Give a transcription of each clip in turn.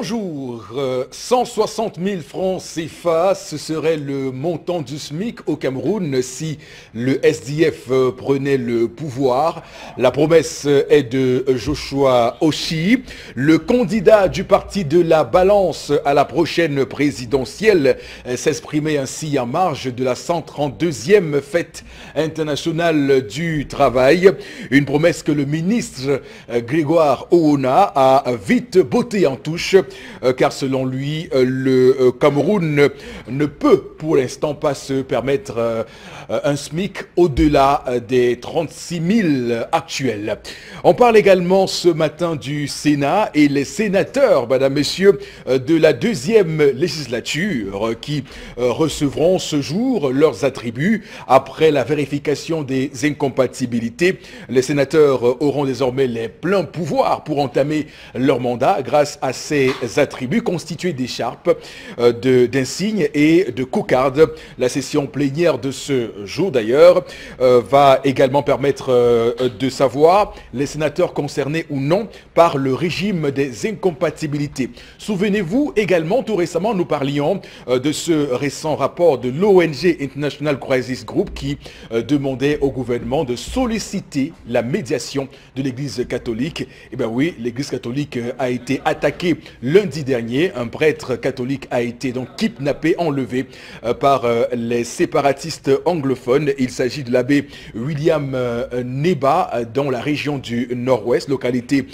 bonjour. 160 000 francs CFA, ce serait le montant du SMIC au Cameroun si le SDF prenait le pouvoir. La promesse est de Joshua Oshi, le candidat du parti de la Balance à la prochaine présidentielle, s'exprimait ainsi en marge de la 132e fête internationale du travail. Une promesse que le ministre Grégoire Oona a vite botté en touche, car selon lui, le Cameroun ne peut pour l'instant pas se permettre un SMIC au-delà des 36 000 actuels. On parle également ce matin du Sénat et les sénateurs, mesdames, messieurs, de la deuxième législature qui recevront ce jour leurs attributs après la vérification des incompatibilités. Les sénateurs auront désormais les pleins pouvoirs pour entamer leur mandat grâce à ces attributs constitués d'écharpes, d'insignes et de cocardes. La session plénière de ce jour d'ailleurs va également permettre de savoir les sénateurs concernés ou non par le régime des incompatibilités. Souvenez-vous également, tout récemment, nous parlions de ce récent rapport de l'ONG International Crisis Group qui demandait au gouvernement de solliciter la médiation de l'Église catholique. Eh bien oui, l'Église catholique a été attaquée lundi dernier. Un prêtre catholique a été donc kidnappé, enlevé par les séparatistes anglophones. Il s'agit de l'abbé William Neba dans la région du Nord-Ouest, localité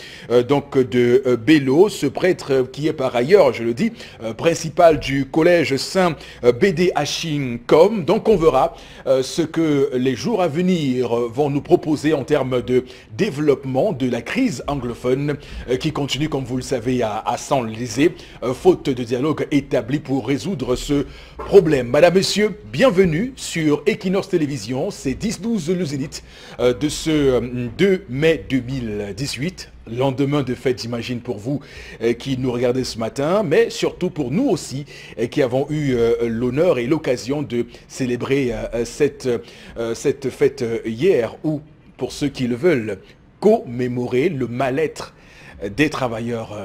donc de Bello. Ce prêtre qui est par ailleurs, je le dis, principal du collège Saint Bédé Haching-Com. Donc on verra ce que les jours à venir vont nous proposer en termes de développement de la crise anglophone qui continue, comme vous le savez, à s'enliser, faute de dialogue établi pour résoudre ce problème. Madame, Monsieur, bienvenue sur Equinox Télévision. C'est 10-12 le Zénith de ce 2 mai 2018. Lendemain de fête, j'imagine, pour vous qui nous regardez ce matin, mais surtout pour nous aussi qui avons eu l'honneur et l'occasion de célébrer cette fête hier, ou pour ceux qui le veulent, commémorer le mal-être des travailleurs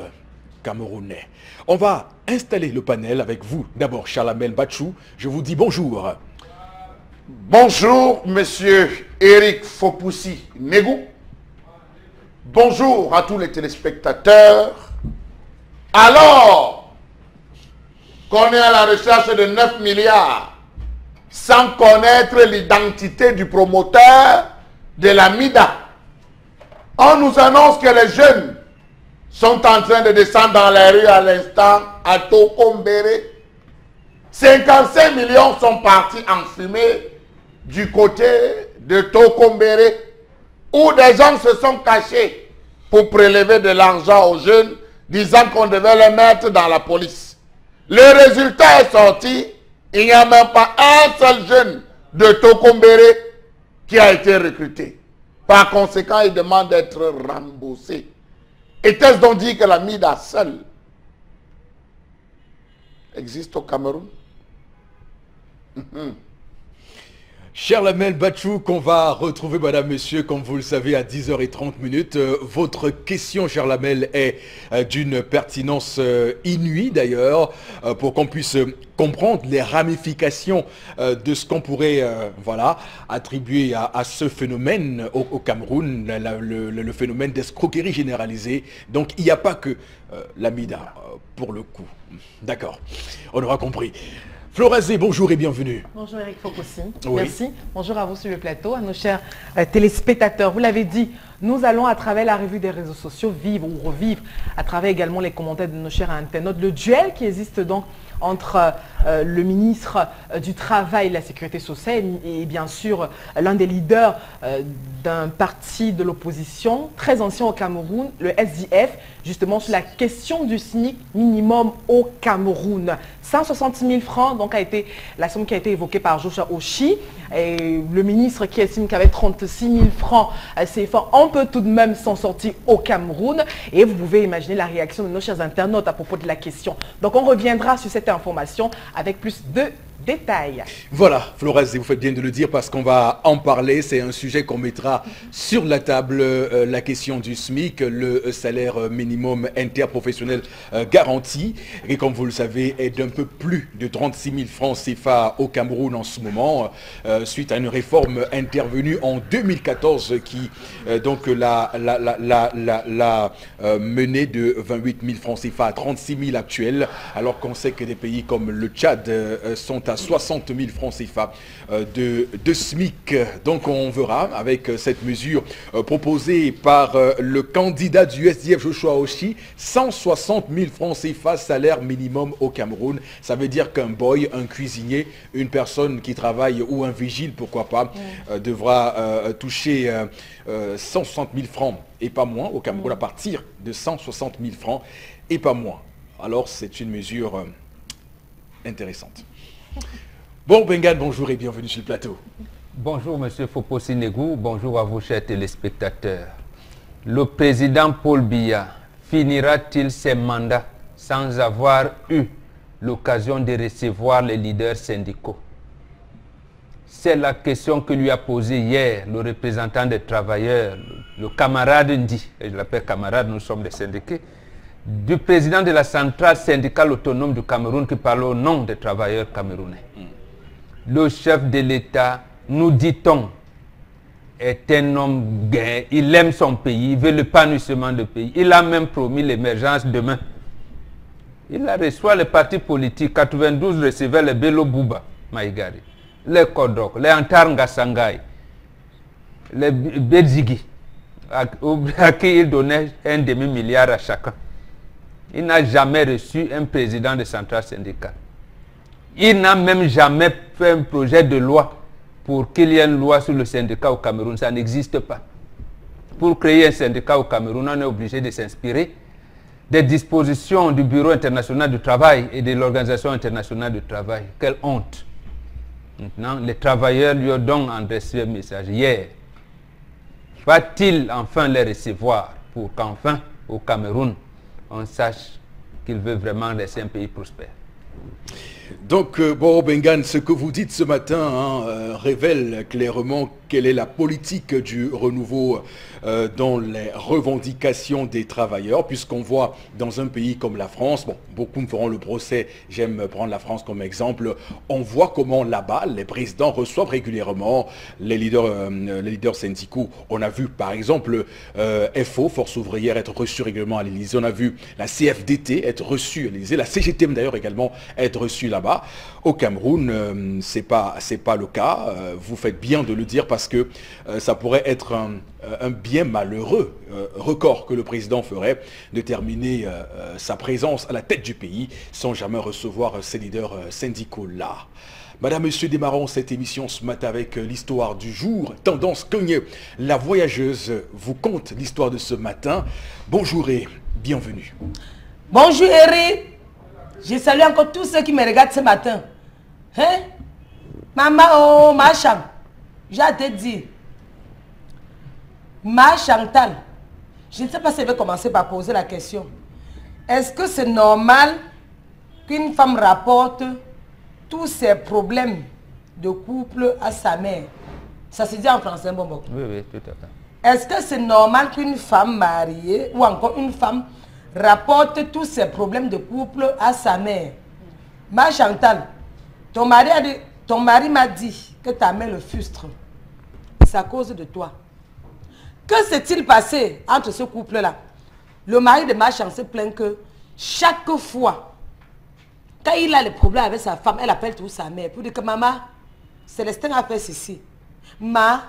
camerounais. On va installer le panel avec vous. D'abord, Charlamel Bachou, je vous dis bonjour. Bonjour, monsieur Eric Fopoussi Négou. Bonjour à tous les téléspectateurs. Alors qu'on est à la recherche de 9 milliards sans connaître l'identité du promoteur de la MIDA, on nous annonce que les jeunes sont en train de descendre dans les rues à l'instant à Tokombéré. 55 millions sont partis en fumée du côté de Tokombéré, où des gens se sont cachés pour prélever de l'argent aux jeunes, disant qu'on devait les mettre dans la police. Le résultat est sorti, il n'y a même pas un seul jeune de Tokombéré qui a été recruté. Par conséquent, il demande d'être remboursé. Était-ce donc dit que la MIDA seule existe au Cameroun? Charlamel Bachou, qu'on va retrouver, madame, monsieur, comme vous le savez, à 10h30. Votre question, Charlamel, est d'une pertinence inouïe, d'ailleurs, pour qu'on puisse comprendre les ramifications de ce qu'on pourrait voilà, attribuer à ce phénomène au Cameroun, le phénomène d'escroquerie généralisée. Donc, il n'y a pas que la MIDA, pour le coup. D'accord, on aura compris. Florazé, bonjour et bienvenue. Bonjour Eric Fopoussi, oui. Merci. Bonjour à vous sur le plateau, à nos chers téléspectateurs. Vous l'avez dit, nous allons à travers la revue des réseaux sociaux vivre ou revivre, à travers également les commentaires de nos chers internautes, le duel qui existe donc entre le ministre du Travail et de la Sécurité sociale et bien sûr l'un des leaders d'un parti de l'opposition très ancien au Cameroun, le SDF, justement sur la question du SMIC minimum au Cameroun. 160 000 francs donc a été la somme qui a été évoquée par Joshua Oshi, et le ministre qui estime qu'avec 36 000 francs CFA, on peut tout de même s'en sortir au Cameroun, et vous pouvez imaginer la réaction de nos chers internautes à propos de la question. Donc on reviendra sur cette information avec plus de détails. Voilà, Flores, vous faites bien de le dire parce qu'on va en parler. C'est un sujet qu'on mettra sur la table, la question du SMIC, le salaire minimum interprofessionnel garanti, et comme vous le savez, est d'un peu plus de 36 000 francs CFA au Cameroun en ce moment, suite à une réforme intervenue en 2014 qui donc l'a menée de 28 000 francs CFA à 36 000 actuels, alors qu'on sait que des pays comme le Tchad sont à 60 000 francs CFA de SMIC. Donc on verra avec cette mesure proposée par le candidat du SDF Joshua Oshi, 160 000 francs CFA salaire minimum au Cameroun. Ça veut dire qu'un boy, un cuisinier, une personne qui travaille ou un vigile, pourquoi pas, devra toucher 160 000 francs et pas moins au Cameroun, à partir de 160 000 francs et pas moins. Alors c'est une mesure intéressante. Bon, Bengan, bonjour et bienvenue sur le plateau. Bonjour, monsieur Fopo-Sinegou. Bonjour à vous, chers téléspectateurs. Le président Paul Biya finira-t-il ses mandats sans avoir eu l'occasion de recevoir les leaders syndicaux? C'est la question que lui a posée hier le représentant des travailleurs, le camarade Ndi, et je l'appelle camarade, nous sommes des syndiqués, du président de la centrale syndicale autonome du Cameroun qui parle au nom des travailleurs camerounais. Le chef de l'État, nous dit-on, est un homme gai, il aime son pays, il veut l'épanouissement du pays. Il a même promis l'émergence demain. Il a reçu les partis politiques, 92 recevaient les Bello Bouba, Maïgari, les Kodok, les Antar Sangay, les Bedzigi, à qui il donnait un demi-milliard à chacun. Il n'a jamais reçu un président de centrale syndicale. Il n'a même jamais fait un projet de loi pour qu'il y ait une loi sur le syndicat au Cameroun. Ça n'existe pas. Pour créer un syndicat au Cameroun, on est obligé de s'inspirer des dispositions du Bureau international du travail et de l'Organisation internationale du travail. Quelle honte. Maintenant, les travailleurs lui ont donc adressé un message hier. Va-t-il enfin les recevoir pour qu'enfin, au Cameroun, on sache qu'il veut vraiment laisser un pays prospère? Donc, bon, Bengan, ce que vous dites ce matin révèle clairement quelle est la politique du renouveau dans les revendications des travailleurs, puisqu'on voit dans un pays comme la France, bon, beaucoup me feront le procès, j'aime prendre la France comme exemple, on voit comment là-bas, les présidents reçoivent régulièrement les leaders syndicaux. On a vu par exemple FO, Force ouvrière, être reçu régulièrement à l'Élysée, on a vu la CFDT être reçue à l'Élysée, la CGTM d'ailleurs également être reçue là-bas. Au Cameroun, c'est pas le cas. Vous faites bien de le dire parce que ça pourrait être un bien malheureux record que le président ferait de terminer sa présence à la tête du pays sans jamais recevoir ces leaders syndicaux-là. Madame, Monsieur, démarrons cette émission ce matin avec l'histoire du jour. Tendance Cogne, la voyageuse, vous conte l'histoire de ce matin. Bonjour et bienvenue. Bonjour Eric. Je salue encore tous ceux qui me regardent ce matin. Hein? Maman, oh, ma chambre. J'ai à te dire. Ma Chantal. Je ne sais pas si je vais commencer par poser la question. Est-ce que c'est normal qu'une femme rapporte tous ses problèmes de couple à sa mère? Ça se dit en français, bon. Oui, oui, tout à fait. Est-ce que c'est normal qu'une femme mariée ou encore une femme rapporte tous ses problèmes de couple à sa mère? Ma Chantal, ton mari m'a dit que ta mère le frustre. C'est à cause de toi. Que s'est-il passé entre ce couple-là? Le mari de ma Chantal se plaint que chaque fois, quand il a des problèmes avec sa femme, elle appelle toujours sa mère pour dire que maman, Célestin a fait ceci. Ma,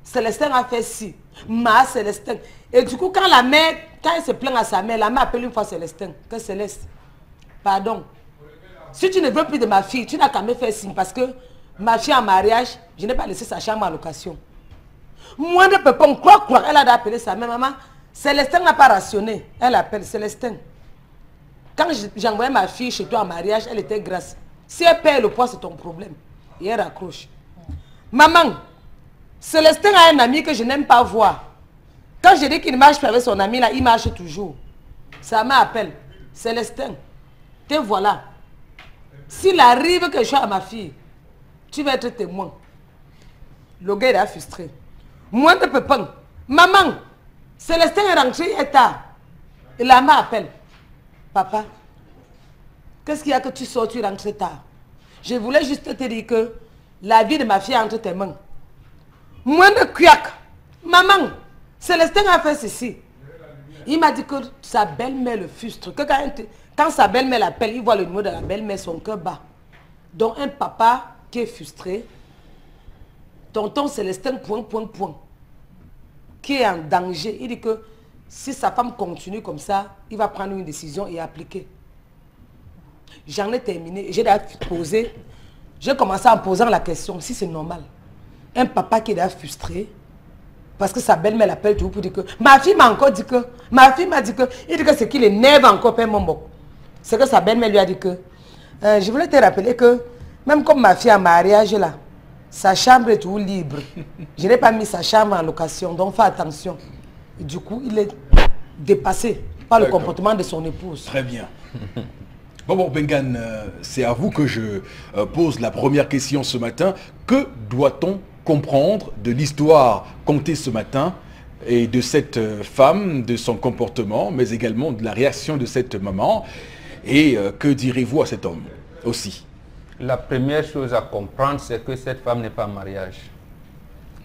Célestin a fait ci. Ma, Célestin. Et du coup, quand la mère, quand elle se plaint à sa mère, la mère appelle une fois Célestin. Que Céleste, pardon. Si tu ne veux plus de ma fille, tu n'as qu'à me faire signe parce que ma fille en mariage, je n'ai pas laissé sa chambre en location. Moi, je ne peux pas croire, elle a appelé sa mère. Maman, Célestin n'a pas rationné. Elle appelle Célestin. Quand j'envoyais ma fille chez toi en mariage, elle était grasse. Si elle perd le poids, c'est ton problème. Et elle raccroche. Maman, Célestin a un ami que je n'aime pas voir. Quand je dis qu'il marche plus avec son ami, là, il marche toujours. Sa mère appelle. Célestin, te voilà. S'il arrive que je sois à ma fille, tu vas être témoin. Le gars, il est frustré. Moi, je ne peux pas. Maman, Célestin est rentré, il est tard. Et la maman appelle. Papa, qu'est-ce qu'il y a que tu sors, tu rentres tard? Je voulais juste te dire que la vie de ma fille est entre tes mains. Moi, de cuiac. Maman, Célestin a fait ceci. Il m'a dit que sa belle-mère le frustre. Que quand sa belle-mère l'appelle, il voit le numéro de la belle-mère, son cœur bat. Donc un papa qui est frustré, tonton Célestin, qui est en danger. Il dit que si sa femme continue comme ça, il va prendre une décision et appliquer. J'en ai terminé. J'ai posé. J'ai commencé en posant la question, si c'est normal. Un papa qui est déjà frustré, parce que sa belle-mère l'appelle toujours pour dire que ma fille m'a encore dit que, ma fille m'a dit que, il dit que c'est qu'il énerve encore Père Mombo. C'est que sa belle-mère lui a dit que, je voulais te rappeler que, même comme ma fille en mariage là, sa chambre est toujours libre. Je n'ai pas mis sa chambre en location, donc fais attention. Et du coup, il est dépassé par le comportement de son épouse. Très bien. Bon, Bengan, c'est à vous que je pose la première question ce matin. Que doit-on comprendre de l'histoire contée ce matin et de cette femme, de son comportement, mais également de la réaction de cette maman? Et que direz-vous à cet homme aussi? La première chose à comprendre, c'est que cette femme n'est pas en mariage.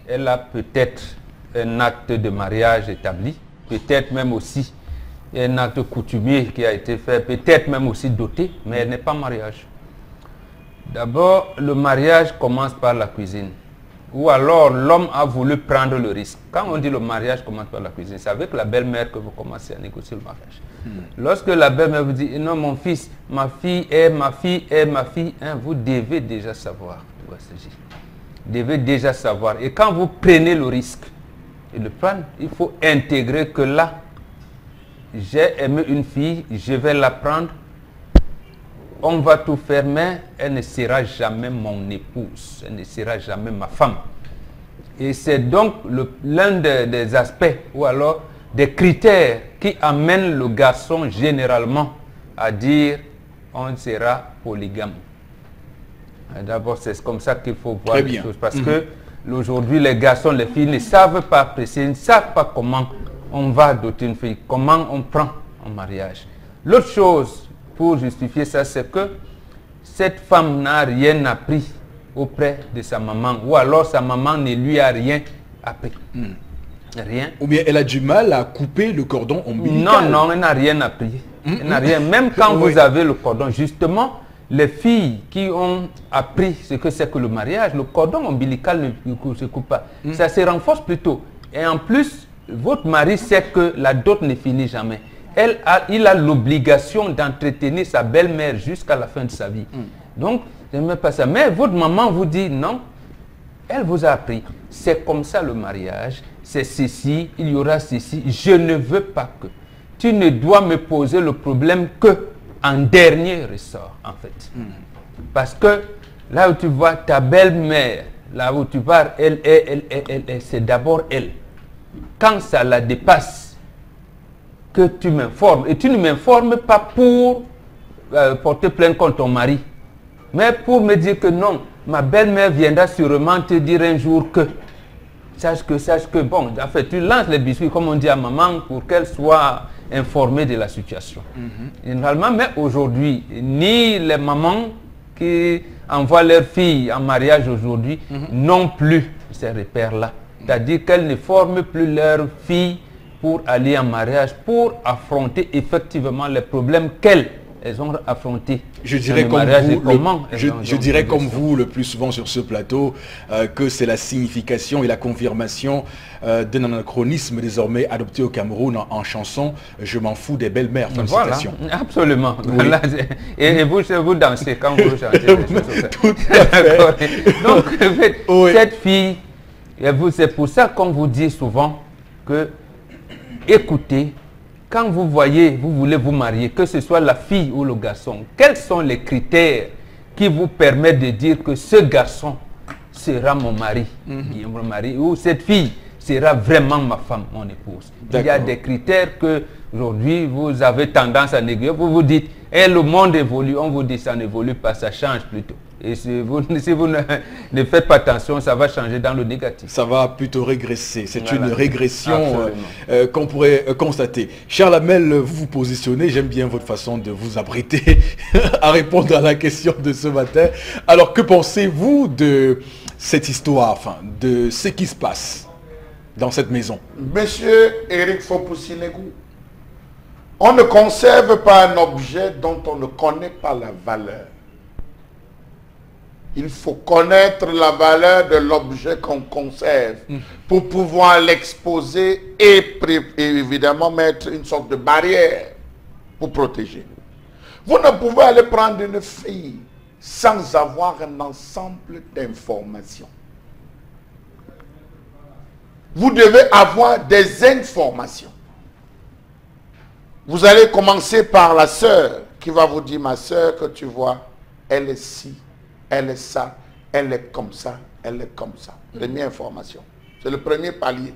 Elle a peut-être un acte de mariage établi, peut-être même aussi un acte coutumier qui a été fait, peut-être même aussi doté, mais elle n'est pas en mariage. D'abord, le mariage commence par la cuisine. Ou alors l'homme a voulu prendre le risque. Quand on dit le mariage commence par la cuisine, c'est avec la belle-mère que vous commencez à négocier le mariage. Lorsque la belle-mère vous dit, non mon fils, ma fille est ma fille, hein, vous devez déjà savoir de quoi il s'agit. Vous devez déjà savoir. Et quand vous prenez le risque et le prendre, il faut intégrer que là, j'ai aimé une fille, je vais la prendre, on va tout faire, mais elle ne sera jamais mon épouse, elle ne sera jamais ma femme. Et c'est donc l'un des aspects, ou alors des critères qui amènent le garçon généralement à dire on sera polygame. D'abord, c'est comme ça qu'il faut voir les choses, parce que aujourd'hui, les garçons, les filles ne savent pas apprécier, ne savent pas comment on va doter une fille, comment on prend en mariage. L'autre chose, pour justifier ça, c'est que cette femme n'a rien appris auprès de sa maman, ou alors sa maman ne lui a rien appris. Rien. Ou bien elle a du mal à couper le cordon ombilical. Non, elle n'a rien appris. Elle n'a rien. Même quand vous avez le cordon, justement, les filles qui ont appris ce que c'est que le mariage, le cordon ombilical ne se coupe pas. Ça se renforce plutôt. Et en plus, votre mari sait que la dot ne finit jamais. Il a l'obligation d'entretenir sa belle-mère jusqu'à la fin de sa vie. Donc, je n'aime pas ça. Mais votre maman vous dit non, elle vous a appris. C'est comme ça le mariage, c'est ceci, il y aura ceci. Je ne veux pas que. Tu ne dois me poser le problème que en dernier ressort, en fait. Parce que là où tu vois ta belle-mère, là où tu vas, c'est d'abord elle. Quand ça la dépasse, que tu m'informes. Et tu ne m'informes pas pour porter plainte contre ton mari, mais pour me dire que non, ma belle-mère viendra sûrement te dire un jour que, sache que, bon, en fait, tu lances les biscuits, comme on dit à maman, pour qu'elle soit informée de la situation. Généralement, mais aujourd'hui, ni les mamans qui envoient leurs filles en mariage aujourd'hui, non plus ces repères-là. C'est-à-dire qu'elles ne forment plus leurs filles pour aller en mariage, pour affronter effectivement les problèmes qu'elles ont affrontés. Je dirais comme vous le plus souvent sur ce plateau, que c'est la signification et la confirmation d'un anachronisme désormais adopté au Cameroun en chanson « Je m'en fous des belles-mères ». Félicitations. Voilà, absolument. Oui. Voilà, et vous dansez quand vous chantez. Tout à fait. Donc, en fait, cette fille, c'est pour ça qu'on vous dit souvent que écoutez, quand vous voyez, vous voulez vous marier, que ce soit la fille ou le garçon, quels sont les critères qui vous permettent de dire que ce garçon sera mon mari, mon mari, ou cette fille sera vraiment ma femme, mon épouse. Il y a des critères que aujourd'hui vous avez tendance à négliger. Vous vous dites, le monde évolue, on vous dit ça n'évolue pas, ça change plutôt. Et si vous ne faites pas attention, ça va changer dans le négatif. Ça va plutôt régresser. C'est Voilà. une régression Absolument. qu'on pourrait constater. Charles Hamel, vous vous positionnez. J'aime bien votre façon de vous abriter à répondre à la question de ce matin. Alors, que pensez-vous de cette histoire, enfin, de ce qui se passe dans cette maison? Monsieur Eric Fopoussinegou, on ne conserve pas un objet dont on ne connaît pas la valeur. Il faut connaître la valeur de l'objet qu'on conserve pour pouvoir l'exposer et évidemment mettre une sorte de barrière pour protéger. Vous ne pouvez aller prendre une fille sans avoir un ensemble d'informations. Vous devez avoir des informations. Vous allez commencer par la sœur qui va vous dire, ma sœur que tu vois, elle est ci, elle est ça, elle est comme ça, elle est comme ça. Première information. C'est le premier palier.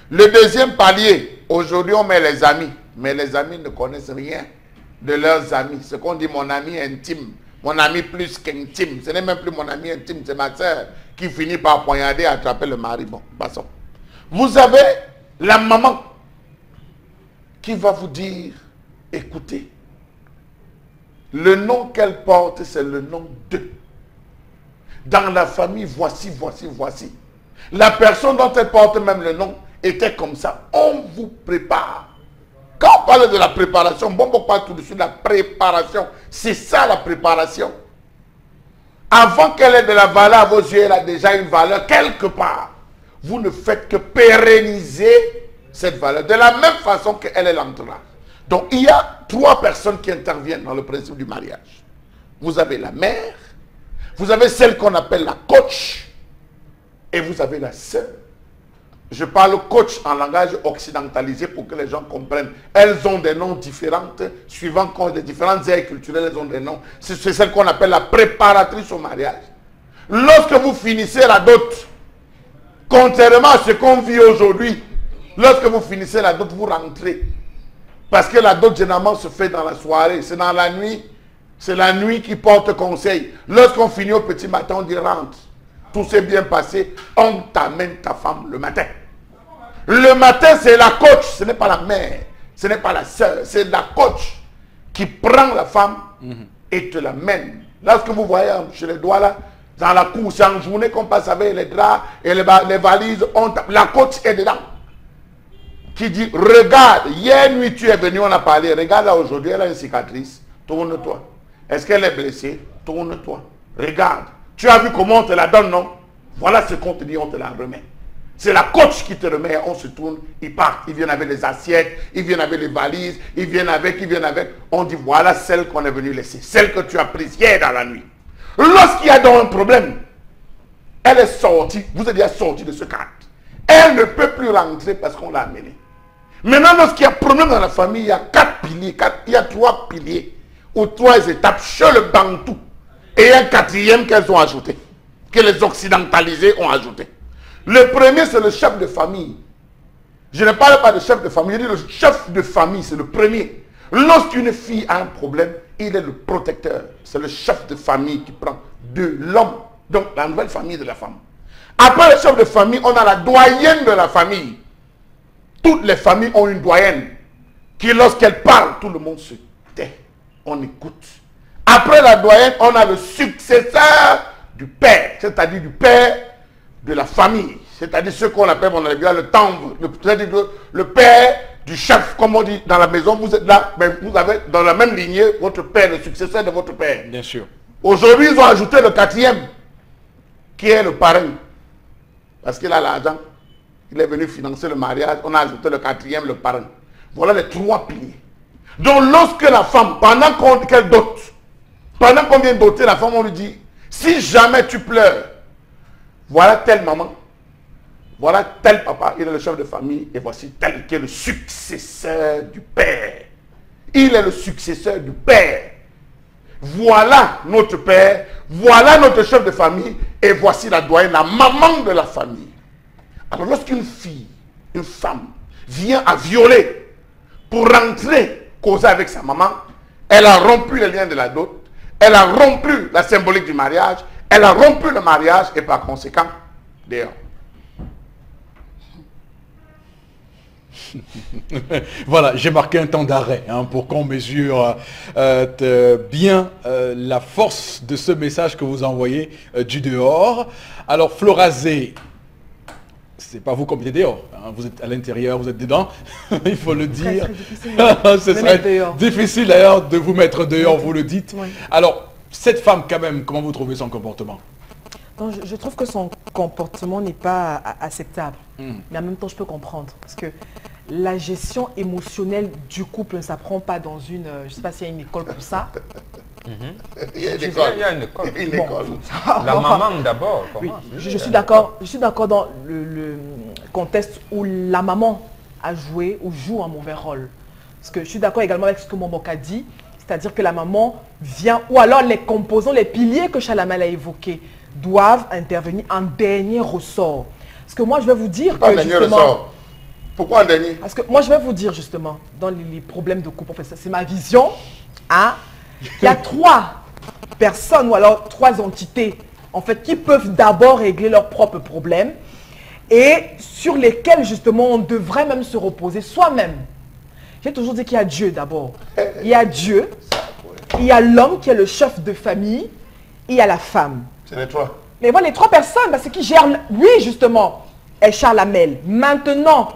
Le deuxième palier, aujourd'hui on met les amis, mais les amis ne connaissent rien de leurs amis. Ce qu'on dit mon ami intime, mon ami plus qu'intime, ce n'est même plus mon ami intime, c'est ma sœur qui finit par poignarder et attraper le mari. Bon, passons. Vous avez la maman qui va vous dire, écoutez, le nom qu'elle porte, c'est le nom de. Dans la famille, voici, voici, voici. La personne dont elle porte même le nom était comme ça. On vous prépare. Quand on parle de la préparation, bon, on parle tout de suite de la préparation. C'est ça la préparation. Avant qu'elle ait de la valeur à vos yeux, elle a déjà une valeur quelque part. Vous ne faites que pérenniser cette valeur. De la même façon qu'elle est l'entourage. Donc, il y a trois personnes qui interviennent dans le principe du mariage. Vous avez la mère, vous avez celle qu'on appelle la coach, et vous avez la sœur. Je parle coach en langage occidentalisé pour que les gens comprennent. Elles ont des noms différents, suivant des différentes aires culturelles, elles ont des noms. C'est celle qu'on appelle la préparatrice au mariage. Lorsque vous finissez la dot, contrairement à ce qu'on vit aujourd'hui, lorsque vous finissez la dot, vous rentrez. Parce que la dot, généralement, se fait dans la soirée. C'est dans la nuit. C'est la nuit qui porte conseil. Lorsqu'on finit au petit matin, on dit rentre. Tout s'est bien passé. On t'amène ta femme le matin. Le matin, c'est la coach. Ce n'est pas la mère. Ce n'est pas la sœur. C'est la coach qui prend la femme et te l'amène. Lorsque vous voyez chez les doigts là, dans la cour, c'est en journée qu'on passe avec les draps et les valises. La coach est dedans. Qui dit, regarde, hier nuit tu es venu, on a parlé, regarde là aujourd'hui, elle a une cicatrice, tourne-toi. Est-ce qu'elle est blessée? Tourne-toi. Regarde, tu as vu comment on te la donne, non? Voilà ce qu'on te dit, on te la remet. C'est la coach qui te remet, on se tourne, ils partent, ils viennent avec les assiettes, ils viennent avec les valises, ils viennent avec. On dit, voilà celle qu'on est venu laisser, celle que tu as prise hier dans la nuit. Lorsqu'il y a donc un problème, elle est sortie, vous êtes déjà sorti de ce cadre. Elle ne peut plus rentrer parce qu'on l'a amenée. Maintenant, lorsqu'il y a problème dans la famille, il y a il y a trois piliers ou trois étapes chez le Bantou. Et un quatrième qu'elles ont ajouté, que les occidentalisés ont ajouté. Le premier, c'est le chef de famille. Je ne parle pas de chef de famille, je dis le chef de famille, c'est le premier. Lorsqu'une fille a un problème, il est le protecteur. C'est le chef de famille qui prend de l'homme, donc la nouvelle famille de la femme. Après le chef de famille, on a la doyenne de la famille. Toutes les familles ont une doyenne qui, lorsqu'elle parle, tout le monde se tait. On écoute. Après la doyenne, on a le successeur du père, c'est-à-dire du père de la famille. C'est-à-dire ce qu'on appelle le tambour, c'est-à-dire le père du chef, comme on dit dans la maison. Vous êtes là, mais vous avez dans la même lignée votre père, le successeur de votre père. Bien sûr. Aujourd'hui, ils ont ajouté le quatrième, qui est le parrain. Parce qu'il a l'argent. Il est venu financer le mariage. On a ajouté le quatrième, le parrain. Voilà les trois piliers. Donc lorsque la femme, pendant qu'elle dote, pendant qu'on vient doter la femme, on lui dit, si jamais tu pleures, voilà telle maman, voilà tel papa, il est le chef de famille, et voici tel qui est le successeur du père. Il est le successeur du père. Voilà notre père, voilà notre chef de famille, et voici la doyenne, la maman de la famille. Alors lorsqu'une fille, une femme, vient à violer pour rentrer, causer avec sa maman, elle a rompu les liens de la dot, elle a rompu la symbolique du mariage, Elle a rompu le mariage et par conséquent, dehors. Voilà, j'ai marqué un temps d'arrêt pour qu'on mesure bien la force de ce message que vous envoyez du dehors. Alors, Florazé, c'est pas vous qui mettez dehors, vous êtes à l'intérieur, vous êtes dedans, il faut le dire. Ce serait difficile d'ailleurs de vous mettre dehors, vous le dites. Oui. Alors, cette femme quand même, comment vous trouvez son comportement? Donc, je trouve que son comportement n'est pas acceptable, mais en même temps je peux comprendre, parce que la gestion émotionnelle du couple ne s'apprend pas dans une, je ne sais pas s'il y a une école pour ça. Il y a une école. Il y a une école. Une école. La maman d'abord. Oui, je suis d'accord dans le contexte où la maman a joué ou joue un mauvais rôle. Parce que je suis d'accord également avec ce que Momok a dit, c'est-à-dire que la maman vient, ou alors les composants, les piliers que Chalamel a évoqués, doivent intervenir en dernier ressort. Parce que moi je vais vous dire que justement... Pourquoi en dernier? Parce que moi je vais vous dire justement, dans les problèmes de couple, en fait, c'est ma vision, hein, il y a 3 personnes ou alors 3 entités en fait qui peuvent d'abord régler leurs propres problèmes et sur lesquels justement on devrait même se reposer soi-même. J'ai toujours dit qu'il y a Dieu d'abord. Il y a Dieu, il y a l'homme qui est le chef de famille, il y a la femme. C'est les 3. Mais voilà, les 3 personnes, parce qui gèrent, oui justement, est Charlamel. Maintenant,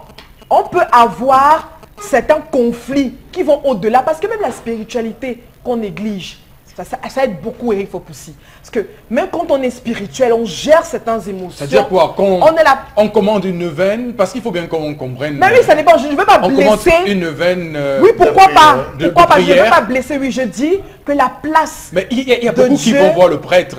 on peut avoir certains conflits qui vont au-delà, parce que même la spiritualité qu'on néglige, ça aide beaucoup Eric Fopoussi. Parce que même quand on est spirituel, on gère certaines émotions. C'est-à-dire quoi? On commande une veine, parce qu'il faut bien qu'on comprenne. Mais oui, ça dépend, je ne veux pas blesser. On commande une veine oui, pourquoi pas? Pourquoi pas? Je ne veux pas blesser, oui, je dis que la place. Mais il y a beaucoup qui vont voir le prêtre,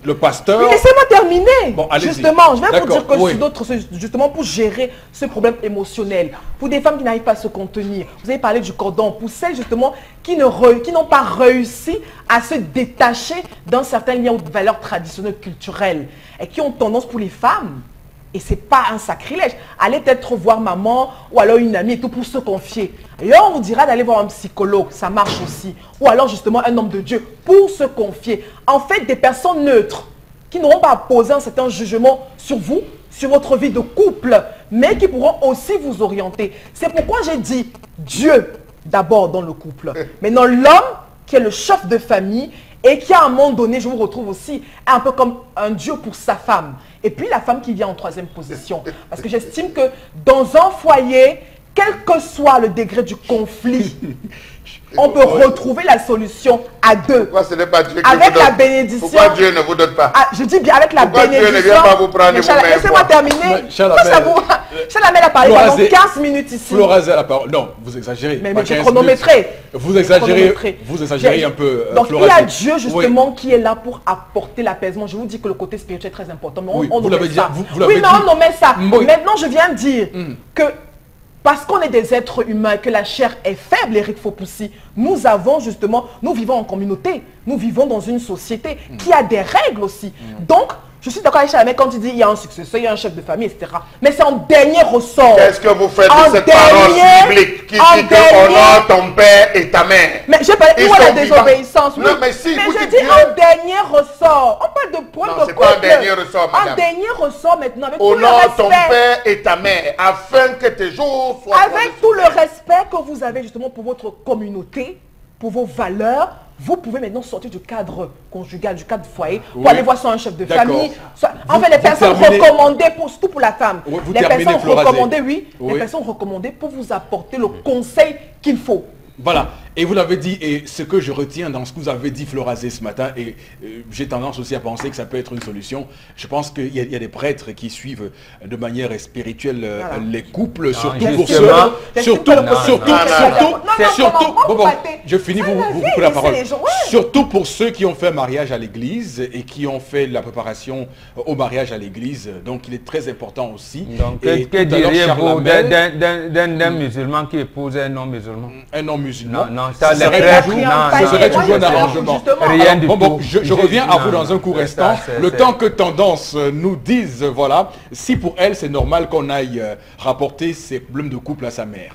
le pasteur. Oui, laissez-moi terminer. Bon, justement, je vais vous dire que oui. D'autres, justement pour gérer ce problème émotionnel, pour des femmes qui n'arrivent pas à se contenir, vous avez parlé du cordon, pour celles justement qui n'ont pas réussi à se détacher d'un certain lien de valeurs traditionnelles culturelles et qui ont tendance pour les femmes, et c'est pas un sacrilège, allez peut-être voir maman ou alors une amie et tout pour se confier. Et là, on vous dira d'aller voir un psychologue, ça marche aussi. Ou alors justement un homme de Dieu pour se confier. En fait, des personnes neutres qui n'auront pas à poser un certain jugement sur vous, sur votre vie de couple, mais qui pourront aussi vous orienter. C'est pourquoi j'ai dit Dieu d'abord dans le couple. Maintenant, l'homme qui est le chef de famille et qui à un moment donné, je vous retrouve aussi un peu comme un Dieu pour sa femme. Et puis la femme qui vient en 3e position. Parce que j'estime que dans un foyer, quel que soit le degré du conflit, on peut retrouver la solution à 2. Pourquoi ce n'est pas Dieu qui avec vous donne? La bénédiction. Pourquoi Dieu ne vous donne pas? Je dis bien avec la Pourquoi bénédiction. Dieu ne vient pas vous prendre? Laissez-moi terminer. Chalamel a parlé pendant 15 minutes ici. Florazé a la parole. Non, vous exagérez. Mais j'ai chronométré. Vous exagérez un peu. Donc il y a Dieu justement qui est là pour apporter l'apaisement. Je vous dis que le côté spirituel est très important. Mais oui, on nommait ça. Oui, mais on nommait ça. Maintenant, je viens de dire que parce qu'on est des êtres humains et que la chair est faible, Eric Fopoussi, nous vivons en communauté, nous vivons dans une société qui a des règles aussi. Donc, je suis d'accord avec Chalamel quand il dit il y a un successeur, il y a un chef de famille, etc. Mais c'est en dernier ressort. Qu'est-ce que vous faites de cette parole biblique qui dit que honore ton père et ta mère? Mais je parle où la désobéissance. Oui. Non, mais si mais vous je dites dis un dernier ressort. On parle de point de couple. Non, c'est pas un dernier ressort, madame. Un dernier ressort maintenant avec honore tout le respect. ton père et ta mère afin que tes jours soient... Avec tout le respect que vous avez justement pour votre communauté, pour vos valeurs, vous pouvez maintenant sortir du cadre conjugal, du cadre foyer, pour aller voir soit un chef de famille. En fait, les personnes recommandées, surtout pour la femme. Les personnes recommandées, les personnes recommandées pour vous apporter le conseil qu'il faut. Voilà, et vous l'avez dit, et ce que je retiens dans ce que vous avez dit, Florazé, ce matin, et j'ai tendance aussi à penser que ça peut être une solution. Je pense qu'il y a des prêtres qui suivent de manière spirituelle les couples, surtout pour ceux... Je finis, vous coupez la parole. Surtout pour ceux qui ont fait un mariage à l'église et qui ont fait la préparation au mariage à l'église. Donc il est très important aussi. Donc, que diriez-vous d'un musulman qui épouse un non-musulman? Un non-musulman. Non, ça serait toujours un arrangement. Rien du tout. Je reviens à vous dans un court instant. Le temps que Tendance nous dise, voilà, si pour elle c'est normal qu'on aille rapporter ses problèmes de couple à sa mère.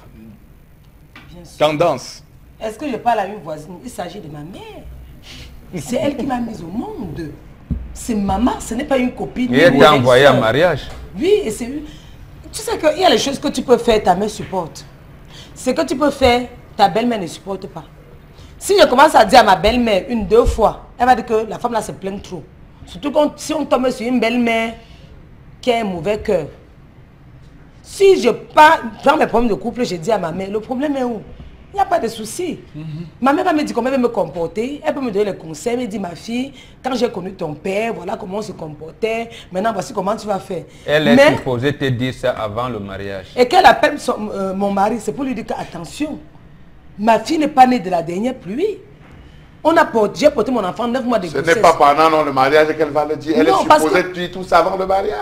Tendance. Est-ce que je parle à une voisine? Il s'agit de ma mère. C'est elle qui m'a mise au monde. C'est maman, ce n'est pas une copine. Et elle t'a envoyé en mariage. Oui, et c'est... Tu sais qu'il y a les choses que tu peux faire, ta mère supporte. Ce que tu peux faire, ta belle-mère ne supporte pas. Si je commence à dire à ma belle-mère 1, 2 fois, elle va dire que la femme là se plaint trop. Surtout quand, si on tombe sur une belle-mère qui a un mauvais cœur. Si je prends mes problèmes de couple, je dis à ma mère, le problème est où? Il n'y a pas de souci. Ma mère va me dire comment elle va me comporter. Elle peut me donner les conseils. Elle me dit, ma fille, quand j'ai connu ton père, voilà comment on se comportait. Maintenant, voici comment tu vas faire. Elle est supposée te dire ça avant le mariage. Et qu'elle appelle mon mari, c'est pour lui dire que, attention, ma fille n'est pas née de la dernière pluie. J'ai porté mon enfant 9 mois de grossesse. Ce n'est pas pendant le mariage qu'elle va le dire. Elle est supposée dire tout ça avant le mariage.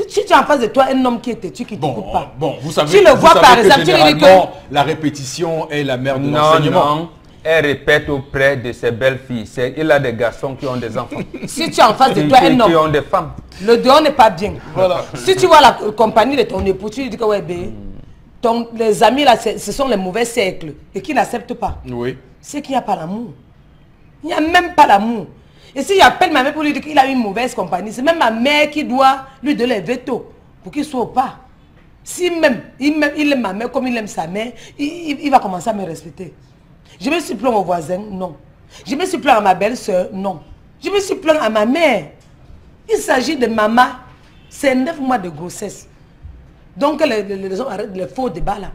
Si tu as en face de toi un homme qui est têtu, qui ne t'écoute pas. Bon, vous savez, tu le vois par exemple, que généralement, la répétition est la mère de l'enseignement. Non, elle répète auprès de ses belles-filles. Il a des garçons qui ont des enfants. Si tu as en face de toi un homme qui ont des femmes. Le dehors n'est pas bien. Voilà. Si tu vois la compagnie de ton époux, tu lui dis que ouais, les amis là, ce sont les mauvais cercles et qui n'acceptent pas. Oui. C'est qu'il n'y a pas l'amour. Il n'y a même pas l'amour. Et si j'appelle ma mère pour lui dire qu'il a une mauvaise compagnie, c'est même ma mère qui doit lui donner les veto pour qu'il ne soit pas. Si même il aime ma mère comme il aime sa mère, il va commencer à me respecter. Je me suis plaint au voisin, non. Je me suis plaint à ma belle-soeur, non. Je me suis plaint à ma mère. Il s'agit de maman. C'est 9 mois de grossesse. Donc les hommes arrêtent les faux débats là.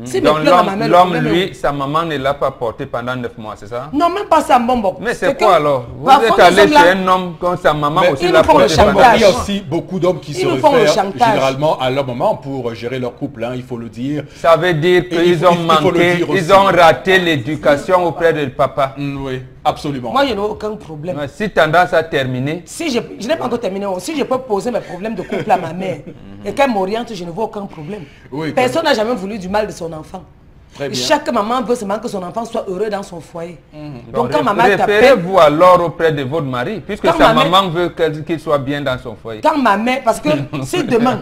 Si donc l'homme, lui, sa maman ne l'a pas porté pendant 9 mois, c'est ça? Non, même pas ça, bon. Mais c'est quoi alors? Vous êtes allé chez un homme comme sa maman aussi l'a porté. Il y a aussi beaucoup d'hommes qui se réfèrent généralement à leur maman pour gérer leur couple, hein, il faut le dire. Ça veut dire qu'ils ont manqué, ils ont raté l'éducation auprès de papa. Oui, absolument. Moi, je n'ai aucun problème. Mais si tendance à terminer. Si je n'ai pas encore terminé, si je peux poser mes problèmes de couple à ma mère et qu'elle m'oriente, je ne vois aucun problème. Oui, personne n'a jamais voulu du mal de son enfant. Très bien. Chaque maman veut seulement que son enfant soit heureux dans son foyer. Donc quand maman t'appelle... Référez-vous alors auprès de votre mari, puisque sa maman veut qu'il soit bien dans son foyer. Quand ma mère, parce que si demain,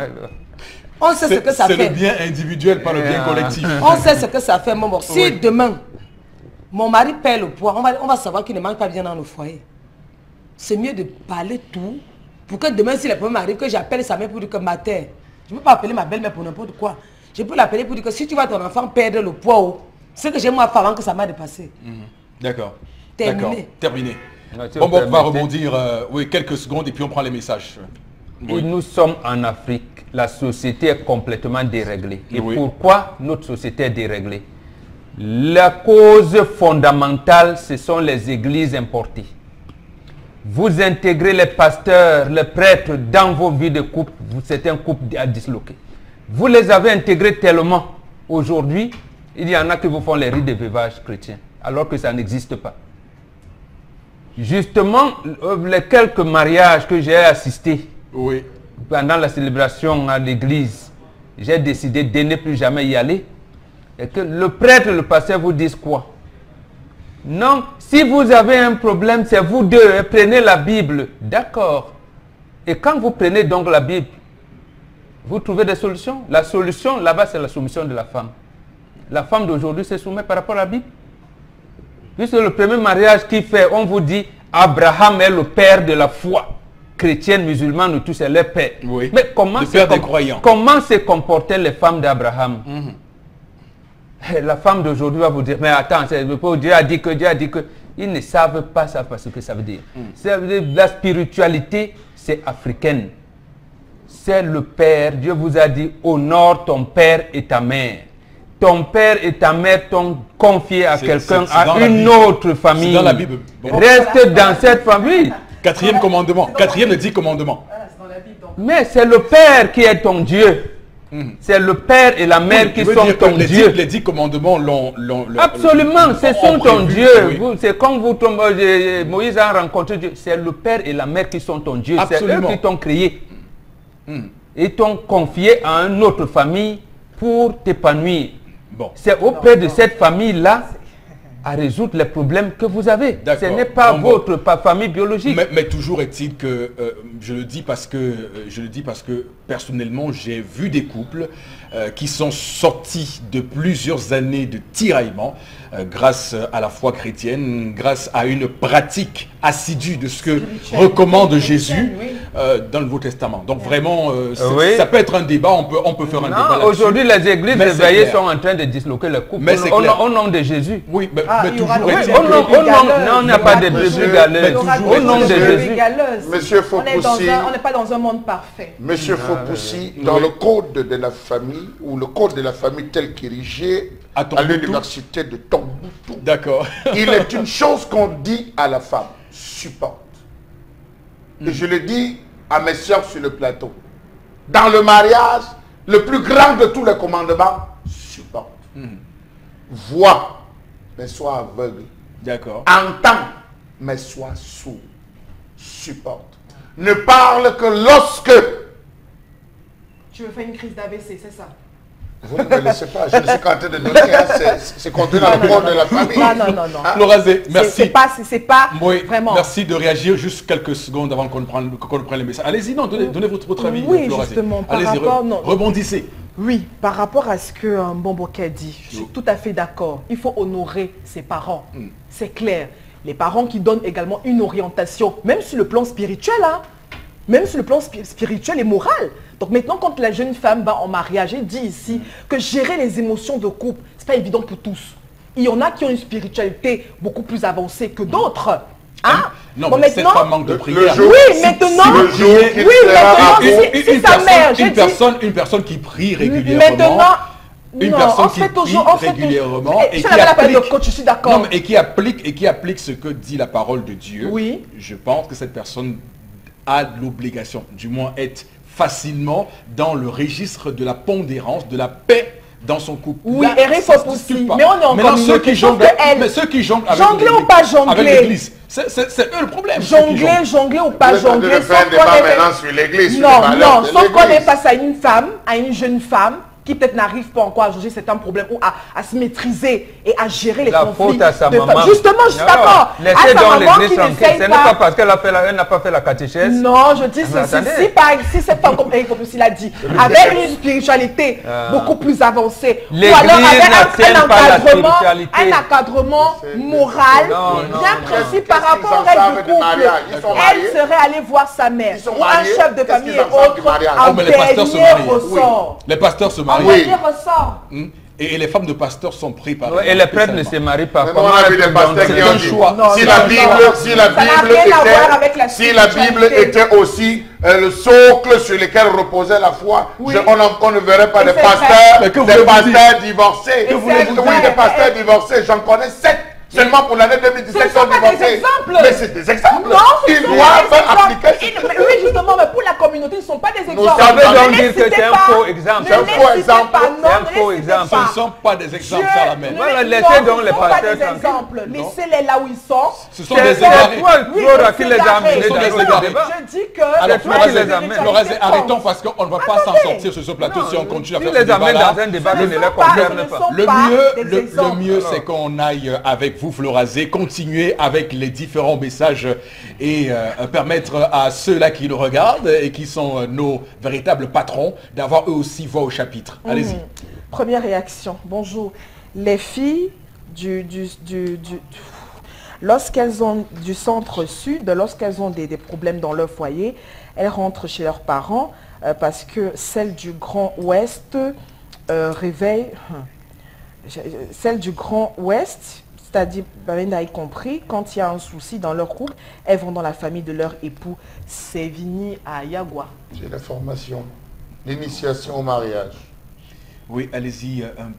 on sait ce que ça fait. C'est le bien individuel, pas le bien collectif. On sait ce que ça fait, mon bon. Si demain, mon mari perd le poids, on va savoir qu'il ne mange pas bien dans le foyer. C'est mieux de parler tout, pour que demain, si les problèmes arrivent, que j'appelle sa mère pour dire que ma terre, je ne peux pas appeler ma belle-mère pour n'importe quoi. Je peux l'appeler pour dire que si tu vois ton enfant perdre le poids, c'est que j'ai moi avant que ça m'a dépassé. D'accord. Terminé. Terminé. Bon, on va rebondir quelques secondes et puis on prend les messages. Oui. Nous sommes en Afrique. La société est complètement déréglée. Et pourquoi notre société est déréglée? La cause fondamentale, ce sont les églises importées. Vous intégrez les pasteurs, les prêtres dans vos vies de couple, c'est un couple à disloquer. Vous les avez intégrés tellement. Aujourd'hui, il y en a qui vous font les rites de veuvage chrétiens, alors que ça n'existe pas. Justement, les quelques mariages que j'ai assistés pendant la célébration à l'église, j'ai décidé de ne plus jamais y aller. Et que le prêtre et le pasteur vous disent quoi? Non, si vous avez un problème, c'est vous deux, prenez la Bible. D'accord. Et quand vous prenez donc la Bible, vous trouvez des solutions. La solution, là-bas, c'est la soumission de la femme. La femme d'aujourd'hui se soumet par rapport à la Bible. Puisque le premier mariage qu'il fait, on vous dit, Abraham est le père de la foi. Chrétienne, musulmane, nous tous, c'est leur père. Oui. Mais comment se comportaient les femmes d'Abraham? La femme d'aujourd'hui va vous dire, mais attends, Dieu a dit que, ils ne savent pas ça parce que ça veut dire. La spiritualité, c'est africaine. C'est le Père. Dieu vous a dit, honore ton père et ta mère. Ton père et ta mère t'ont confié à quelqu'un, à une autre famille. Dans la Bible. Reste dans cette famille. 4e commandement. 4e et 10 commandements. Mais c'est le Père qui est ton Dieu. C'est le père et la mère qui sont ton Dieu. Les 10 commandements l'ont... Absolument, ce sont ton Dieu. C'est comme vous tombez, Moïse a rencontré Dieu. C'est le père et la mère qui sont ton Dieu. C'est eux qui t'ont créé. Ils t'ont confié à une autre famille pour t'épanouir. C'est auprès de cette famille-là, à résoudre les problèmes que vous avez. Ce D'accord. n'est pas Donc, votre famille biologique. Mais toujours est-il que je le dis parce que personnellement j'ai vu des couples qui sont sortis de plusieurs années de tiraillement grâce à la foi chrétienne, grâce à une pratique assidue de ce que recommande Jésus dans le Nouveau Testament. Donc vraiment, ça peut être un débat, on peut faire un débat là-dessus. Aujourd'hui, les églises éveillées sont en train de disloquer le couple au nom de Jésus. Oui, mais toujours est-il non, on n'a pas de brebis galeuses. Au nom de Jésus. Monsieur Fopoussi, on n'est pas dans un monde parfait. Monsieur Fopoussi, dans le code de la famille, ou le code de la famille tel qu'érigé à l'université de Tombouctou, d'accord, il est une chose qu'on dit à la femme, supporte. Et je le dis à mes soeurs sur le plateau. Dans le mariage, le plus grand de tous les commandements, supporte. Vois, mais sois aveugle. d'accord. Entends, mais sois sourd. Supporte. Ne parle que lorsque... Tu veux faire une crise d'AVC, c'est ça? Vous ne me laissez pas, je ne suis qu'en train de donner, c'est contenu dans le code de la famille. Non. Florazé, merci. C'est pas Oui, vraiment. merci de réagir juste quelques secondes avant qu'on prenne les messages. Allez-y, non, donnez votre avis. Oui, Florazé. justement, par allez-y, rapport... non. rebondissez. Oui, par rapport à ce que Mbomboka dit, je suis tout à fait d'accord. Il faut honorer ses parents. C'est clair. Les parents qui donnent également une orientation, même sur le plan spirituel, hein, même sur le plan spirituel et moral. Donc maintenant, quand la jeune femme va en mariage, elle dit ici que gérer les émotions de couple, ce n'est pas évident pour tous. Il y en a qui ont une spiritualité beaucoup plus avancée que d'autres. Hein? Non, bon, mais cette femme manque de prière. Oui, maintenant, si sa mère, une personne qui prie régulièrement. Une personne qui prie régulièrement et qui applique ce que dit la parole de Dieu. Oui. Je pense que cette personne a l'obligation, du moins être facilement dans le registre de la pondérance, de la paix dans son couple. Oui, Eric Fopoussi, mais on est encore maintenant, ceux qui jonglent jongler ou pas jongler avec l'église, c'est eux le problème. Jongler ou pas jongler, sauf qu'on est face à une femme, à une jeune femme, qui peut-être n'arrive pas encore à juger certains problèmes ou à se maîtriser et à gérer les conflits. La faute à sa maman. Justement, je suis d'accord. Laissez donc l'église tranquille. Ce n'est pas parce qu'elle n'a pas fait la catéchèse. Non, je dis si cette femme, comme Eric Fopoussi l'a dit, avec une spiritualité beaucoup plus avancée, ou alors avec un encadrement moral bien précis par rapport aux règles du couple, elle serait allée voir sa mère ou un chef de famille et autres en dernier ressort. Les pasteurs se marient. Et les femmes de pasteurs sont préparées. Et les prêtres ne se marient pas. On a vu des pasteurs qui ont dit, si la Bible était aussi le socle sur lequel reposait la foi, on ne verrait pas des pasteurs divorcés. Oui, des pasteurs divorcés, j'en connais 7. Seulement pour l'année 2017, ce ne sont pas des exemples. Mais c'est des exemples. Non, ils doivent appliquer. Oui, justement, mais pour la communauté, ils ne sont pas des exemples. Ça veut donc dire que c'est un faux exemple. C'est un faux exemple. C'est un faux exemple. Ce ne sont pas des exemples, ça la même. Voilà, laissez donc les pasteurs tranquilles. Laissez-les là où ils sont. Ce sont des égarés. Toi qui les as amenés dans le débat. Je dis que... Alors, Florazé, arrêtons parce qu'on ne va pas s'en sortir sur ce plateau si on continue à faire ce débat là. Dans un débat qui ne les concerne pas. Le mieux, c'est qu'on aille avec vous, Florazé, continuer avec les différents messages et permettre à ceux-là qui nous regardent et qui sont nos véritables patrons d'avoir eux aussi voix au chapitre. Allez-y. Première réaction. Bonjour. Les filles lorsqu'elles ont du centre sud, lorsqu'elles ont des problèmes dans leur foyer, elles rentrent chez leurs parents parce que celles du Grand Ouest réveillent... Celles du Grand Ouest, c'est-à-dire, Babenda y compris, quand il y a un souci dans leur couple, elles vont dans la famille de leur époux. C'est Vini à Yagua. J'ai la formation, l'initiation au mariage. Oui, allez-y un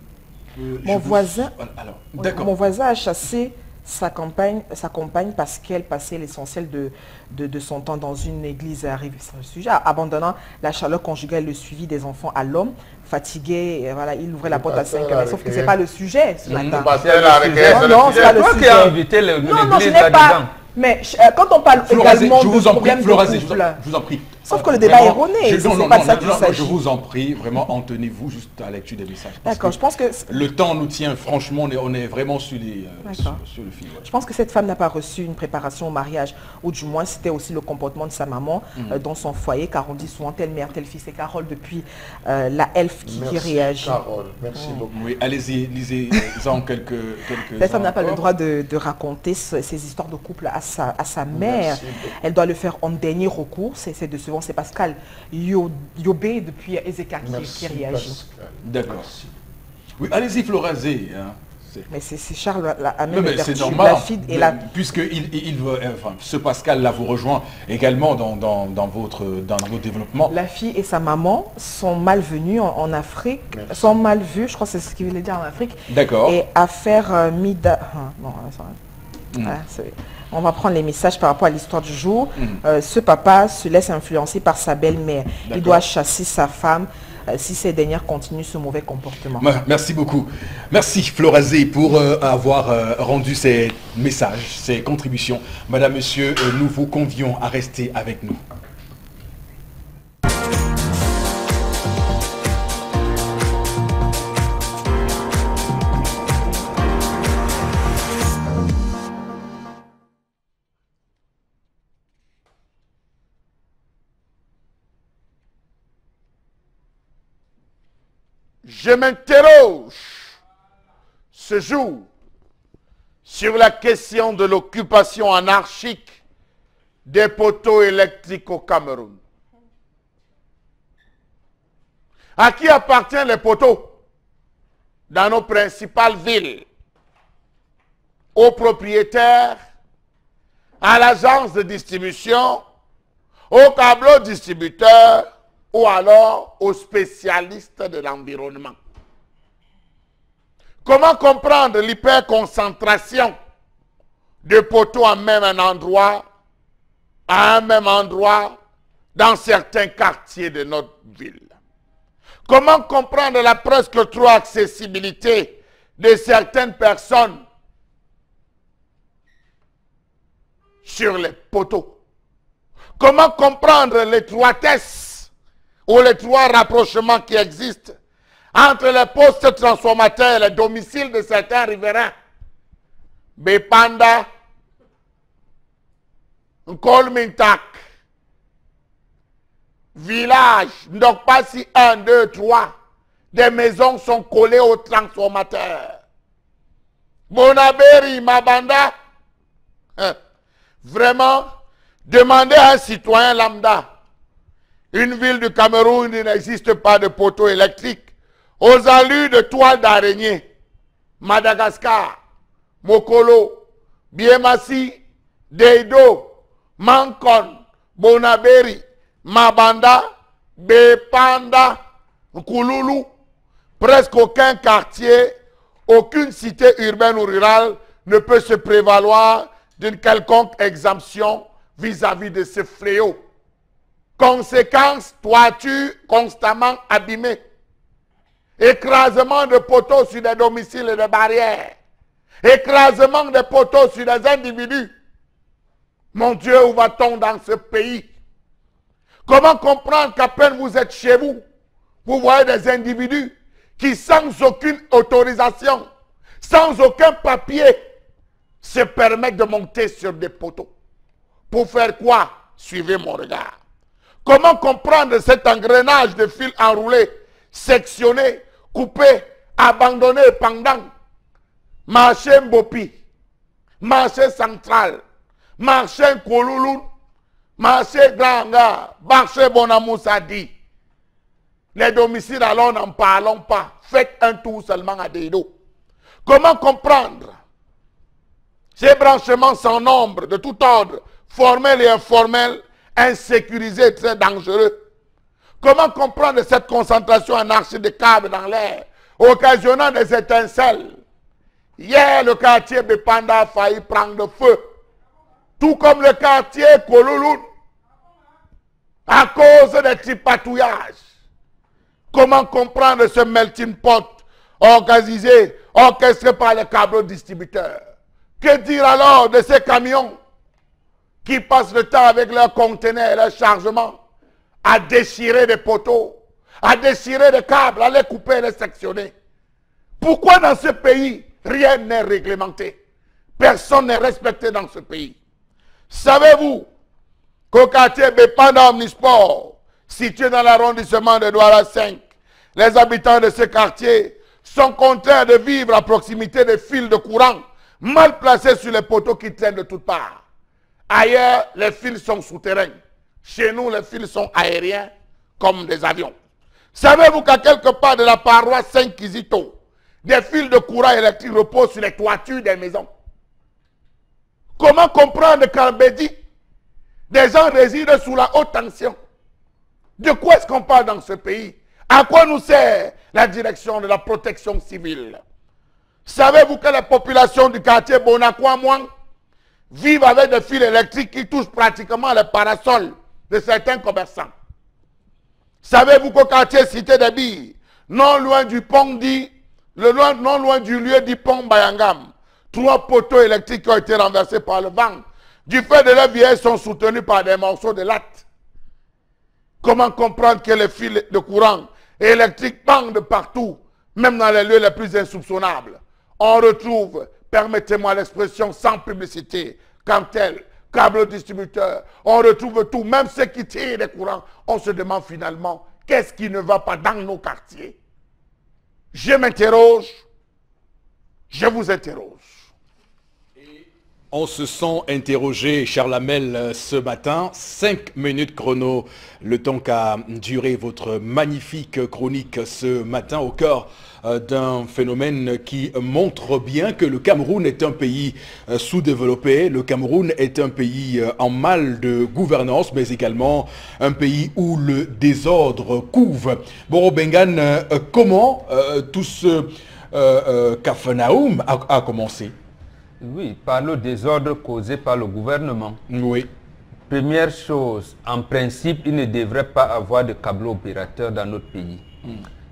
peu. Mon voisin a chassé sa compagne parce qu'elle passait l'essentiel de son temps dans une église arrivée sur le sujet, abandonnant la chaleur conjugale, le suivi des enfants à l'homme, fatigué, et voilà, il ouvrait la porte à 5 heures. Sauf que ce n'est pas le sujet ce matin. Non, c'est pas le sujet. Toi qui as invité l'église là-dedans. Mais quand on parle également de problèmes de couple... Je vous en prie. Sauf que le débat est erroné. C'est pas ça qu'il s'agit. Je vous en prie, vraiment, en tenez-vous juste à la lecture des messages. D'accord, je pense que... Le temps nous tient, franchement, on est vraiment sur, sur le fil. Ouais. Je pense que cette femme n'a pas reçu une préparation au mariage, ou du moins c'était aussi le comportement de sa maman dans son foyer, car on dit souvent telle mère, tel fils. C'est Carole depuis la elfe qui réagit. Carole, merci beaucoup. Oui, allez-y, lisez-en quelques Cette femme n'a pas le droit de raconter ces histoires de couple à sa mère. Elle doit le faire en dernier recours. C'est décevant. C'est Pascal Yobé depuis Ezeka qui réagit. D'accord. Oui, allez-y, Florazé. Hein. Mais c'est Charles c'est normal, puisque ce Pascal là vous rejoint également dans votre développement. La fille et sa maman sont mal venues en Afrique, sont mal vues, je crois que c'est ce qu'il voulait dire en Afrique. D'accord. Et affaire Mida... on va prendre les messages par rapport à l'histoire du jour. Ce papa se laisse influencer par sa belle-mère. Il doit chasser sa femme si ces dernières continuent ce mauvais comportement. Merci beaucoup. Merci Florazé pour avoir rendu ces messages, ces contributions. Madame, Monsieur, nous vous convions à rester avec nous. Je m'interroge ce jour sur la question de l'occupation anarchique des poteaux électriques au Cameroun. À qui appartiennent les poteaux dans nos principales villes? Aux propriétaires, à l'agence de distribution, aux câbleaux distributeurs, ou alors aux spécialistes de l'environnement. Comment comprendre l'hyperconcentration de poteaux à un endroit, dans certains quartiers de notre ville? Comment comprendre la presque trop accessibilité de certaines personnes sur les poteaux? Comment comprendre l'étroitesse ou les trois rapprochements qui existent entre les postes transformateurs et les domiciles de certains riverains? Bepanda, Nkolmintak, village, donc pas si 1, 2, 3, des maisons sont collées aux transformateurs. Bonaberi, Mabanda, vraiment, demandez à un citoyen lambda. Une ville du Cameroun, il n'existe pas de poteau électrique. Aux allures de toiles d'araignée, Madagascar, Mokolo, Biémassi, Deido, Mankon, Bonaberi, Mabanda, Bepanda, Nkululu, presque aucun quartier, aucune cité urbaine ou rurale ne peut se prévaloir d'une quelconque exemption vis-à-vis de ce fléau. Conséquence, toiture constamment abîmée. Écrasement de poteaux sur des domiciles et des barrières. Écrasement de poteaux sur des individus. Mon Dieu, où va-t-on dans ce pays? Comment comprendre qu'à peine vous êtes chez vous, vous voyez des individus qui, sans aucune autorisation, sans aucun papier, se permettent de monter sur des poteaux? Pour faire quoi? Suivez mon regard. Comment comprendre cet engrenage de fils enroulés, sectionnés, coupés, abandonnés pendant marché Mbopi, marché central, marché Koulouloun, marché Granga, marché Bonamoussadi? Les domiciles, alors n'en parlons pas. Faites un tour seulement à Deido. Comment comprendre ces branchements sans nombre de tout ordre, formels et informels, insécurisés, très dangereux? Comment comprendre cette concentration anarchique de câbles dans l'air, occasionnant des étincelles? Hier, le quartier Bepanda a failli prendre feu, tout comme le quartier Koulouloun, à cause des tripatouillages. Comment comprendre ce melting pot organisé, orchestré par les câbles distributeurs? Que dire alors de ces camions qui passent le temps avec leurs conteneurs et leurs chargements à déchirer des poteaux, à déchirer des câbles, à les couper, les sectionner. Pourquoi dans ce pays, rien n'est réglementé? Personne n'est respecté dans ce pays. Savez-vous qu'au quartier Bépanda Omnisport, situé dans l'arrondissement de Douala 5, les habitants de ce quartier sont contraints de vivre à proximité des fils de courant mal placés sur les poteaux qui traînent de toutes parts. Ailleurs, les fils sont souterrains. Chez nous, les fils sont aériens comme des avions. Savez-vous qu'à quelque part de la paroisse Saint-Kizito, des fils de courant électrique reposent sur les toitures des maisons? Comment comprendre qu'en Bédi, des gens résident sous la haute tension? De quoi est-ce qu'on parle dans ce pays? À quoi nous sert la direction de la protection civile? Savez-vous que les populations du quartier Bonakwa-Mouang vivent avec des fils électriques qui touchent pratiquement les parasols de certains commerçants? Savez-vous qu'au quartier Cité des Billes, non loin du pont dit, non loin du lieu dit pont Bayangam, 3 poteaux électriques ont été renversés par le vent. Du fait de leur vieillesse, sont soutenus par des morceaux de latte. Comment comprendre que les fils de courant électriques pendent partout, même dans les lieux les plus insoupçonnables? On retrouve, permettez-moi l'expression sans publicité, Cantel, câble distributeur, on retrouve tout, même ceux qui tirent les courants. On se demande finalement, qu'est-ce qui ne va pas dans nos quartiers? Je m'interroge, je vous interroge. On se sent interrogé, Charles Hamel, ce matin. 5 minutes chrono, le temps qu'a duré votre magnifique chronique ce matin au cœur d'un phénomène qui montre bien que le Cameroun est un pays sous-développé. Le Cameroun est un pays en mal de gouvernance, mais également un pays où le désordre couve. Boro Bengan, comment tout ce Capharnaüm a commencé? Oui, par le désordre causé par le gouvernement. Oui. Première chose, en principe, il ne devrait pas avoir de câble opérateur dans notre pays.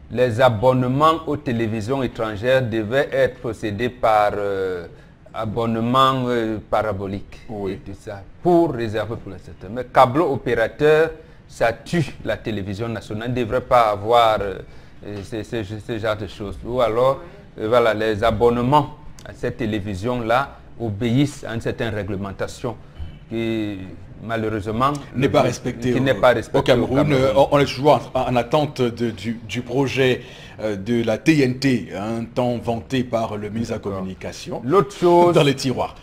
Les abonnements aux télévisions étrangères devaient être procédés par abonnement parabolique. Oui. Et tout ça, pour réserver pour les secteurs. Mais câble opérateur, ça tue la télévision nationale. Il ne devrait pas avoir ce genre de choses. Ou alors, voilà, les abonnements à cette télévision-là obéissent à une certaine réglementation qui, malheureusement, n'est pas respectée au Cameroun. On est toujours en attente du projet de la TNT, un temps vanté par le ministre de la Communication. L'autre chose, dans les tiroirs.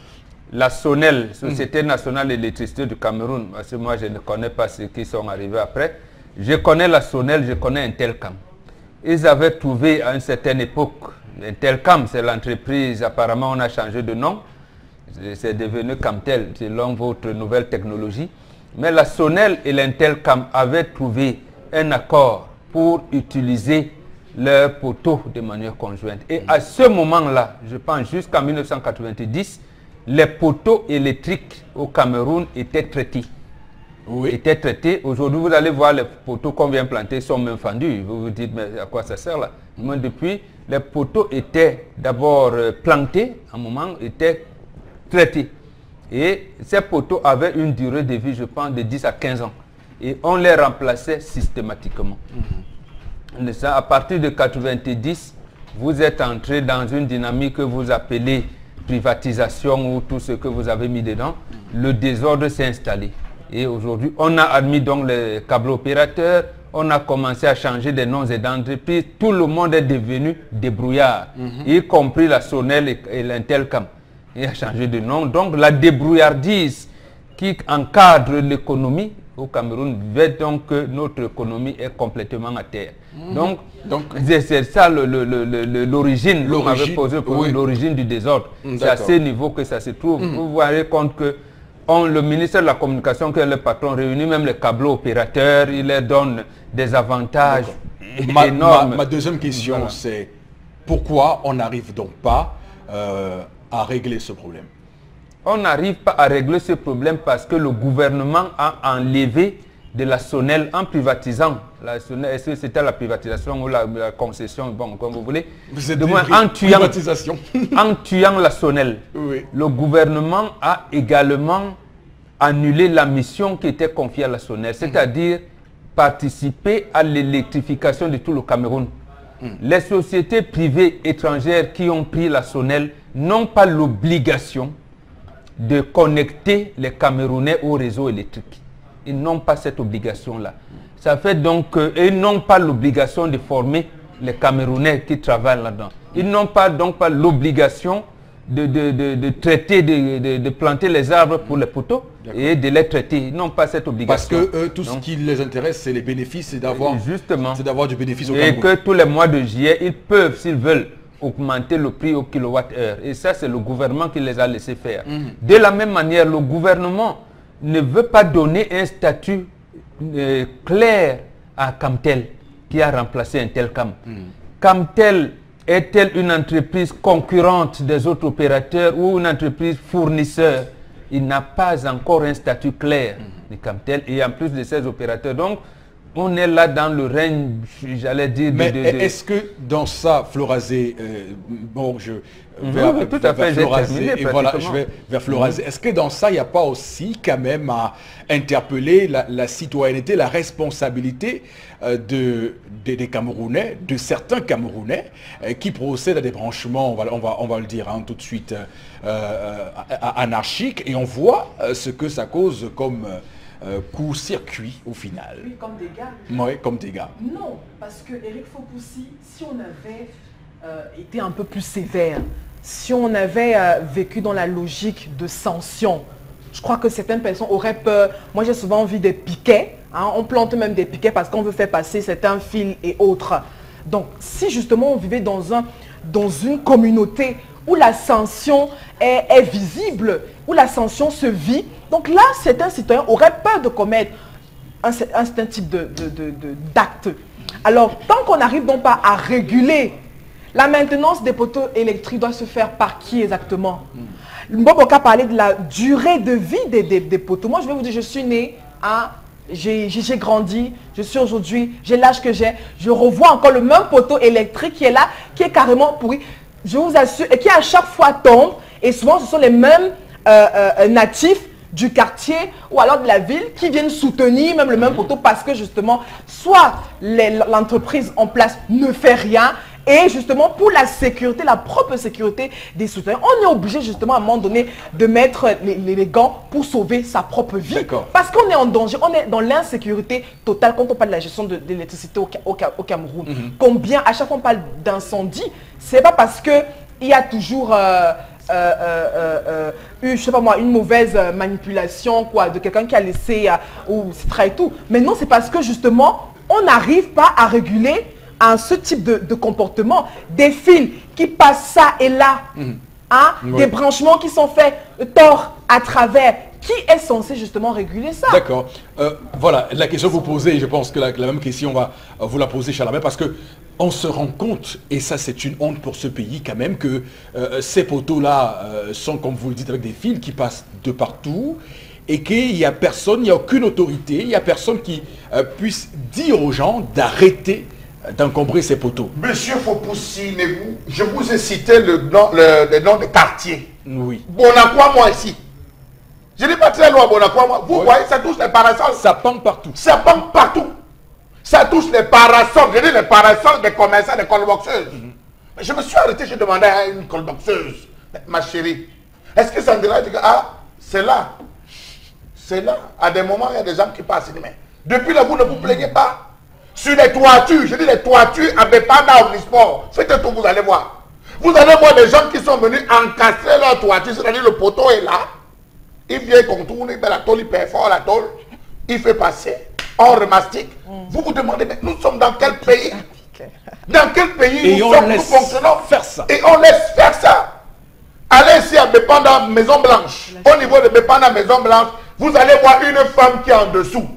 La SONEL, Société Nationale d'Électricité du Cameroun, parce que moi je ne connais pas ceux qui sont arrivés après. Je connais la SONEL, je connais Intelcam. Ils avaient trouvé à une certaine époque, Intelcam, c'est l'entreprise, apparemment on a changé de nom, c'est devenu Camtel, selon votre nouvelle technologie. Mais la SONEL et l'Intelcam avaient trouvé un accord pour utiliser leurs poteaux de manière conjointe. Et à ce moment-là, je pense jusqu'en 1990, les poteaux électriques au Cameroun étaient traités. Oui. Étaient traités. Aujourd'hui, vous allez voir les poteaux qu'on vient planter sont même fendus. Vous vous dites, mais à quoi ça sert là? Moi, depuis, les poteaux étaient d'abord plantés, à un moment, étaient traités. Et ces poteaux avaient une durée de vie, je pense, de 10 à 15 ans. Et on les remplaçait systématiquement. À partir de 90, vous êtes entré dans une dynamique que vous appelez privatisation ou tout ce que vous avez mis dedans. Le désordre s'est installé. Et aujourd'hui, on a admis donc les câbles opérateurs, on a commencé à changer des noms et d'entreprises. Tout le monde est devenu débrouillard, y compris la SONEL et l'Intelcam. Il a changé de nom. Donc la débrouillardise qui encadre l'économie au Cameroun veut donc que notre économie est complètement à terre. Donc c'est ça l'origine, vous m'avez posé pour l'origine du désordre. C'est à ce niveau que ça se trouve. Vous vous rendez compte que le ministère de la Communication, qui est le patron, réunit même les câbles opérateurs, il leur donne des avantages énormes. Ma deuxième question, c'est pourquoi on n'arrive donc pas à régler ce problème? On n'arrive pas à régler ce problème parce que le gouvernement a enlevé de la SONEL en privatisant. La SONEL, est-ce que c'était la privatisation ou la concession, bon, comme vous voulez. En tuant la SONEL, le gouvernement a également annulé la mission qui était confiée à la SONEL, c'est-à-dire participer à l'électrification de tout le Cameroun. Les sociétés privées étrangères qui ont pris la Sonel n'ont pas l'obligation de connecter les Camerounais au réseau électrique. Ils n'ont pas cette obligation-là. Ça fait donc qu'ils n'ont pas l'obligation de former les Camerounais qui travaillent là-dedans. Ils n'ont pas donc pas l'obligation de traiter, de planter les arbres pour les poteaux et de les traiter. Ils n'ont pas cette obligation. Parce que tout ce qui les intéresse, c'est les bénéfices, c'est d'avoir du bénéfice au Cameroun. Et que tous les mois de juillet, ils peuvent, s'ils veulent, augmenter le prix au kilowattheure. Et ça, c'est le gouvernement qui les a laissés faire. De la même manière, le gouvernement ne veut pas donner un statut clair à Camtel, qui a remplacé Intelcam. Camtel est-elle une entreprise concurrente des autres opérateurs ou une entreprise fournisseur? Il n'a pas encore un statut clair de Camtel et en plus de ces opérateurs. Donc, on est là dans le règne, j'allais dire... Mais est-ce que dans ça, Florazé, bon, je vais tout à fait, vers Florazé, et voilà, je vais vers Florazé. Est-ce que dans ça, il n'y a pas aussi quand même à interpeller la citoyenneté, la responsabilité des Camerounais, de certains Camerounais qui procèdent à des branchements, on va le dire tout de suite, anarchiques, et on voit ce que ça cause comme... court-circuit au final. Oui, comme dégâts. Oui, comme dégâts. Non, parce que Eric Fopoussi, si on avait été un peu plus sévère, si on avait vécu dans la logique de sanction, je crois que certaines personnes auraient peur. Moi, j'ai souvent vu des piquets. On plante même des piquets parce qu'on veut faire passer certains fils et autres. Donc, si justement on vivait dans une communauté où la sanction est visible, où la sanction se vit, donc là, certains citoyens auraient peur de commettre un certain type d'acte. Alors, tant qu'on n'arrive donc pas à réguler, la maintenance des poteaux électriques doit se faire par qui exactement? Mboboka parlait de la durée de vie des poteaux. Moi, je vais vous dire, je suis né j'ai grandi, je suis aujourd'hui, j'ai l'âge que j'ai, je revois encore le même poteau électrique qui est là, qui est carrément pourri, je vous assure, et qui à chaque fois tombe, et souvent ce sont les mêmes natifs du quartier ou alors de la ville qui viennent soutenir même le même poteau parce que justement, soit l'entreprise en place ne fait rien, et justement pour la sécurité, la propre sécurité des citoyens, on est obligé justement à un moment donné de mettre les gants pour sauver sa propre vie. Parce qu'on est en danger, on est dans l'insécurité totale quand on parle de la gestion de l'électricité au Cameroun. Combien, à chaque fois on parle d'incendie, c'est pas parce que il y a toujours... je sais pas moi, une mauvaise manipulation de quelqu'un qui a laissé ou et tout. Mais non, c'est parce que justement, on n'arrive pas à réguler ce type de comportement. Des fils qui passent ça et là, des branchements qui sont faits tort à travers. Qui est censé justement réguler ça? D'accord. Voilà, la question que vous posez, je pense que la même question, on va vous la poser, Chalamé, parce que on se rend compte, et ça c'est une honte pour ce pays quand même, que ces poteaux-là sont, comme vous le dites, avec des fils qui passent de partout, et qu'il n'y a personne, il n'y a aucune autorité, il n'y a personne qui puisse dire aux gens d'arrêter d'encombrer ces poteaux. Monsieur Fopoussi, je vous ai cité le nom de quartier. Oui. Bonacroix, moi ici. Je n'ai pas très loin Bonacroix, moi. Vous voyez, ça touche les parasols. Ça pend partout. Ça pend partout. Ça touche les parasols. Je dis les parasols des commerçants, des colboxeuses. Mais je me suis arrêté, j'ai demandé à une colboxeuse, ma chérie, est-ce que ça me dirait que c'est là. C'est là. À des moments, il y a des gens qui passent. Mais depuis là, vous ne vous plaignez pas. Sur les toitures, je dis les toitures à Bepanda Omnisport. Faites un tour, vous allez voir. Vous allez voir des gens qui sont venus encastrer leur toiture, c'est-à-dire le poteau est là. Il vient contourner, la tôle, il perfore la tôle, il fait passer, on remastique. Vous vous demandez, mais nous sommes dans quel pays? Dans quel pays nous fonctionnons faire ça? Et on laisse faire ça. Allez ici à Bepanda Maison Blanche. Au niveau de Bepanda Maison Blanche, vous allez voir une femme qui est en dessous.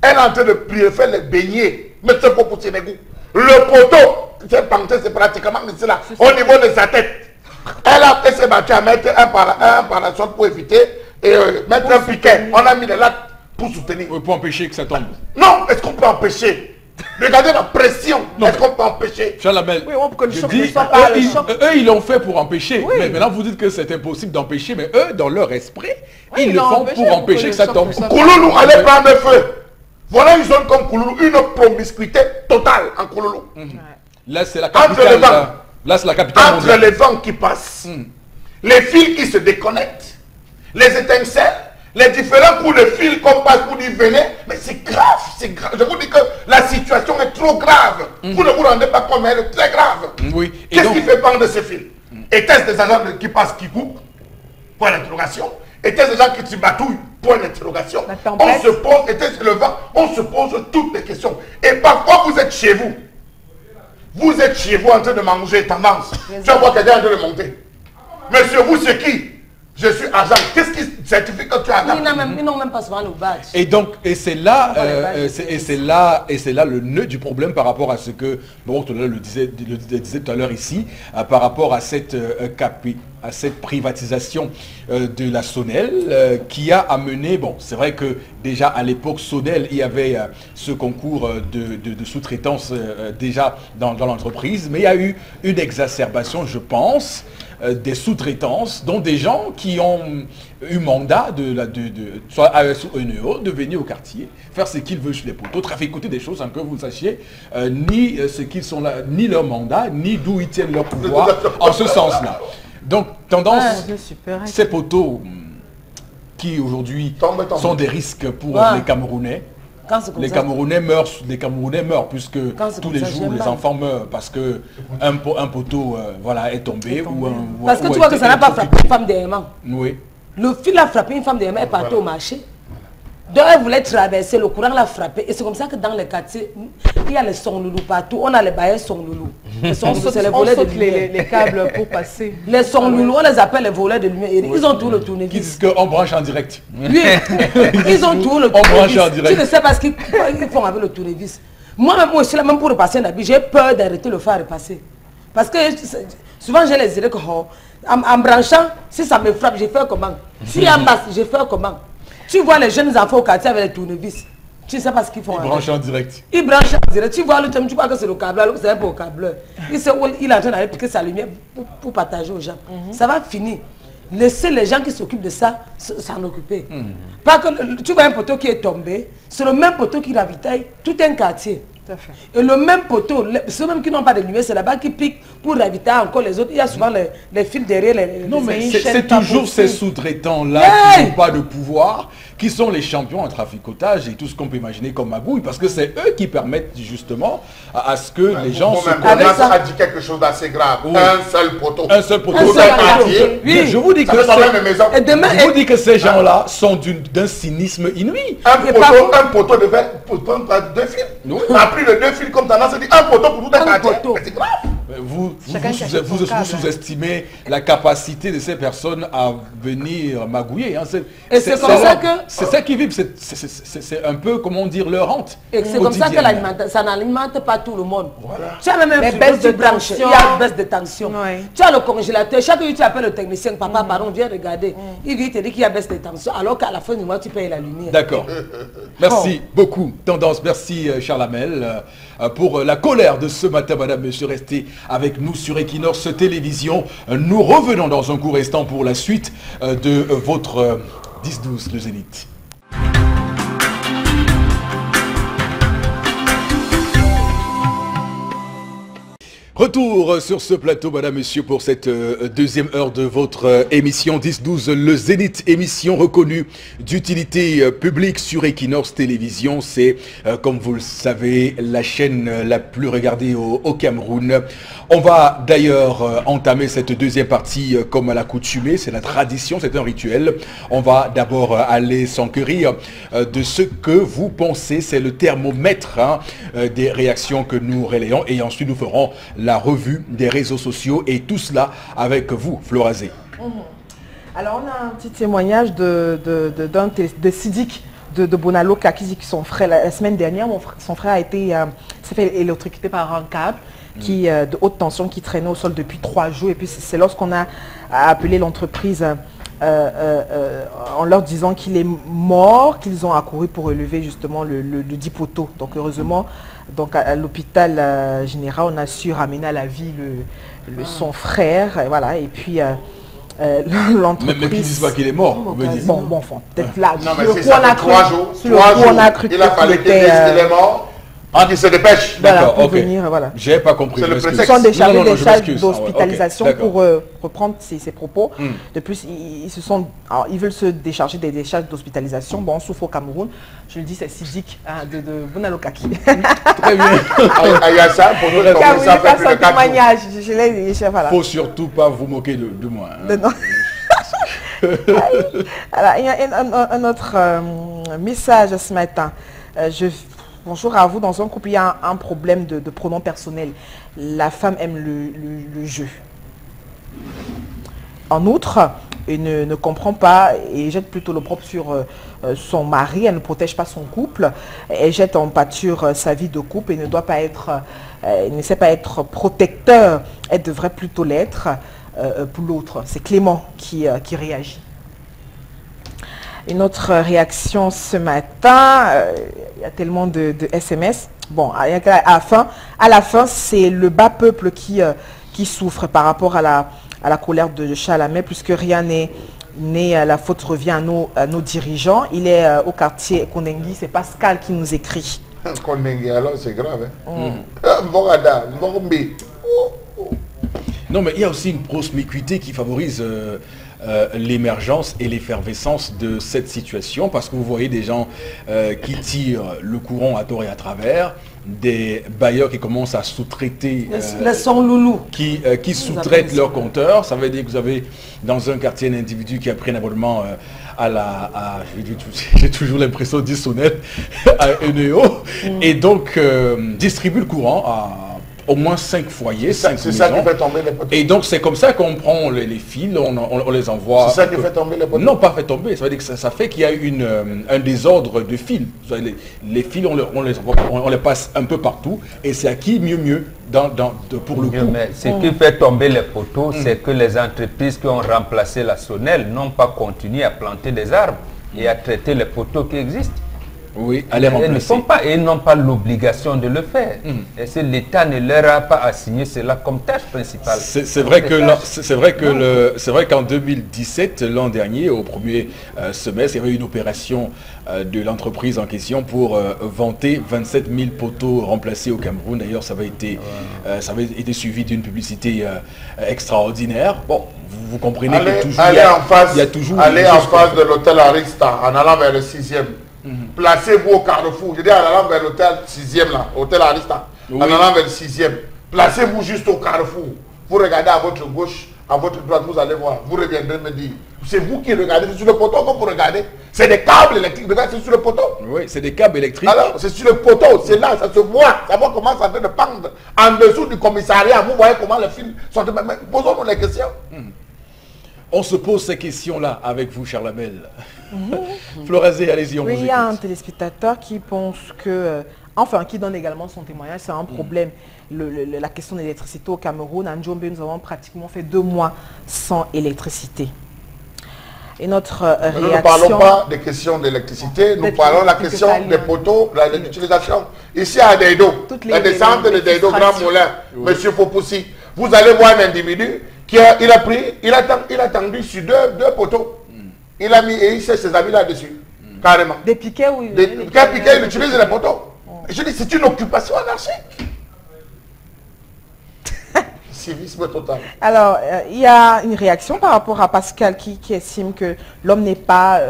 Elle est en train de prier, faire les beignets. Mais c'est pour pousser les goûts. Le poteau, c'est pratiquement ici là, au niveau de sa tête. Elle s'est battue à mettre un parasol pour éviter et mettre un piquet. On a mis les lattes pour soutenir. Oui, pour empêcher que ça tombe. Non, est-ce qu'on peut empêcher? Regardez la pression. Est-ce qu'on peut empêcher? Chalamel, oui, que le choc eux, ils l'ont fait pour empêcher. Oui. Mais maintenant, vous dites que c'est impossible d'empêcher. Mais eux, dans leur esprit, ils le font pour empêcher que ça tombe. Kouloulou, allez prendre le feu. Voilà une zone comme Kouloulou, une promiscuité totale en Kouloulou. Là, c'est la Entre les capitale. vents. Là, c'est la capitale Entre mondiale. les vents qui passent, les fils qui se déconnectent, les étincelles, les différents coups de fil qu'on passe pour dire venez, mais c'est grave, c'est grave. Je vous dis que la situation est trop grave. Vous ne vous rendez pas compte, mais elle est très grave. Oui. Et Qu'est-ce donc, qui fait pendre ce fil? Était-ce des agents qui passent qui coupent? Point d'interrogation. Était-ce des gens qui se batouillent? Point d'interrogation. La On tempête. se pose, était-ce le vent? On se pose toutes les questions. Et parfois vous êtes chez vous. Vous êtes chez vous en train de manger tendance. Tu vas voir quelqu'un en train de monter. Monsieur, vous c'est qui? Je suis agent. Qu'est-ce qui certifie que tu es agent? Ils n'ont même pas souvent le badge. et donc, et c'est là, les le nœud du problème par rapport à ce que bon, tout à l'heure le disait tout à l'heure ici, par rapport à cette privatisation de la Sonel qui a amené, bon, c'est vrai que déjà à l'époque Sonel, il y avait ce concours de sous-traitance déjà dans l'entreprise, mais il y a eu une exacerbation, je pense, des sous-traitances, dont des gens qui ont eu mandat soit AES ou ENEO, de venir au quartier, faire ce qu'ils veulent sur les poteaux, traficoter des choses sans que vous sachiez ni ce qu'ils sont là, ni leur mandat, ni d'où ils tiennent leur pouvoir, en ce sens-là. Donc, tendance, ces poteaux qui aujourd'hui Tombe. sont des risques pour les Camerounais. Les Camerounais meurent puisque tous les jours les enfants meurent parce que un poteau voilà, est tombé. Parce que tu vois que ça n'a pas frappé une femme d'aimant. Oui. Le fil a frappé une femme d'aimant et est partie au marché. Donc elle voulait traverser, le courant l'a frappé. Et c'est comme ça que dans les quartiers, il y a les sonloulous partout. On a les bailleurs sonloulous. On saute les câbles pour passer. Les sonloulous, on les appelle les volets de lumière. Ils ont tout le tournevis. Qu'est-ce qu'on branche en direct? Oui, ils ont tout le On branche en tournevis. direct. Tu ne sais pas ce qu'ils font avec le tournevis. Moi-même aussi, là, même pour repasser un habit, j'ai peur d'arrêter le fer à repasser. Parce que souvent j'ai les idées que en branchant, si ça me frappe, je fais comment? Si en bas, je fais comment? Tu vois les jeunes enfants au quartier avec les tournevis. Tu ne sais pas ce qu'ils font. Ils branchent en direct. Ils branchent en direct. Tu vois le thème, tu crois que c'est le câbleur, c'est un peu au câbleur. Il est en train d'aller piquer sa lumière pour partager aux gens. Ça va finir. Laissez les gens qui s'occupent de ça s'en occuper. Pas que tu vois un poteau qui est tombé, c'est le même poteau qui ravitaille tout un quartier. Et le même poteau, ceux même qui n'ont pas de lumière, c'est là-bas qui piquent pour ravitailler encore les autres. Il y a souvent les fils derrière les... Non, mais c'est toujours ces sous-traitants-là qui n'ont pas de pouvoir, qui sont les champions en traficotage et tout ce qu'on peut imaginer comme magouille, parce que c'est eux qui permettent justement à ce que les gens se connaissent. On a dit quelque chose d'assez grave. Oui. Un seul poteau. Un seul poteau. Oui. Je vous dis que ces gens-là sont d'un cynisme inouï. Un poteau de deux fils. Plus de deux fils comme tendance, dit un poteau pour tout un quartier. C'est grave. Vous sous-estimez la capacité de ces personnes à venir magouiller. Hein. C'est comme ça que... C'est ça qui vivent, c'est un peu, comment dire, leur rente. Et c'est comme ça que ça n'alimente pas tout le monde. Voilà. Tu as même un baisse de tension. Il y a une baisse de tension. Oui. Tu as le congélateur. Chaque jour, tu appelles le technicien, papa, pardon, viens regarder. Il vient te dire qu'il y a baisse de tension, alors qu'à la fin du mois, tu payes la lumière. D'accord. Merci beaucoup. Tendance, merci Charles Hamel pour la colère de ce matin, madame, monsieur. Restez avec nous sur Equinox Télévision. Nous revenons dans un court instant pour la suite de votre 10-12, le Zénith. Retour sur ce plateau, madame, monsieur, pour cette deuxième heure de votre émission 10-12, le Zénith, émission reconnue d'utilité publique sur Equinox Télévision. C'est, comme vous le savez, la chaîne la plus regardée au Cameroun. On va d'ailleurs entamer cette deuxième partie comme à l'accoutumée. C'est la tradition, c'est un rituel. On va d'abord aller s'enquérir de ce que vous pensez. C'est le thermomètre des réactions que nous relayons. Et ensuite, nous ferons la revue des réseaux sociaux et tout cela avec vous, Florazé. Alors, on a un petit témoignage de Sidik de Bonalo Kakisi, qui son frère, la semaine dernière, son frère s'est fait électrocuter par un câble de haute tension qui traînait au sol depuis 3 jours. Et puis, c'est lorsqu'on a appelé l'entreprise en leur disant qu'il est mort, qu'ils ont accouru pour relever justement le dit poteau. Donc heureusement, donc à l'hôpital général, on a su ramener à la vie son frère. Et voilà. Et puis l'entreprise... Même qui disent pas qu'il est mort. Bon, enfin, peut-être là. Non, mais le c'est coup, on ça, a cru, 3 jours. sur le coup, on a cru Il a fallu qu'il dise qu'il est mort. Il se dépêche. Voilà, D'accord, pour ok. venir, voilà. J'ai pas compris. C'est le je m'excuse. Ils sont déchargés Non, non, des je charges m'excuse. d'hospitalisation Ah ouais, ok, pour reprendre ses propos. De plus, ils veulent se décharger des décharges d'hospitalisation. Bon, on souffre au Cameroun. Je le dis, c'est Sidique de Bonalokaki. Très bien. Il y a ça pour nous. Car oui, Ça il fait passe plus de un 4 jours. témoignage. Je l'ai dit, voilà. Faut surtout pas vous moquer de moi. Hein. Non. Alors, il y a un autre message ce matin. Bonjour à vous. Dans un couple, il y a un problème de pronom personnel. La femme aime le jeu. En outre, elle ne comprend pas et jette plutôt le propre sur son mari. Elle ne protège pas son couple. Elle jette en pâture sa vie de couple et ne doit pas être, elle ne sait pas être protecteur. Elle devrait plutôt l'être pour l'autre. C'est Clément qui réagit. Une autre réaction ce matin, il y a tellement de SMS. Bon, à la fin, c'est le bas peuple qui souffre par rapport à la colère de Chalamet, puisque rien n'est, la faute revient à nos dirigeants. Il est au quartier Kondengui, c'est Pascal qui nous écrit. Kondengui, alors c'est grave. Non, mais il y a aussi une promiscuité qui favorise l'émergence et l'effervescence de cette situation, parce que vous voyez des gens qui tirent le courant à tort et à travers, des bailleurs qui commencent à sous-traiter, qui sous-traitent leurs compteurs. Ça veut dire que vous avez dans un quartier un individu qui a pris un abonnement j'ai toujours l'impression de dire Sonnet, à Eneo, et donc distribue le courant à au moins 5 foyers, 5 maisons. C'est ça qui fait tomber les poteaux. Et donc c'est comme ça qu'on prend les fils, on les envoie. C'est ça qui fait tomber les poteaux. Non, pas fait tomber. Ça veut dire que ça fait qu'il y a un désordre de fils. Les fils, on les passe un peu partout. Et c'est à qui mieux pour le coup. Mais ce qui fait tomber les poteaux, c'est que les entreprises qui ont remplacé la Sonel n'ont pas continué à planter des arbres et à traiter les poteaux qui existent. Oui, à les remplacer. Et ils n'ont pas l'obligation de le faire. Et si l'État ne leur a pas assigné cela comme tâche principale. C'est vrai qu'en 2017, l'an dernier, au premier semestre, il y avait une opération de l'entreprise en question pour vanter 27 000 poteaux remplacés au Cameroun. D'ailleurs, ça avait été suivi d'une publicité extraordinaire. Bon, vous comprenez que toujours, il y a toujours... Allez en face de l'hôtel Arista, en allant vers le 6e. Placez-vous au carrefour. Je dis en allant vers l'hôtel 6e là, hôtel Arista. Oui. En allant vers le 6e. Placez-vous juste au carrefour. Vous regardez à votre gauche, à votre droite, vous allez voir. Vous reviendrez me dire. C'est vous qui regardez, c'est sur le poteau que vous regardez. C'est des câbles électriques. Regardez, c'est sur le poteau. Oui, c'est des câbles électriques. Alors, c'est sur le poteau, c'est là, ça se voit. Ça voit comment ça fait de pendre. En dessous du commissariat, vous voyez comment les fils sont... Posons-nous les questions. On se pose ces questions-là avec vous, Charlamel. Florazé, allez-y, on vous écoute. Il y a un téléspectateur qui pense que, qui donne également son témoignage, c'est un problème. La question de l'électricité au Cameroun, à Njombe, nous avons pratiquement fait 2 mois sans électricité. Et notre réaction... Nous ne parlons pas des questions d'électricité, nous parlons de la question des poteaux, de l'utilisation. Ici à Deido, la descente de Deido Grand Moulin, Monsieur Fopoussi, vous allez voir un individu qui a tendu sur deux poteaux. Il a mis et il sait ses amis là-dessus. Carrément. Des piquets ou... Des piquets, il utilise les poteaux. Je dis, c'est une occupation anarchique. Civisme total. Alors, il y a une réaction par rapport à Pascal qui estime que l'homme n'est pas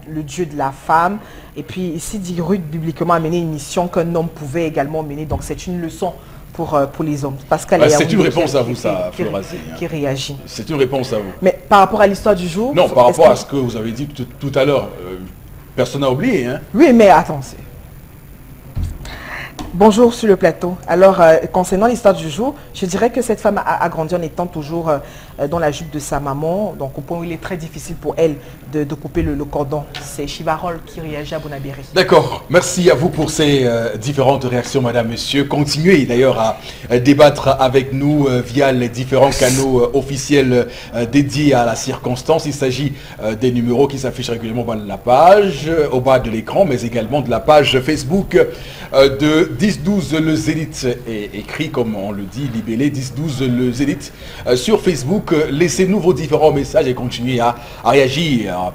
le dieu de la femme. Et puis ici, dit Ruth publiquement a mené une mission qu'un homme pouvait également mener. Donc c'est une leçon pour les hommes. Pascal, c'est une réponse à vous, ça, Florazé. Qui réagit. C'est une réponse à vous. Mais par rapport à l'histoire du jour... Non, par rapport à ce que vous avez dit tout à l'heure, personne n'a oublié. Hein. Oui, mais attends. Bonjour sur le plateau. Alors, concernant l'histoire du jour, je dirais que cette femme a grandi en étant toujours dans la jupe de sa maman, donc au point où il est très difficile pour elle de couper le cordon. C'est Chivarol qui réagit à Bonabéry. D'accord. Merci à vous pour ces différentes réactions, madame, monsieur. Continuez d'ailleurs à débattre avec nous via les différents canaux officiels dédiés à la circonstance. Il s'agit des numéros qui s'affichent régulièrement au bas de la page, au bas de l'écran, mais également de la page Facebook de 10-12 le Zénith est écrit comme on le dit, libellé 10-12 le Zénith sur Facebook. Laissez-nous vos différents messages et continuez à réagir.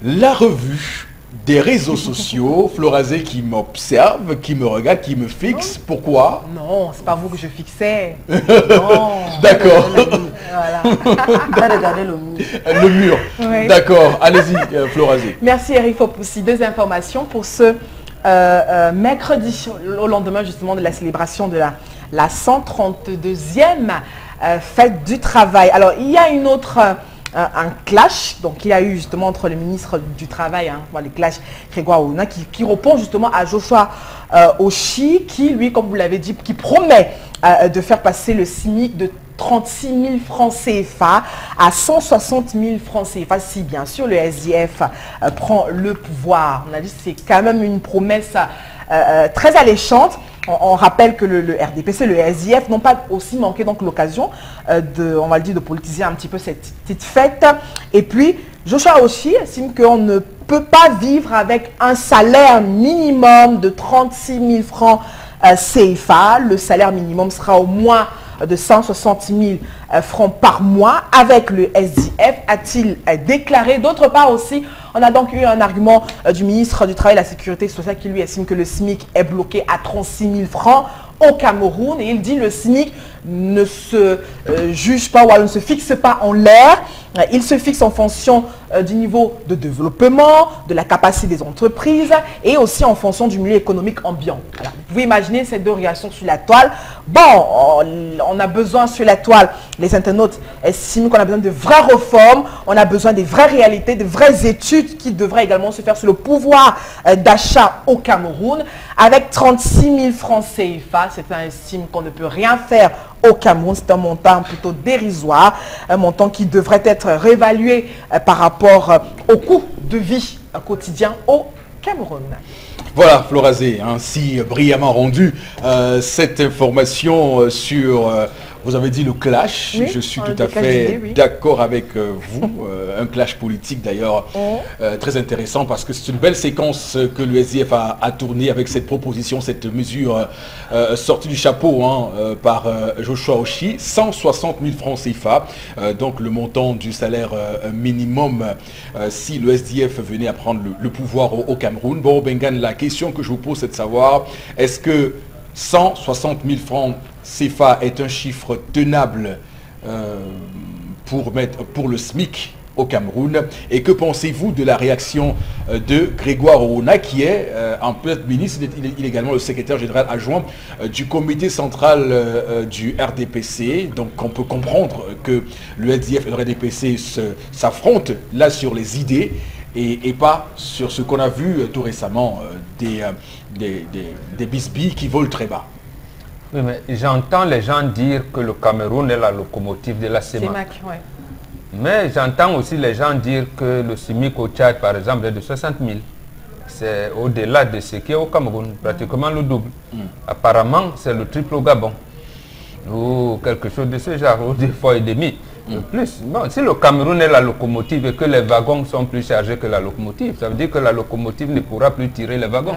La revue des réseaux sociaux, Florazé qui m'observe, qui me regarde, qui me fixe. Pourquoi? Non, c'est pas vous que je fixais. Non. D'accord. Voilà. On va regarder le mur. Le mur. Oui. D'accord. Allez-y, Florazé. Merci Eric Fopoussi. Deux informations pour ce mercredi, au lendemain justement de la célébration de la 132e fête du travail. Alors, il y a une autre... un clash, donc il y a eu justement entre le ministre du Travail, le clash Grégoire Ouna, qui répond justement à Joshua Oshi, qui lui, comme vous l'avez dit, qui promet de faire passer le SMIC de 36 000 francs CFA à 160 000 francs CFA, si bien sûr le SDF prend le pouvoir. On a dit que c'est quand même une promesse très alléchante. On rappelle que le RDPC, le SDF n'ont pas aussi manqué donc l'occasion on va le dire, de politiser un petit peu cette petite fête. Et puis, Joshua Oshi estime qu'on ne peut pas vivre avec un salaire minimum de 36 000 francs CFA. Le salaire minimum sera au moins de 160 000 francs par mois avec le SDF, a-t-il déclaré. D'autre part aussi, on a donc eu un argument du ministre du Travail et de la Sécurité sociale qui lui estime que le SMIC est bloqué à 36 000 francs au Cameroun. Et il dit que le SMIC ne se juge pas ou ne se fixe pas en l'air. Il se fixe en fonction du niveau de développement, de la capacité des entreprises et aussi en fonction du milieu économique ambiant. Alors, vous pouvez imaginer ces deux réactions sur la toile. Bon, on a besoin sur la toile, les internautes estiment qu'on a besoin de vraies réformes, on a besoin des vraies réalités, de vraies études qui devraient également se faire sur le pouvoir d'achat au Cameroun. Avec 36 000 francs CFA, certains estiment qu'on ne peut rien faire au Cameroun. C'est un montant plutôt dérisoire, un montant qui devrait être réévalué par rapport au coût de vie quotidien au Cameroun. Voilà, Florazé, ainsi brillamment rendu cette information sur, vous avez dit le clash, oui, je suis tout à fait d'accord avec vous, un clash politique d'ailleurs très intéressant parce que c'est une belle séquence que le SDF a tourné avec cette proposition, cette mesure sortie du chapeau par Joshua Oshi, 160 000 francs CFA, donc le montant du salaire minimum si le SDF venait à prendre le pouvoir au Cameroun. Bon, Bengan, la question que je vous pose, c'est de savoir, est-ce que 160 000 francs CFA est un chiffre tenable pour le SMIC au Cameroun? Et que pensez-vous de la réaction de Grégoire Ouna, qui est en peut-être ministre, il est également le secrétaire général adjoint du comité central du RDPC. Donc on peut comprendre que le SDF et le RDPC s'affrontent là sur les idées et pas sur ce qu'on a vu tout récemment, des bisbilles qui volent très bas. Oui, mais j'entends les gens dire que le Cameroun est la locomotive de la CEMAC. Ouais. Mais j'entends aussi les gens dire que le SMIC au Tchad, par exemple, est de 60 000. C'est au-delà de ce qui est au Cameroun, pratiquement le double. Apparemment, c'est le triple au Gabon. Ou quelque chose de ce genre, ou 2 fois et demi. Plus. Bon, si le Cameroun est la locomotive et que les wagons sont plus chargés que la locomotive, ça veut dire que la locomotive ne pourra plus tirer les wagons.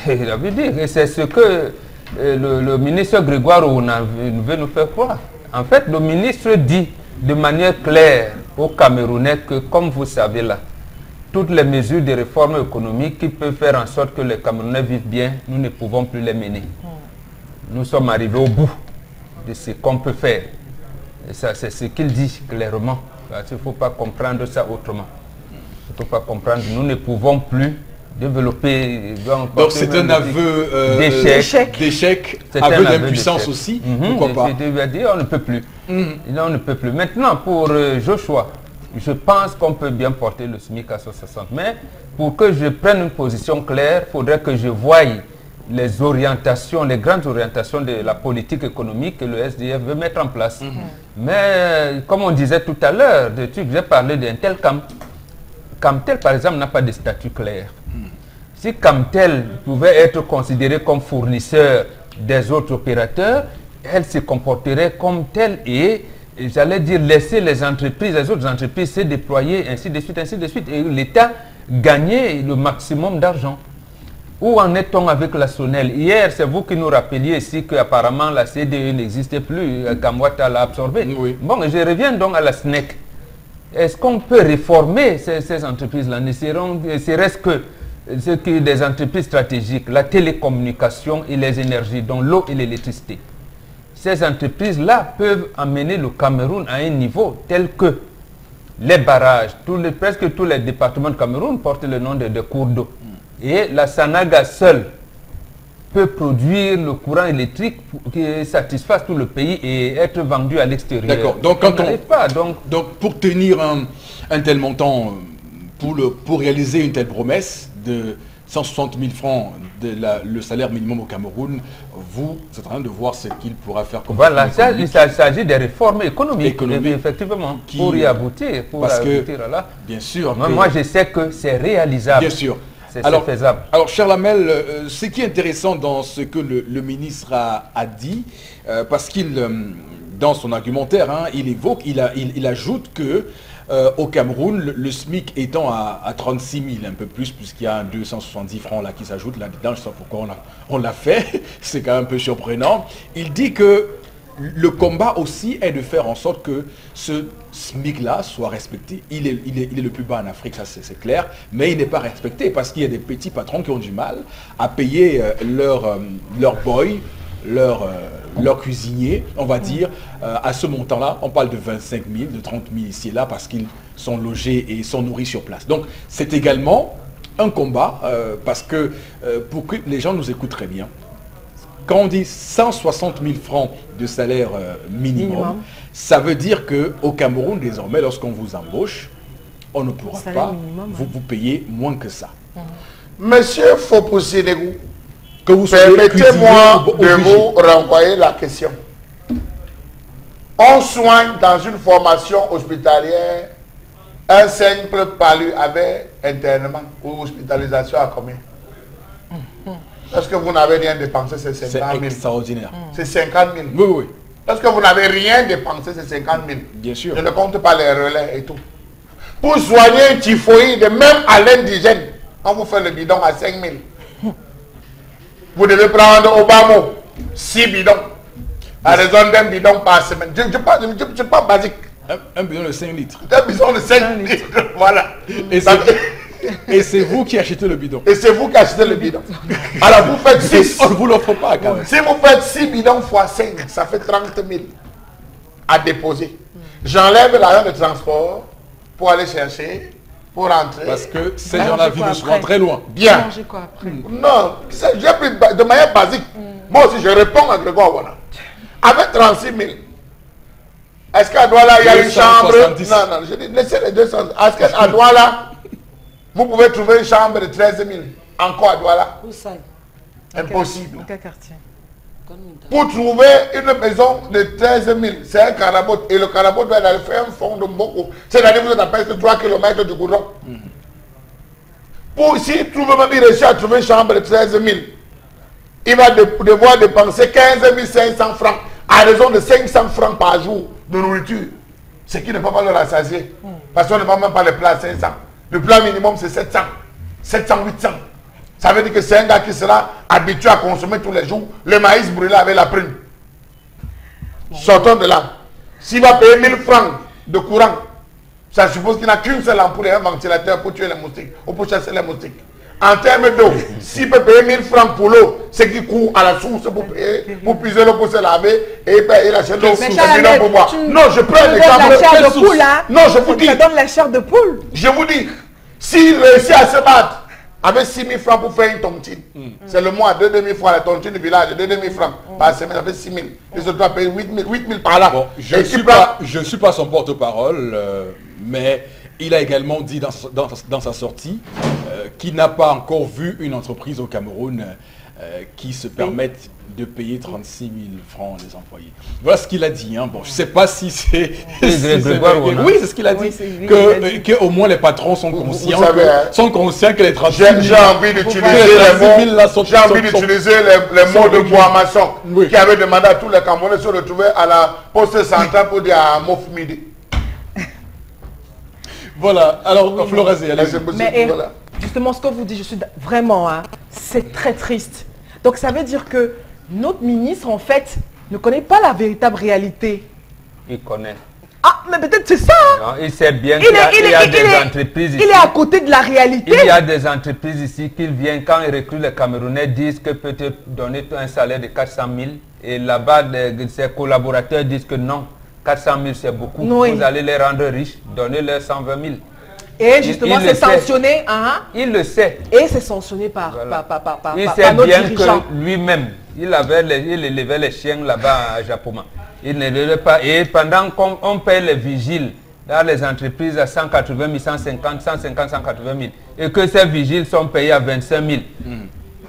Et ça veut dire, et c'est ce que le ministre Grégoire Ouna veut nous faire croire. En fait, le ministre dit de manière claire aux Camerounais que, comme vous savez là, toutes les mesures de réforme économique qui peuvent faire en sorte que les Camerounais vivent bien, nous ne pouvons plus les mener. Nous sommes arrivés au bout de ce qu'on peut faire. Et ça, c'est ce qu'il dit clairement. Il ne faut pas comprendre ça autrement. Il ne faut pas comprendre. Nous ne pouvons plus développer. Donc c'est un aveu d'échec, aveu d'impuissance aussi. Pourquoi pas? On ne peut plus. On ne peut plus. Maintenant, pour Joshua, je pense qu'on peut bien porter le SMIC à 160. Mais pour que je prenne une position claire, il faudrait que je voie les orientations, les grandes orientations de la politique économique que le SDF veut mettre en place. Mais comme on disait tout à l'heure, j'ai parlé d'un tel camp. Camtel, par exemple, n'a pas de statut clair. Si Camtel pouvait être considéré comme fournisseur des autres opérateurs, elle se comporterait comme telle et j'allais dire laisser les autres entreprises se déployer, ainsi de suite, ainsi de suite. Et l'État gagner le maximum d'argent. Où en est-on avec la SONEL? Hier, c'est vous qui nous rappeliez ici qu'apparemment la CDE n'existait plus, Kamwata l'a absorbée. Oui. Bon, je reviens donc à la SNEC. Est-ce qu'on peut réformer ces entreprises-là? Serait-ce que ce qui des entreprises stratégiques, la télécommunication et les énergies, dont l'eau et l'électricité, ces entreprises-là peuvent amener le Cameroun à un niveau tel que les barrages, presque tous les départements de Cameroun portent le nom de cours d'eau. Et la Sanaga seule peut produire le courant électrique qui satisfasse tout le pays et être vendu à l'extérieur. D'accord. Donc, quand n'arrive pas. Donc, pour tenir un tel montant, pour réaliser une telle promesse de 160 000 francs le salaire minimum au Cameroun, vous êtes en train de voir ce qu'il pourra faire comme voilà, il s'agit des réformes économiques, effectivement, pour y aboutir, à là. Bien sûr. Moi, je sais que c'est réalisable. Bien sûr. C'est faisable. Alors, cher Lamel, ce qui est intéressant dans ce que le ministre a dit, parce qu'il, dans son argumentaire, hein, il ajoute que au Cameroun, le SMIC étant à 36 000, un peu plus, puisqu'il y a 270 francs là qui s'ajoutent là-dedans, je sais pas pourquoi on l'a fait, c'est quand même un peu surprenant. Il dit que le combat aussi est de faire en sorte que ce SMIC-là soit respecté. Il est le plus bas en Afrique, ça c'est clair, mais il n'est pas respecté parce qu'il y a des petits patrons qui ont du mal à payer leur boy, leur cuisinier, on va dire, à ce montant-là. On parle de 25 000, de 30 000 ici et là parce qu'ils sont logés et sont nourris sur place. Donc c'est également un combat parce que pour que les gens nous écoutent très bien, quand on dit 160 000 francs de salaire minimum, ça veut dire qu'au Cameroun, désormais, lorsqu'on vous embauche, on ne pourra pas vous payer moins que ça. Monsieur Fopoussinegou, permettez-moi de vous renvoyer la question. On soigne dans une formation hospitalière un simple palu avec internement ou hospitalisation à combien? Parce que vous n'avez rien dépensé, c'est 50 000. C'est extraordinaire. C'est 50 000. Oui, oui. Parce que vous n'avez rien dépensé, c'est 50 000. Bien sûr. Je ne compte pas les relais et tout. Pour soigner un typhoïde, même à l'indigène, on vous fait le bidon à 5 000. Vous devez prendre Obama 6 bidons. À raison d'un bidon par semaine. Je pas basique. Un bidon de 5 litres. Un bidon de 5 litres. Voilà. Et c'est vous qui achetez le bidon. Et c'est vous qui achetez le bidon. Alors vous faites 6. On ne vous l'offre pas quand même. Si vous faites 6 bidons x 5, ça fait 30 000 à déposer. J'enlève l'argent de transport pour aller chercher, pour rentrer. Parce que ces gens-là vivent souvent très loin. Bien. Manger quoi après? Non, j'ai pris de manière basique. Moi aussi, je réponds à Grégoire Wana. Avec 36 000, est-ce qu'à Douala, il y a une chambre? Non, je dis, laissez les 200. Est-ce qu'à Douala, vous pouvez trouver une chambre de 13 000 encore à Douala? Où ça? Impossible. Dans quel quartier? Pour trouver une maison de 13 000, c'est un carabot. Et le carabot doit aller faire un fond de beaucoup. C'est-à-dire que vous êtes à presque 3 km du goudron. Pour s'il trouve même, il réussit à trouver une chambre de 13 000, il va devoir dépenser 15 500 francs à raison de 500 francs par jour de nourriture. Ce qui ne peut pas le rassasier. Parce qu'on ne vend même pas les plats à 500. Le plat minimum, c'est 700. 700, 800. Ça veut dire que c'est un gars qui sera habitué à consommer tous les jours le maïs brûlé avec la prune. Sortons de là. S'il va payer 1000 francs de courant, ça suppose qu'il n'a qu'une seule ampoule et un ventilateur pour tuer les moustiques ou pour chasser les moustiques. En termes d'eau, s'il peut payer 1000 francs pour l'eau, c'est qu'il court à la source pour puiser l'eau pour se laver et il achète l'eau pour boire. Non, je prends l'exemple. La chair de poule, hein? Non, je vous dis. Ça donne la chair de poule. Je vous dis, s'il réussit à se battre avec 6 000 francs pour faire une tontine, c'est le mois, 2 000 francs, la tontine du village, 2 000 francs par semaine, ça fait 6 000. Il se doit payer 8 000 par là. Bon, je ne suis pas son porte-parole, mais il a également dit dans sa sortie qu'il n'a pas encore vu une entreprise au Cameroun qui se permette de payer 36 000 francs les employés. Voilà ce qu'il a dit. Hein. Bon, je ne sais pas si c'est... oui, c'est ce qu'il a dit. Qu'au moins les patrons sont conscients, que les 36 000... J'ai envie d'utiliser les mots de Bois-Masson qui avait demandé à tous les Camerounais de se retrouver à la poste centrale pour dire à Mof Midi. Voilà, alors Florazé, allez-y. Mais justement, ce que vous dites, je suis vraiment... Hein, C'est très triste. Donc ça veut dire que notre ministre, en fait, ne connaît pas la véritable réalité. Il connaît. Ah, mais peut-être c'est ça. Non, il sait bien qu'il y a des entreprises ici. Il est à côté de la réalité. Il y a des entreprises ici qui viennent, quand ils recrutent les Camerounais, disent que peut te donner un salaire de 400 000. Et là-bas, ses collaborateurs disent que non, 400 000 c'est beaucoup. Oui. Vous allez les rendre riches, donnez-leur 120 000. Et justement, c'est sanctionné. Il le sait. Et c'est sanctionné par, Voilà. par il sait nos bien dirigeants. que lui-même, il élevait les chiens là-bas à Japoma. Il ne l'élevait pas. Et pendant qu'on paye les vigiles dans les entreprises à 180 000, 150, 180 000, et que ces vigiles sont payés à 25 000.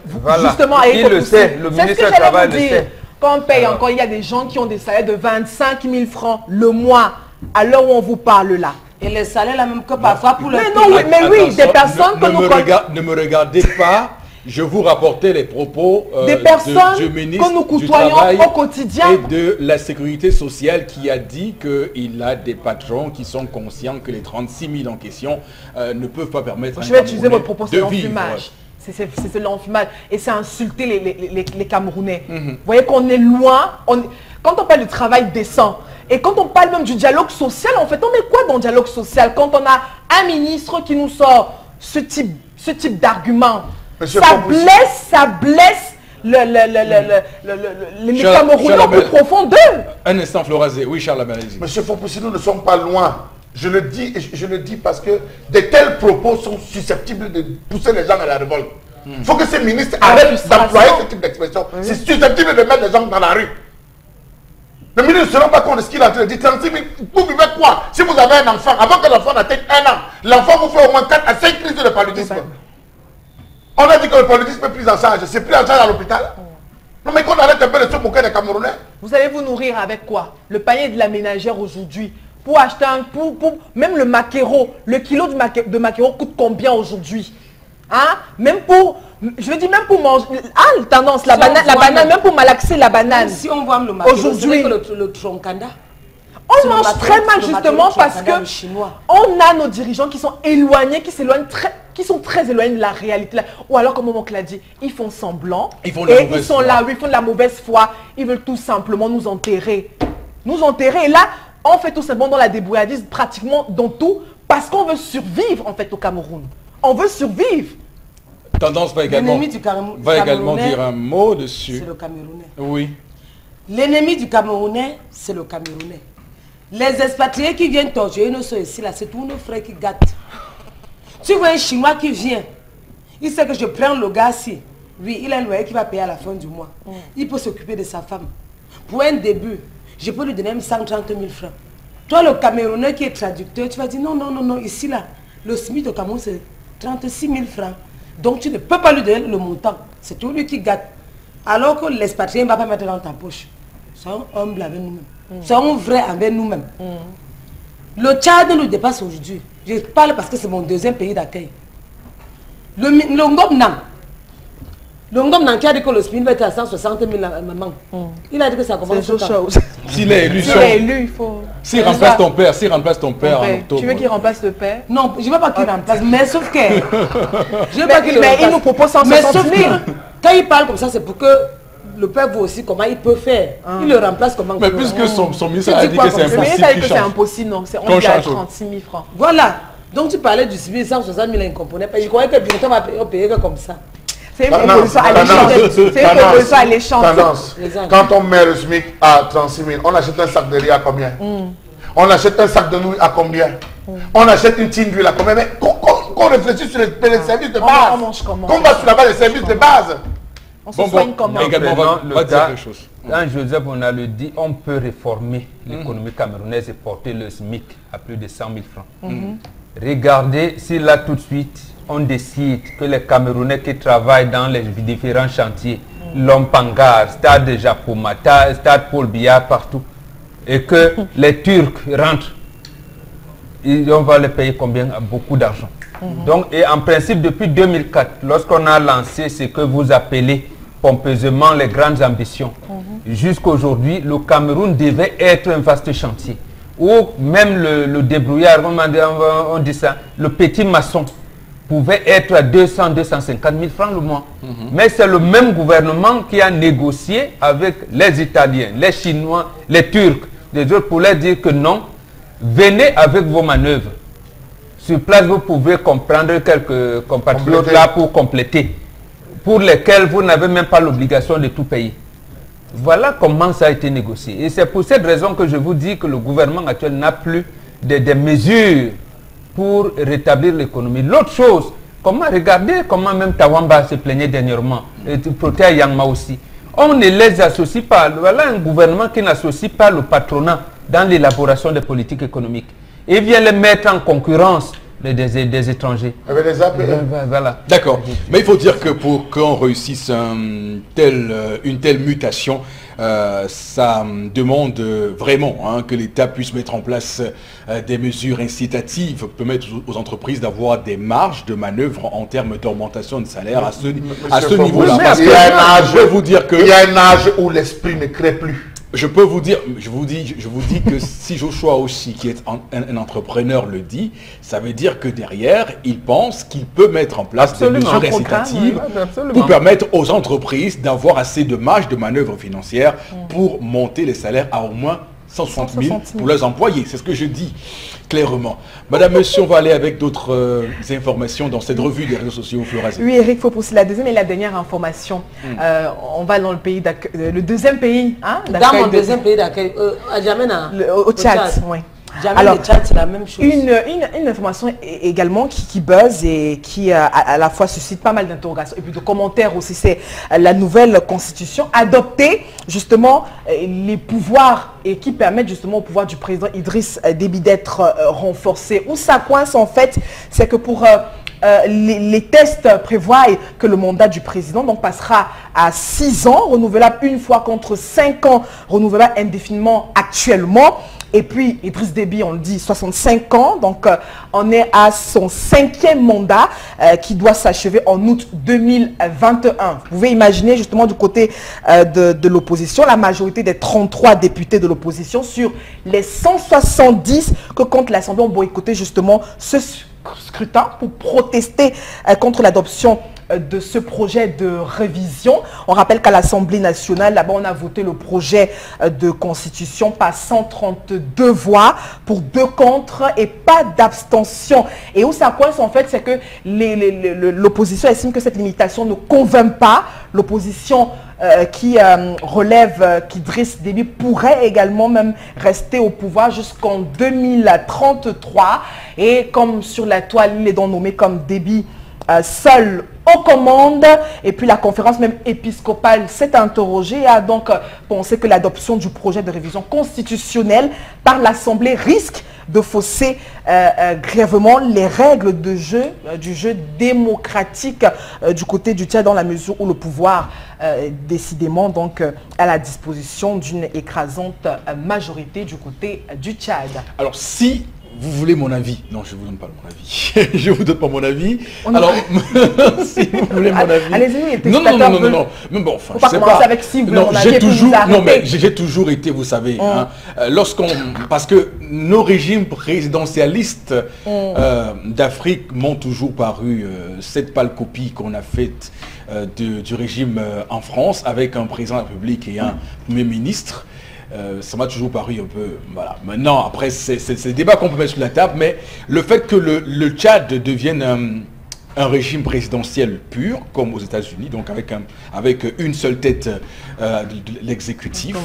Voilà. Justement, il le sait, le ministre du Travail le sait. Quand on paye encore, il y a des gens qui ont des salaires de 25 000 francs le mois, à l'heure où on vous parle là. Et les salaires là même que parfois pour le Mais non, oui, mais oui, des personnes que nous connaissons. Ne me regardez pas. Je vous rapportais les propos des personnes du ministre que nous du côtoyons Travail au quotidien. et de la Sécurité sociale qui a dit qu'il a des patrons qui sont conscients que les 36 000 en question ne peuvent pas permettre Je vais utiliser votre propos, c'est de l'enfumage. C'est l'enfumage. Et c'est insulter les Camerounais. Vous voyez qu'on est loin. Quand on parle de travail décent, et quand on parle même du dialogue social, en fait, on met quoi dans le dialogue social quand on a un ministre qui nous sort ce type d'argument? Ça blesse les Camerounais au plus profond d'eux. Un instant, Florazé. Oui, Charles Amélie. Monsieur Fopoussi, nous ne sommes pas loin. Je le dis et je le dis parce que de tels propos sont susceptibles de pousser les gens à la révolte. Il faut que ces ministres arrêtent d'employer ce type d'expression. C'est susceptible de mettre les gens dans la rue. Le ministre ne se rend pas compte de ce qu'il est en train de dire. 36 000, vous vivez quoi? Si vous avez un enfant, avant que l'enfant n'atteigne 1 an, l'enfant vous fait au moins 4 à 5 crises de paludisme. On a dit que le paludisme est pris en charge. C'est pris en charge à l'hôpital. Non mais qu'on arrête un peu de se moquer des Camerounais. Vous allez vous nourrir avec quoi? Le panier de la ménagère aujourd'hui. Pour acheter même le maquereau, le kilo de maquereau coûte combien aujourd'hui? Hein? Même pour, je veux dire même pour manger, tendance, la banane, même pour malaxer la banane. Si on voit le maquereau, aujourd'hui, le troncanda. On mange très mal justement parce que on a nos dirigeants qui sont éloignés, qui sont très éloignés de la réalité. Ou alors, comme mon oncle l'a dit, ils font semblant. Ils sont là, oui, ils font de la mauvaise foi. Ils veulent tout simplement nous enterrer. Nous enterrer. Et là, on fait tout simplement dans la débrouillardise, pratiquement dans tout, parce qu'on veut survivre en fait au Cameroun. On veut survivre. Tendance va également dire un mot dessus. C'est le Camerounais. Oui. L'ennemi du Camerounais, c'est le Camerounais. Les expatriés qui viennent torturer nos soeurs ici, là, c'est tous nos frères qui gâtent. Tu vois un Chinois qui vient, il sait que je prends le gars ci. Oui, il a un loyer qui va payer à la fin du mois. Il peut s'occuper de sa femme. Pour un début, je peux lui donner même 130 000 francs. Toi, le Camerounais qui est traducteur, tu vas dire non, non, non, non, ici, là, le SMIC au Cameroun, c'est 36 000 francs. Donc, tu ne peux pas lui donner le montant. C'est tout lui qui gâte. Alors que l'expatrié ne va pas mettre dans ta poche. Soyons humbles avec nous-mêmes. Soyons vrais avec nous-mêmes. Le Tchad nous dépasse aujourd'hui. Je parle parce que c'est mon deuxième pays d'accueil. Le Ngom qui a dit que le SMIC va être à 160 000 maman. Il a dit que ça commence tout temps. S'il est élu, il faut... S'il remplace ton père, en octobre. Tu veux qu'il remplace le père? Non, je ne veux pas qu'il remplace, mais sauf que... Je veux pas qu'il remplace. Il nous propose 160 000. Quand il parle comme ça, c'est pour que le peuple voit aussi comment il peut faire. Il le remplace comment. Mais puisque son ministre a dit que c'est impossible. Le ministre a dit que c'est impossible, non. On dit à 36 000 francs. Voilà. Donc tu parlais du civil 160 000 incomprenait pas. Je croyais que bientôt on va payer comme ça. C'est une proposition alléchante. Quand on met le SMIC à 36 000, on achète un sac de riz à combien? On achète un sac de nouilles à combien? On achète une tine d'huile à combien? Mais qu'on réfléchisse sur les services de base. On mange comment? Qu'on va sur la base des services de base. On se soigne comment? Également, on va dire quelque chose. Quand Joseph on a le dit, on peut réformer l'économie camerounaise et porter le SMIC à plus de 100 000 francs. Regardez si là tout de suite, on décide que les Camerounais qui travaillent dans les différents chantiers, Lompangar, Stade de Japoma, Stade Paul Biya, partout, et que les Turcs rentrent, on va les payer combien? Beaucoup d'argent. Donc, et en principe, depuis 2004, lorsqu'on a lancé ce que vous appelez pompeusement les grandes ambitions, jusqu'à aujourd'hui, le Cameroun devait être un vaste chantier, où même le débrouillard, on dit ça, le petit maçon, pouvait être à 200, 250 000 francs le mois. Mais c'est le même gouvernement qui a négocié avec les Italiens, les Chinois, les Turcs, les autres pour leur dire que non, venez avec vos manœuvres. Sur place, vous pouvez comprendre quelques compatriotes là pour compléter, pour lesquels vous n'avez même pas l'obligation de tout payer. Voilà comment ça a été négocié. Et c'est pour cette raison que je vous dis que le gouvernement actuel n'a plus des mesures pour rétablir l'économie. L'autre chose, regardez comment même Tawamba se plaignait dernièrement, et Protea Yangma aussi. On ne les associe pas. Voilà un gouvernement qui n'associe pas le patronat dans l'élaboration des politiques économiques. Et vient les mettre en concurrence des étrangers. Avec les APL. Voilà. D'accord. Mais il faut dire que pour qu'on réussisse une telle mutation, ça demande vraiment que l'État puisse mettre en place des mesures incitatives, permettre aux entreprises d'avoir des marges de manœuvre en termes d'augmentation de salaire à ce niveau-là. Je peux vous dire que il y a un âge où l'esprit ne crée plus. Je peux vous dire, je vous dis que si Joshua aussi, qui est un entrepreneur, le dit, ça veut dire que derrière, il pense qu'il peut mettre en place des mesures incitatives pour permettre aux entreprises d'avoir assez de marge de manœuvre financière pour monter les salaires à au moins 160 000 pour leurs employés. C'est ce que je dis clairement. Madame, monsieur, on va aller avec d'autres informations dans cette revue des réseaux sociaux. Oui, Eric, faut pousser la deuxième et la dernière information. On va dans le pays d'accueil, le deuxième pays. Hein, dans mon deuxième pays d'accueil, à Djamena. Au Tchad, oui. Alors, le Tchad, c'est la même chose. Une information également qui buzz et qui à la fois suscite pas mal d'interrogations et puis de commentaires aussi, c'est la nouvelle constitution adoptée, justement, les pouvoirs et qui permettent justement au pouvoir du président Idriss Déby d'être renforcés. Où ça coince en fait, c'est que pour les tests prévoient que le mandat du président donc passera à 6 ans, renouvelable une fois contre 5 ans, renouvelable indéfiniment actuellement. Et puis, Idriss Déby, on le dit, 65 ans, donc on est à son 5e mandat qui doit s'achever en août 2021. Vous pouvez imaginer justement du côté de l'opposition, la majorité des 33 députés de l'opposition sur les 170 que compte l'Assemblée ont boycotté justement ce scrutin pour protester contre l'adoption de ce projet de révision. On rappelle qu'à l'Assemblée nationale, là-bas, on a voté le projet de constitution par 132 voix pour 2 contre et pas d'abstention. Et où ça coince en fait, c'est que l'opposition estime que cette limitation ne convainc pas. L'opposition qui relève qu'Idriss Déby pourrait également même rester au pouvoir jusqu'en 2033. Et comme sur la toile, il est donc nommé comme Déby seul aux commandes. Et puis la conférence même épiscopale s'est interrogée et a donc pensé que l'adoption du projet de révision constitutionnelle par l'Assemblée risque de fausser grièvement les règles de jeu, du jeu démocratique du côté du Tchad, dans la mesure où le pouvoir décidément donc à la disposition d'une écrasante majorité du côté du Tchad. Alors si vous voulez mon avis? Non, je ne vous donne pas mon avis. Je ne vous donne pas mon avis. Alors, si vous voulez mon avis... Allez-y, non. Mais bon, enfin, je sais pas. Avec si vous non, j'ai toujours été, vous savez, parce que nos régimes présidentialistes d'Afrique m'ont toujours paru cette pâle copie qu'on a faite du régime en France, avec un président de la République et un premier ministre. Ça m'a toujours paru un peu... Voilà. Maintenant, après, c'est le débat qu'on peut mettre sur la table, mais le fait que le Tchad devienne un régime présidentiel pur, comme aux États-Unis, donc avec une seule tête de l'exécutif,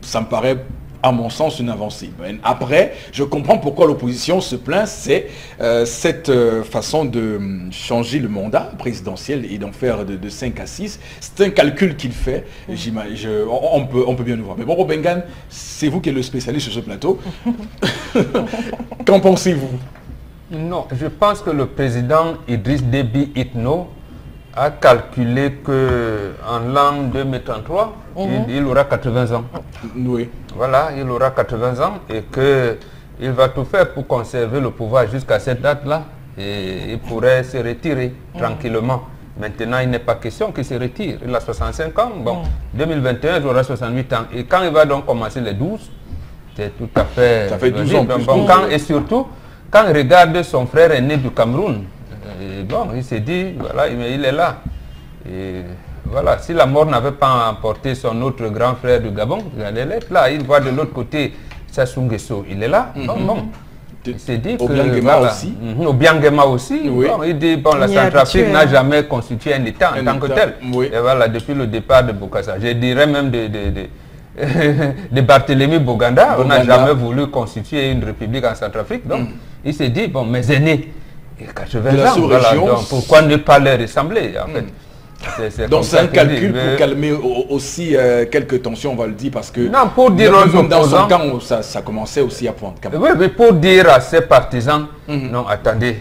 ça me paraît, à mon sens, une avancée. Après, je comprends pourquoi l'opposition se plaint, c'est cette façon de changer le mandat présidentiel et d'en faire de 5 à 6. C'est un calcul qu'il fait, on peut bien le voir. Mais bon, Robengan, c'est vous qui êtes le spécialiste sur ce plateau. Qu'en pensez-vous? Non, je pense que le président Idriss Déby Itno a calculé qu'en l'an 2033, il aura 80 ans. Oui. Voilà, il aura 80 ans et qu'il va tout faire pour conserver le pouvoir jusqu'à cette date-là. Et il pourrait se retirer tranquillement. Maintenant, il n'est pas question qu'il se retire. Il a 65 ans. Bon, 2021, il aura 68 ans. Et quand il va donc commencer les 12, c'est tout à fait... Ça fait 12 ans. Et surtout, quand il regarde son frère aîné du Cameroun, Et bon, il s'est dit, voilà, mais il est là. Et voilà, si la mort n'avait pas emporté son autre grand frère du Gabon, il allait être là. Il voit de l'autre côté Sassou Nguesso, il est là. Non, bon. Il s'est dit que... Obiangema aussi. Obiangema aussi. Oui. Bon, il dit, bon, la Centrafrique n'a jamais constitué un État en tant que tel. Oui. Et voilà, depuis le départ de Bokassa, je dirais même de Barthélemy Boganda, on n'a jamais voulu constituer une république en Centrafrique. Donc, il s'est dit, bon, mes aînés, 80 ans, voilà, donc pourquoi ne pas les ressembler, en fait. Donc c'est un calcul pour calmer aussi quelques tensions, on va le dire, parce que non, pour dire même dans son camp, ça commençait aussi à poindre. Oui, mais pour dire à ses partisans, non, attendez,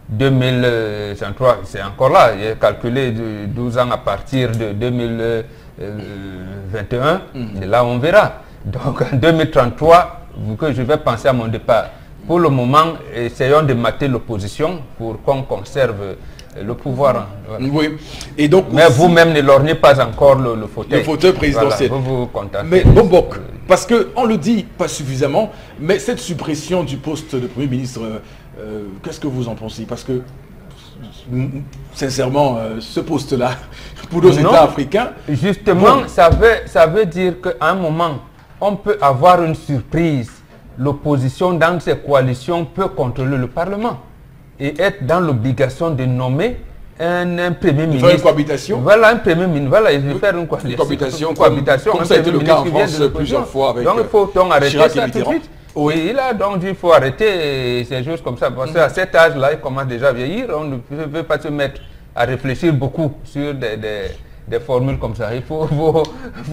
2023, c'est encore là, il est calculé de 12 ans à partir de 2021, et là on verra. Donc en 2033, vu que je vais penser à mon départ, pour le moment, essayons de mater l'opposition pour qu'on conserve le pouvoir. Voilà. Oui. Et donc mais aussi, vous-même ne lorgnez pas encore le fauteuil. Le fauteuil présidentiel. Voilà, vous contentez. Mais bon, parce qu'on le dit pas suffisamment, mais cette suppression du poste de Premier ministre, qu'est-ce que vous en pensez? Parce que, sincèrement, ce poste-là, pour nos États africains... Justement, ça veut dire qu'à un moment, on peut avoir une surprise. L'opposition dans ces coalitions peut contrôler le Parlement et être dans l'obligation de nommer un premier ministre. Faire une cohabitation. Voilà, un premier ministre. Voilà, il veut faire une cohabitation. Comme ça a été le cas en France plusieurs fois avec donc il faut donc arrêter Chirac ça et tout de suite. Oui. Et il a donc dit il faut arrêter ces choses comme ça. Parce qu'à cet âge-là, il commence déjà à vieillir. On ne peut pas se mettre à réfléchir beaucoup sur des formules comme ça. Il faut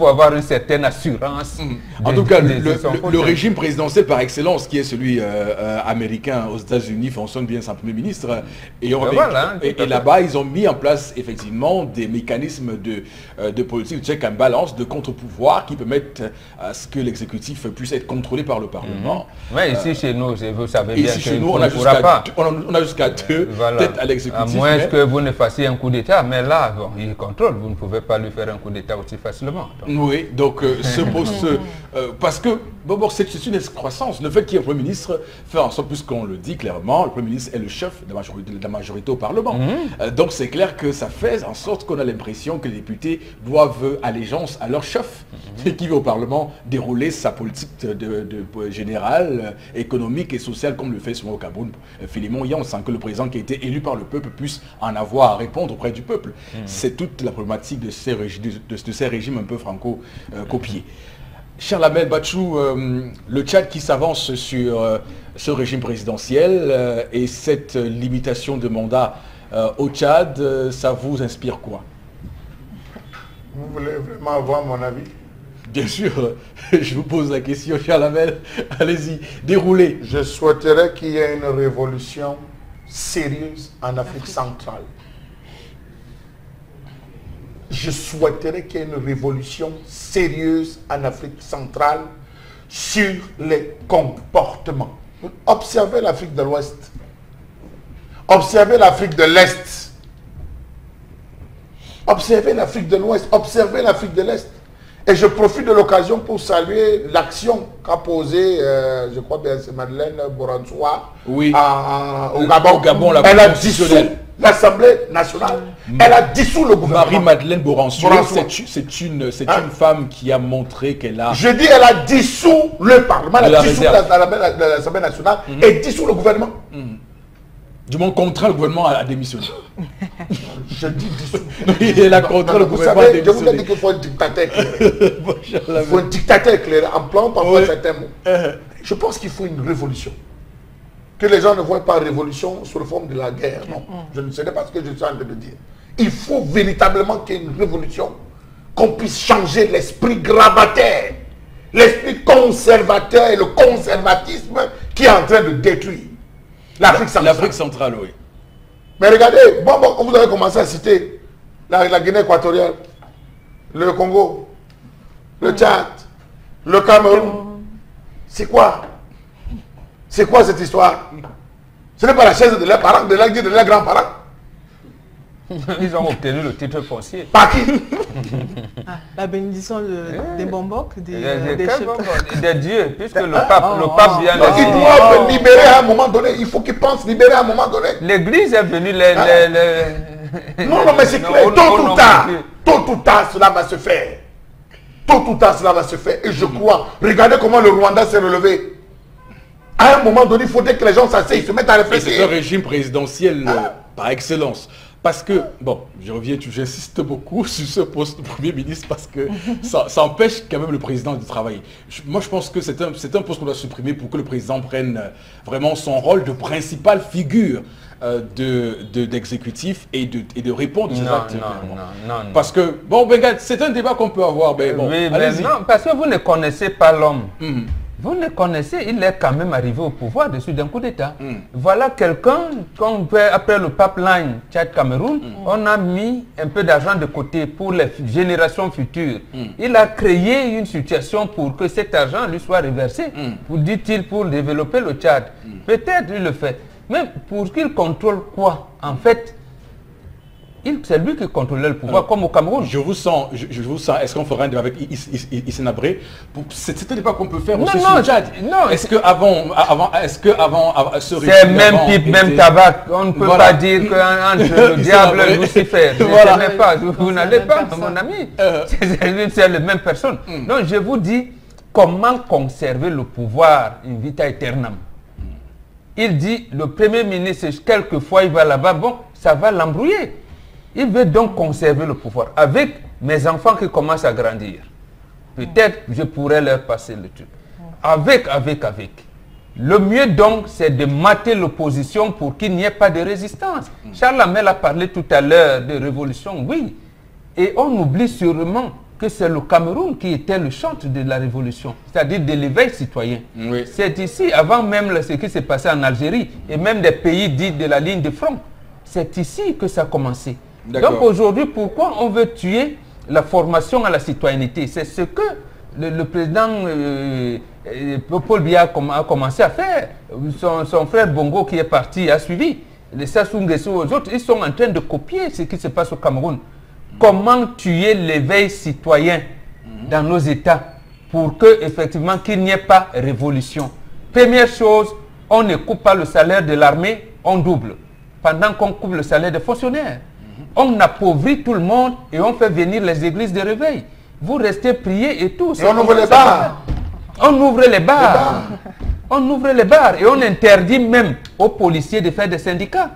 avoir une certaine assurance. En tout cas, le régime présidentiel par excellence, qui est celui américain aux États-Unis, fonctionne bien sans Premier ministre. Et là-bas, ils ont mis en place effectivement des mécanismes de politique de check and balance, de contre-pouvoir qui permettent à ce que l'exécutif puisse être contrôlé par le Parlement. Oui, ici chez nous, vous savez bien ici que chez nous, on a jusqu'à deux têtes à l'exécutif. À moins que vous ne fassiez un coup d'État, mais là, bon, il contrôle. Vous ne pouvez pas lui faire un coup d'État aussi facilement. Donc. Oui, donc ce poste, parce que c'est une excroissance. Le fait qu'il y ait un Premier ministre fait en sorte, puisqu'on le dit clairement, le Premier ministre est le chef de la majorité au Parlement. Donc c'est clair que ça fait en sorte qu'on a l'impression que les députés doivent allégeance à leur chef, qui va au Parlement dérouler sa politique générale, économique et sociale, comme le fait souvent au Cameroun. Philémon, hier, on sent que le président qui a été élu par le peuple puisse en avoir à répondre auprès du peuple. C'est toute la problématique de ces régimes un peu franco-copiés. Cher Lamel Bachou, le Tchad qui s'avance sur ce régime présidentiel et cette limitation de mandat au Tchad, ça vous inspire quoi? Vous voulez vraiment avoir mon avis? Bien sûr, je vous pose la question, cher Lamel. Allez-y, déroulez. Je souhaiterais qu'il y ait une révolution sérieuse en Afrique centrale. Je souhaiterais qu'il y ait une révolution sérieuse en Afrique centrale sur les comportements. Observez l'Afrique de l'Ouest. Observez l'Afrique de l'Est. Observez l'Afrique de l'Ouest. Observez l'Afrique de l'Est. Et je profite de l'occasion pour saluer l'action qu'a posée, je crois bien c'est Madeleine Boransoua, oui. Au Gabon. Elle a dissous l'Assemblée nationale. Elle a dissous le gouvernement. Marie-Madeleine Boransoua, c'est une femme qui a montré qu'elle a... Je dis, elle a dissous le Parlement, elle a dissous l'Assemblée nationale et dissous le gouvernement. Du moins, contraint le gouvernement à démissionner. Je dis dissous. Il a contraint le gouvernement à démissionner. Je vous ai dit qu'il faut un dictateur éclairé. Il faut un dictateur éclairé, en plan parfois certains mots. Je pense qu'il faut une révolution. Que les gens ne voient pas révolution sous la forme de la guerre. Non, je ne sais pas ce que je suis en train de dire. Il faut véritablement qu'il y ait une révolution, qu'on puisse changer l'esprit grabataire, l'esprit conservateur et le conservatisme qui est en train de détruire l'Afrique centrale. L'Afrique centrale, oui. Mais regardez, vous avez commencé à citer la Guinée équatoriale, le Congo, le Tchad, le Cameroun. C'est quoi? C'est quoi cette histoire? Ce n'est pas la chaise de leurs parents, de leurs grands-parents. Ils ont obtenu le titre foncier. Par qui? La bénédiction des Bamboks, des dieux, puisque le pape vient de... Ils doivent libérer à un moment donné. Il faut qu'ils pensent libérer à un moment donné. L'église est venue Non, mais c'est clair. Tôt ou tard, cela va se faire. Tôt ou tard, cela va se faire. Et je crois. Regardez comment le Rwanda s'est relevé. À un moment donné, il faudrait que les gens s'asseyent, se mettent à réfléchir. C'est un régime présidentiel par excellence. Parce que, bon, j'insiste beaucoup sur ce poste de Premier ministre parce que ça empêche quand même le président de travailler. Moi, je pense que c'est un poste qu'on doit supprimer pour que le président prenne vraiment son rôle de principale figure d'exécutif et de répondre aux actes. Non. Parce que, bon, Bengal, c'est un débat qu'on peut avoir, mais bon, oui, mais non, parce que vous ne connaissez pas l'homme. Vous le connaissez, il est quand même arrivé au pouvoir dessus d'un coup d'État. Voilà quelqu'un, après le pipeline Tchad-Cameroun, on a mis un peu d'argent de côté pour les générations futures. Il a créé une situation pour que cet argent lui soit reversé, dit-il, pour développer le Tchad. Peut-être il le fait. Mais pour qu'il contrôle quoi? En fait, c'est lui qui contrôlait le pouvoir, comme au Cameroun. Je vous sens. Est-ce qu'on fera un débat avec Hissène Habré? C'est un débat qu'on peut faire aussi sur le Tchad. Non. Est-ce que avant ce régime, c'est même pipe, même tabac. On ne peut pas dire qu'entre le diable et Lucifer. Vous n'allez pas, mon ami. C'est la même personne. Donc je vous dis, comment conserver le pouvoir in vita aeternam? Il dit, le Premier ministre, quelquefois il va là-bas, bon, ça va l'embrouiller. Il veut donc conserver le pouvoir. Avec mes enfants qui commencent à grandir, peut-être je pourrais leur passer le truc. Avec. Le mieux donc, c'est de mater l'opposition pour qu'il n'y ait pas de résistance. Charles Hamel a parlé tout à l'heure de révolution, oui. Et on oublie sûrement que c'est le Cameroun qui était le chantre de la révolution, c'est-à-dire de l'éveil citoyen. Oui. C'est ici, avant même ce qui s'est passé en Algérie, et même des pays dits de la ligne de front. C'est ici que ça a commencé. Donc aujourd'hui, pourquoi on veut tuer la formation à la citoyenneté? C'est ce que le président Paul Biya a commencé à faire. Son frère Bongo qui est parti a suivi. Les Sassou Nguesso, aux autres, ils sont en train de copier ce qui se passe au Cameroun. Comment tuer l'éveil citoyen dans nos États pour que, effectivement, qu'il n'y ait pas révolution? Première chose, on ne coupe pas le salaire de l'armée, on double. Pendant qu'on coupe le salaire des fonctionnaires. On appauvrit tout le monde et on fait venir les églises de réveil. Vous restez prier et tout. Et on ouvre les bars. On ouvre les bars. On ouvre les bars et on interdit même aux policiers de faire des syndicats.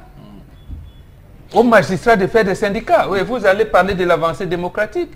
Aux magistrats de faire des syndicats. Oui, vous allez parler de l'avancée démocratique.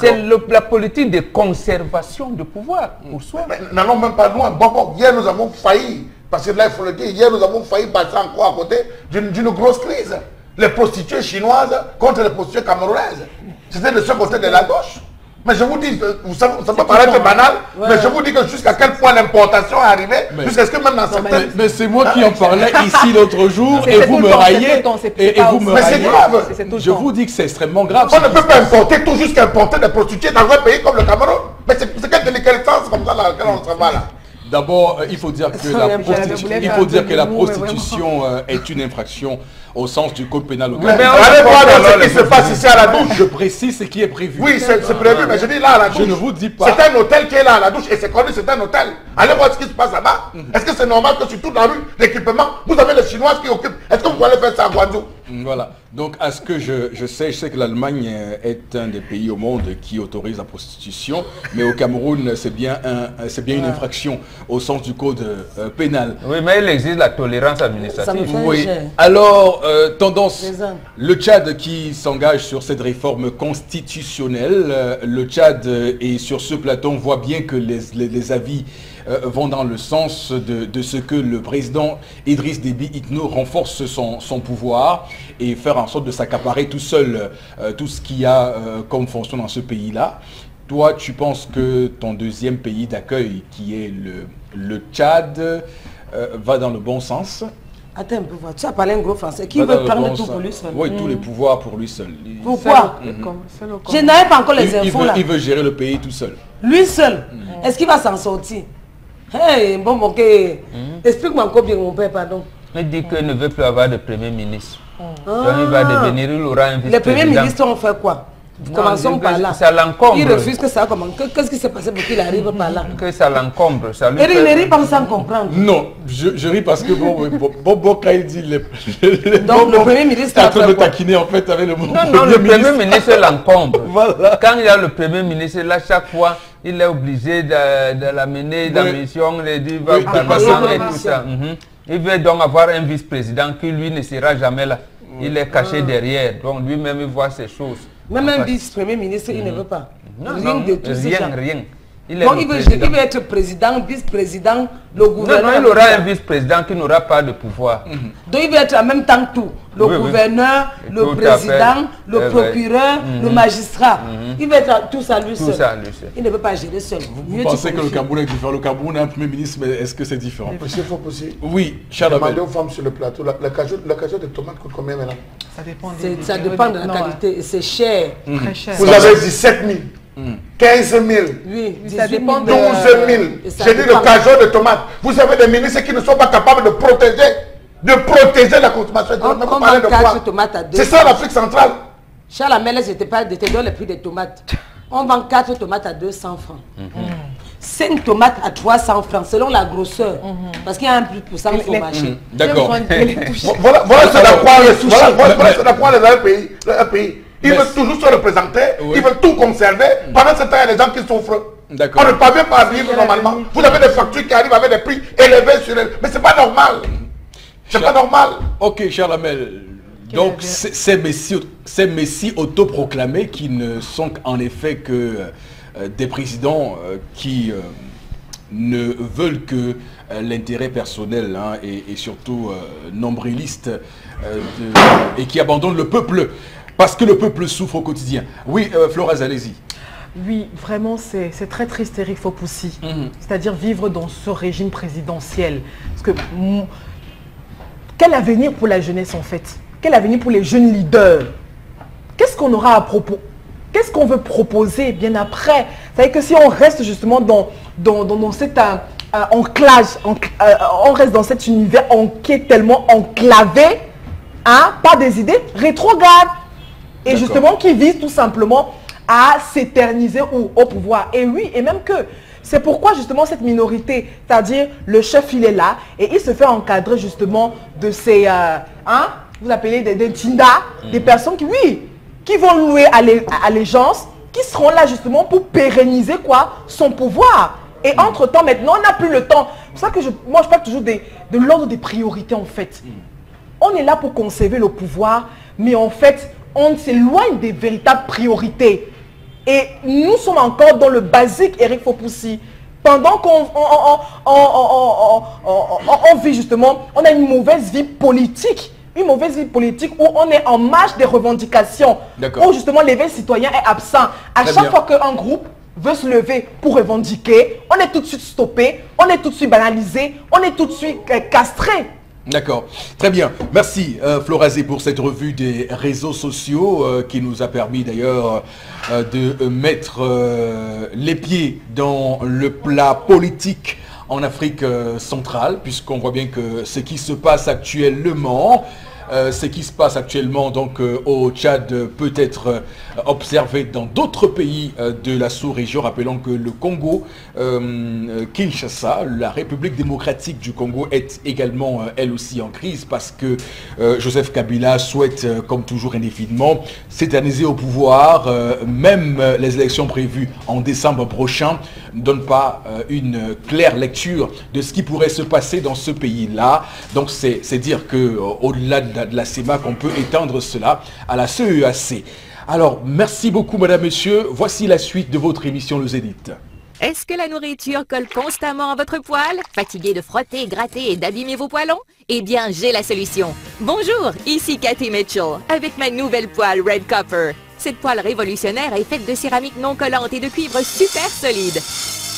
C'est la politique de conservation de pouvoir pour soi. N'allons même pas loin. Bon, hier nous avons failli, parce que là il faut le dire, hier nous avons failli passer encore à côté d'une grosse crise. Les prostituées chinoises contre les prostituées camerounaises. C'était de ce côté de la gauche. Mais je vous dis, ça peut paraître banal, mais je vous dis que jusqu'à quel point l'importation est arrivée, jusqu'à ce que même dans certaines... Mais c'est moi qui en parlais ici l'autre jour, et vous me raillez, et vous me raillez. Mais c'est grave. Je vous dis que c'est extrêmement grave. On ne peut pas importer tout jusqu'à importer des prostituées dans un pays comme le Cameroun. Mais c'est quelle délicatesse comme ça dans laquelle on se va là? D'abord, il faut dire que la prostitution est une infraction au sens du code pénal local. Mais allez voir ce qui se passe ici à la douche. Je précise ce qui est prévu. Oui, c'est prévu, mais je dis là à la douche. Je ne vous dis pas. C'est un hôtel qui est là à la douche et c'est connu, c'est un hôtel. Allez voir ce qui se passe là-bas. Est-ce que c'est normal que sur toute la rue, l'équipement, vous avez les Chinoises qui occupent? Est-ce que vous allez faire ça à Guangzhou? Voilà. Donc, à ce que je sais que l'Allemagne est un des pays au monde qui autorise la prostitution, mais au Cameroun, c'est bien une infraction au sens du code pénal. Oui, mais il existe la tolérance administrative. Oui. Alors, tendance, le Tchad qui s'engage sur cette réforme constitutionnelle, le Tchad est sur ce plateau, on voit bien que les avis vont dans le sens de ce que le président Idriss Déby Itno renforce son pouvoir et faire en sorte de s'accaparer tout seul tout ce qu'il y a comme fonction dans ce pays-là. Toi, tu penses que ton deuxième pays d'accueil, qui est le Tchad, va dans le bon sens? Attends un peu, tu as parlé un gros français. Qui veut prendre tout pour lui seul? Oui, tous les pouvoirs pour lui seul. Pourquoi? Je n'avais pas encore les infos là. Il veut gérer le pays tout seul. Lui seul? Est-ce qu'il va s'en sortir? Hey, bon, ok. Explique-moi encore bien, mon père, pardon. Il dit qu'il ne veut plus avoir de premier ministre. Donc il va devenir, il aura un vice-président. Les premiers ministres ont fait quoi? Commençons par là. Ça l'encombre. Il refuse que ça commence. Qu'est-ce qui s'est passé pour qu'il arrive par là? Que ça l'encombre. Et il ne rit pas sans comprendre. Non, je ris parce que bon, quand il dit donc le premier ministre est en train de taquiner en fait avec le mot. Non, le premier ministre l'encombre. Voilà. Quand il y a le premier ministre, là, chaque fois, il est obligé de l'amener dans la mission, il dit, va passer et tout ça. Il veut donc avoir un vice-président qui, lui, ne sera jamais là. Il est caché derrière. Donc, lui-même, il voit ces choses. Même un vice-premier ministre, il ne veut pas. Rien de tout ça. Rien. Donc, il veut être président, vice-président, le gouverneur. Non, il aura un vice-président qui n'aura pas de pouvoir. Donc, il veut être en même temps tout. Le gouverneur, le président, le procureur, le magistrat. Il veut être tout ça lui seul. Il ne veut pas gérer seul. Vous pensez que le Cameroun est différent? Le Cameroun a un premier ministre, mais est-ce que c'est différent? Monsieur Foposi. Oui, Charles. Demandez aux femmes sur le plateau, la cagette de tomates coûte combien maintenant? Ça dépend de la qualité. C'est cher. Très cher. Vous avez 17 000. 15 000, oui, ça dépend 12 000. J'ai dit le cajot de tomates. Vous avez des ministres qui ne sont pas capables de protéger la consommation de tomates. C'est ça l'Afrique centrale. Charles Amel, je te donne le prix des tomates. On vend 4 tomates à 200 francs. 5 tomates à 300 francs selon la grosseur. Parce qu'il y a un plus pour ça qu'il faut marcher. D'accord. Voilà c'est d'avoir un pays. Ils veulent toujours se représenter, ils veulent tout conserver. Pendant ce temps, il y a des gens qui souffrent. On ne parvient pas à vivre normalement. Vous avez des factures qui arrivent avec des prix élevés sur elles. Mais c'est pas normal. C'est pas normal. Ok, Charles Amel. Donc, ces messies autoproclamés qui ne sont en effet que des présidents qui ne veulent que l'intérêt personnel et surtout nombriliste et qui abandonnent le peuple. Parce que le peuple souffre au quotidien. Oui, Floraz, allez-y. Oui, vraiment, c'est très triste, Eric Fopoussi. C'est-à-dire vivre dans ce régime présidentiel. Parce que, quel avenir pour la jeunesse, en fait? Quel avenir pour les jeunes leaders? Qu'est-ce qu'on aura à propos? Qu'est-ce qu'on veut proposer bien après? C'est-à-dire que si on reste justement dans cet enclave, on reste dans cet univers qui est tellement enclavé, par des idées rétrogrades. Et justement, qui vise tout simplement à s'éterniser au pouvoir. Et oui, et même que, c'est pourquoi justement cette minorité, c'est-à-dire le chef, il est là, et il se fait encadrer justement de ces, vous appelez des tindas, des personnes qui vont louer allégeance, qui seront là justement pour pérenniser son pouvoir. Et entre-temps, maintenant, on n'a plus le temps. C'est pour ça que moi, je parle toujours de l'ordre des priorités, en fait. On est là pour conserver le pouvoir, mais en fait, on s'éloigne des véritables priorités. Et nous sommes encore dans le basique, Eric Fopoussi. Pendant qu'on vit justement, on a une mauvaise vie politique. Une mauvaise vie politique où on est en marge des revendications. Où justement l'éveil citoyen est absent. À chaque fois qu'un groupe veut se lever pour revendiquer, on est tout de suite stoppé, on est tout de suite banalisé, on est tout de suite castré. D'accord, très bien. Merci Florazé pour cette revue des réseaux sociaux qui nous a permis d'ailleurs de mettre les pieds dans le plat politique en Afrique centrale, puisqu'on voit bien que ce qui se passe actuellement, ce qui se passe actuellement donc au Tchad peut être observé dans d'autres pays de la sous-région. Rappelons que le Congo, Kinshasa, la République démocratique du Congo est également elle aussi en crise parce que Joseph Kabila souhaite comme toujours indéfiniment s'éterniser au pouvoir. Même les élections prévues en décembre prochain ne donnent pas une claire lecture de ce qui pourrait se passer dans ce pays-là. Donc c'est dire que au-delà de la CEMAC, on peut étendre cela à la CEAC. Alors, merci beaucoup, madame, monsieur. Voici la suite de votre émission Le Zénith. Est-ce que la nourriture colle constamment à votre poêle? Fatigué de frotter, gratter et d'abîmer vos poêlons? Eh bien, j'ai la solution. Bonjour, ici Cathy Mitchell, avec ma nouvelle poêle Red Copper. Cette poêle révolutionnaire est faite de céramique non collante et de cuivre super solide.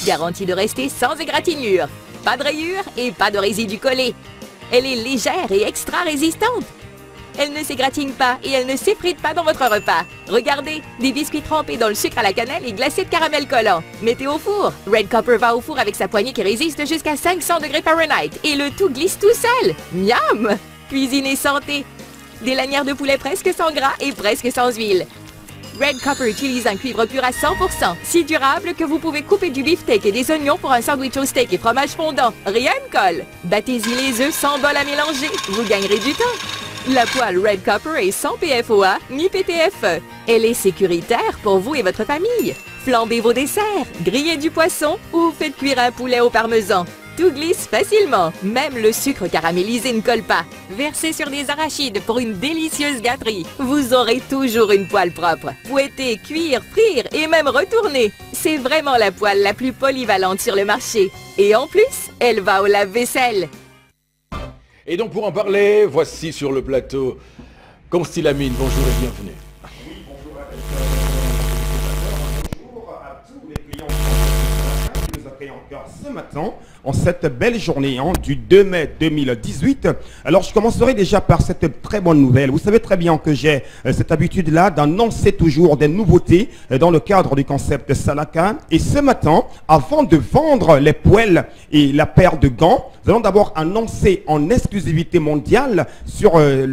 Garantie de rester sans égratignure. Pas de rayures et pas de résidus collés. Elle est légère et extra résistante. Elle ne s'égratigne pas et elle ne s'effrite pas dans votre repas. Regardez, des biscuits trempés dans le sucre à la cannelle et glacés de caramel collant. Mettez au four. Red Copper va au four avec sa poignée qui résiste jusqu'à 500 degrés Fahrenheit. Et le tout glisse tout seul. Miam! Cuisine et santé. Des lanières de poulet presque sans gras et presque sans huile. Red Copper utilise un cuivre pur à 100%, si durable que vous pouvez couper du beefsteak et des oignons pour un sandwich au steak et fromage fondant. Rien ne colle. Battez-y les œufs sans bol à mélanger, vous gagnerez du temps. La poêle Red Copper est sans PFOA ni PTFE. Elle est sécuritaire pour vous et votre famille. Flambez vos desserts, grillez du poisson ou faites cuire un poulet au parmesan. Tout glisse facilement, même le sucre caramélisé ne colle pas. Versez sur des arachides pour une délicieuse gâterie. Vous aurez toujours une poêle propre. Fouetter, cuire, frire et même retourner. C'est vraiment la poêle la plus polyvalente sur le marché. Et en plus, elle va au lave-vaisselle. Et donc pour en parler, voici sur le plateau Constilamine. Bonjour et bienvenue. Bonjour à tous les clients qui nous accueillent encore ce matin en cette belle journée du 2 mai 2018. Alors je commencerai déjà par cette très bonne nouvelle. Vous savez très bien que j'ai cette habitude-là d'annoncer toujours des nouveautés dans le cadre du concept Salaka. Et ce matin, avant de vendre les poêles et la paire de gants, nous allons d'abord annoncer en exclusivité mondiale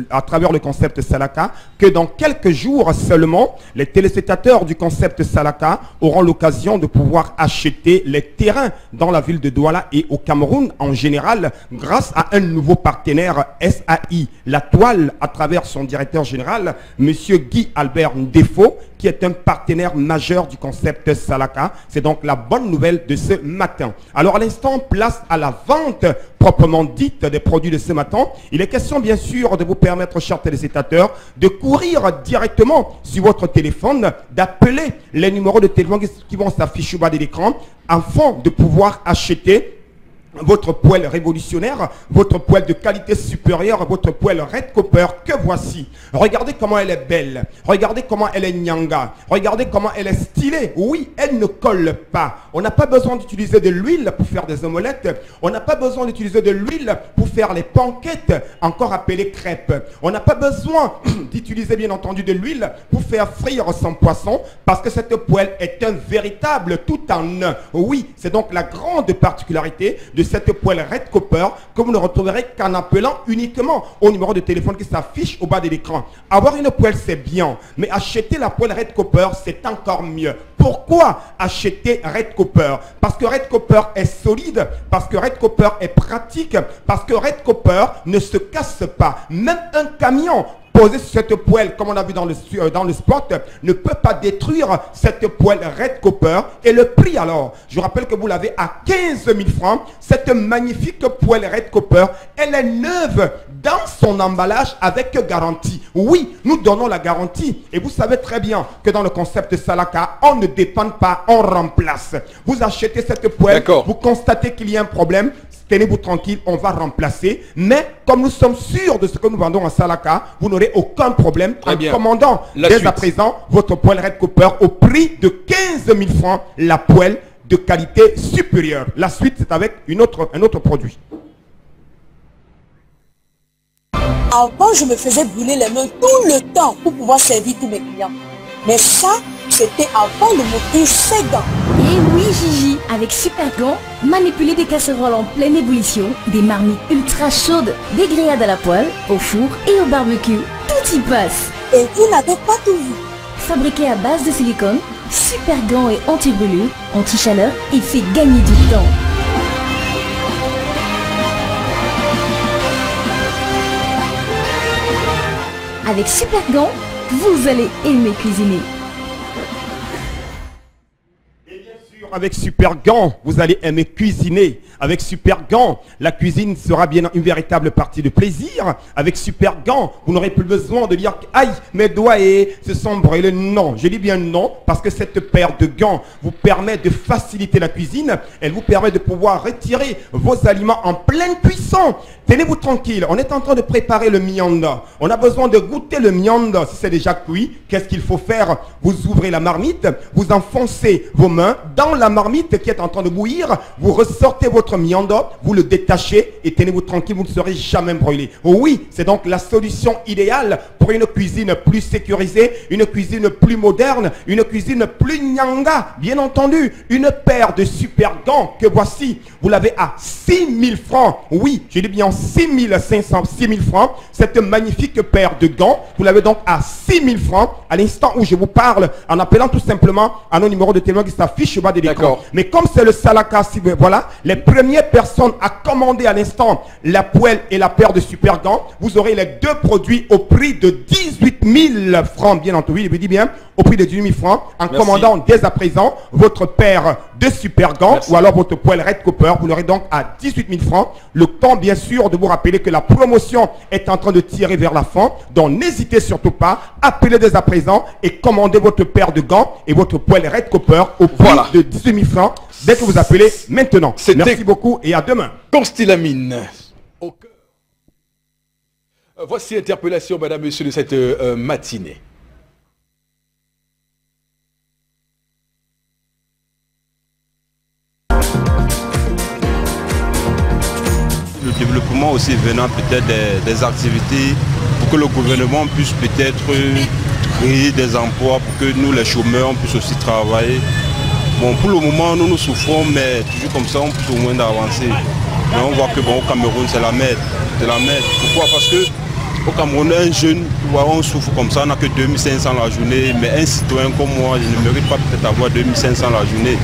à travers le concept Salaka que dans quelques jours seulement, les téléspectateurs du concept Salaka auront l'occasion de pouvoir acheter les terrains dans la ville de Douala et au Cameroun en général grâce à un nouveau partenaire SAI, la toile à travers son directeur général, monsieur Guy Albert Ndefo, qui est un partenaire majeur du concept Salaka. C'est donc la bonne nouvelle de ce matin. Alors à l'instant, place à la vente proprement dite des produits de ce matin. Il est question bien sûr de vous permettre, chers téléspectateurs, de courir directement sur votre téléphone, d'appeler les numéros de téléphone qui vont s'afficher au bas de l'écran afin de pouvoir acheter votre poêle révolutionnaire, votre poêle de qualité supérieure, votre poêle Red Copper que voici. Regardez comment elle est belle. Regardez comment elle est nyanga. Regardez comment elle est stylée. Oui, elle ne colle pas. On n'a pas besoin d'utiliser de l'huile pour faire des omelettes. On n'a pas besoin d'utiliser de l'huile pour faire les panquettes, encore appelées crêpes. On n'a pas besoin d'utiliser bien entendu de l'huile pour faire frire son poisson parce que cette poêle est un véritable tout en un. Oui, c'est donc la grande particularité de cette poêle Red Copper que vous ne retrouverez qu'en appelant uniquement au numéro de téléphone qui s'affiche au bas de l'écran. Avoir une poêle, c'est bien, mais acheter la poêle Red Copper, c'est encore mieux. Pourquoi acheter Red Copper? Parce que Red Copper est solide, parce que Red Copper est pratique, parce que Red Copper ne se casse pas. Même un camion posé sur cette poêle, comme on a vu dans le spot, ne peut pas détruire cette poêle Red Copper. Et le prix alors, je rappelle que vous l'avez à 15 000 francs. Cette magnifique poêle Red Copper, elle est neuve dans son emballage avec garantie. Oui, nous donnons la garantie. Et vous savez très bien que dans le concept Salaka, on ne dépend pas, on remplace. Vous achetez cette poêle, vous constatez qu'il y a un problème, tenez-vous tranquille, on va remplacer. Mais comme nous sommes sûrs de ce que nous vendons en Salaka, vous n'aurez aucun problème en commandant dès à présent votre poêle Red Copper au prix de 15 000 francs, la poêle de qualité supérieure. La suite, c'est avec un autre produit. Avant, je me faisais brûler les mains tout le temps pour pouvoir servir tous mes clients. Mais ça, c'était avant de m'offrir ces gants. Et oui Gigi, avec Super Gants, manipuler des casseroles en pleine ébullition, des marmites ultra chaudes, des grillades à la poêle, au four et au barbecue, tout y passe. Et vous n'avez pas tout vu. Fabriqué à base de silicone, Super Gants est anti-brûlure, anti-chaleur et fait gagner du temps. Avec Super Gants, vous allez aimer cuisiner. Avec Super Gants, vous allez aimer cuisiner. Avec Super Gants, la cuisine sera bien une véritable partie de plaisir. Avec Super Gants, vous n'aurez plus besoin de dire « Aïe, mes doigts se sont brûlés ». Non, je dis bien non, parce que cette paire de gants vous permet de faciliter la cuisine. Elle vous permet de pouvoir retirer vos aliments en pleine cuisson. Tenez-vous tranquille, on est en train de préparer le mianda. On a besoin de goûter le mianda si c'est déjà cuit. Qu'est-ce qu'il faut faire? Vous ouvrez la marmite, vous enfoncez vos mains dans la marmite qui est en train de bouillir, vous ressortez votre mianda, vous le détachez et tenez-vous tranquille, vous ne serez jamais brûlé. Oui, c'est donc la solution idéale pour une cuisine plus sécurisée, une cuisine plus moderne, une cuisine plus nyanga. Bien entendu, une paire de Super Gants que voici, vous l'avez à 6 000 francs. Oui, je dis bien 6 500, 6 000 francs. Cette magnifique paire de gants, vous l'avez donc à 6 000 francs à l'instant où je vous parle, en appelant tout simplement à nos numéros de téléphone qui s'affichent au bas de l'écran. Mais comme c'est le Salaka, voilà, les premières personnes à commander à l'instant la poêle et la paire de super gants, vous aurez les deux produits au prix de 18 000 francs, bien entendu, je vous dis bien, au prix de 18 000 francs, en commandant dès à présent votre paire de super gants ou alors votre poêle Red Copper, vous l'aurez donc à 18 000 francs. Le temps, bien sûr, de vous rappeler que la promotion est en train de tirer vers la fin, donc n'hésitez surtout pas, appelez dès à présent et commandez votre paire de gants et votre poêle Red Copper au prix de 18 000 francs dès que vous appelez maintenant. Merci beaucoup et à demain. Constellamine. Voici l'interpellation, madame, monsieur, de cette matinée. Le développement aussi venant peut-être des activités pour que le gouvernement puisse peut-être créer des emplois pour que nous les chômeurs on puisse aussi travailler. Bon, pour le moment nous souffrons, mais toujours comme ça on peut au moins d'avancer. Mais on voit que bon, au Cameroun c'est la merde. Pourquoi? Parce que au Cameroun, un jeune, on souffre comme ça, on n'a que 2500 la journée, mais un citoyen comme moi, je ne mérite pas peut-être avoir 2500 la journée.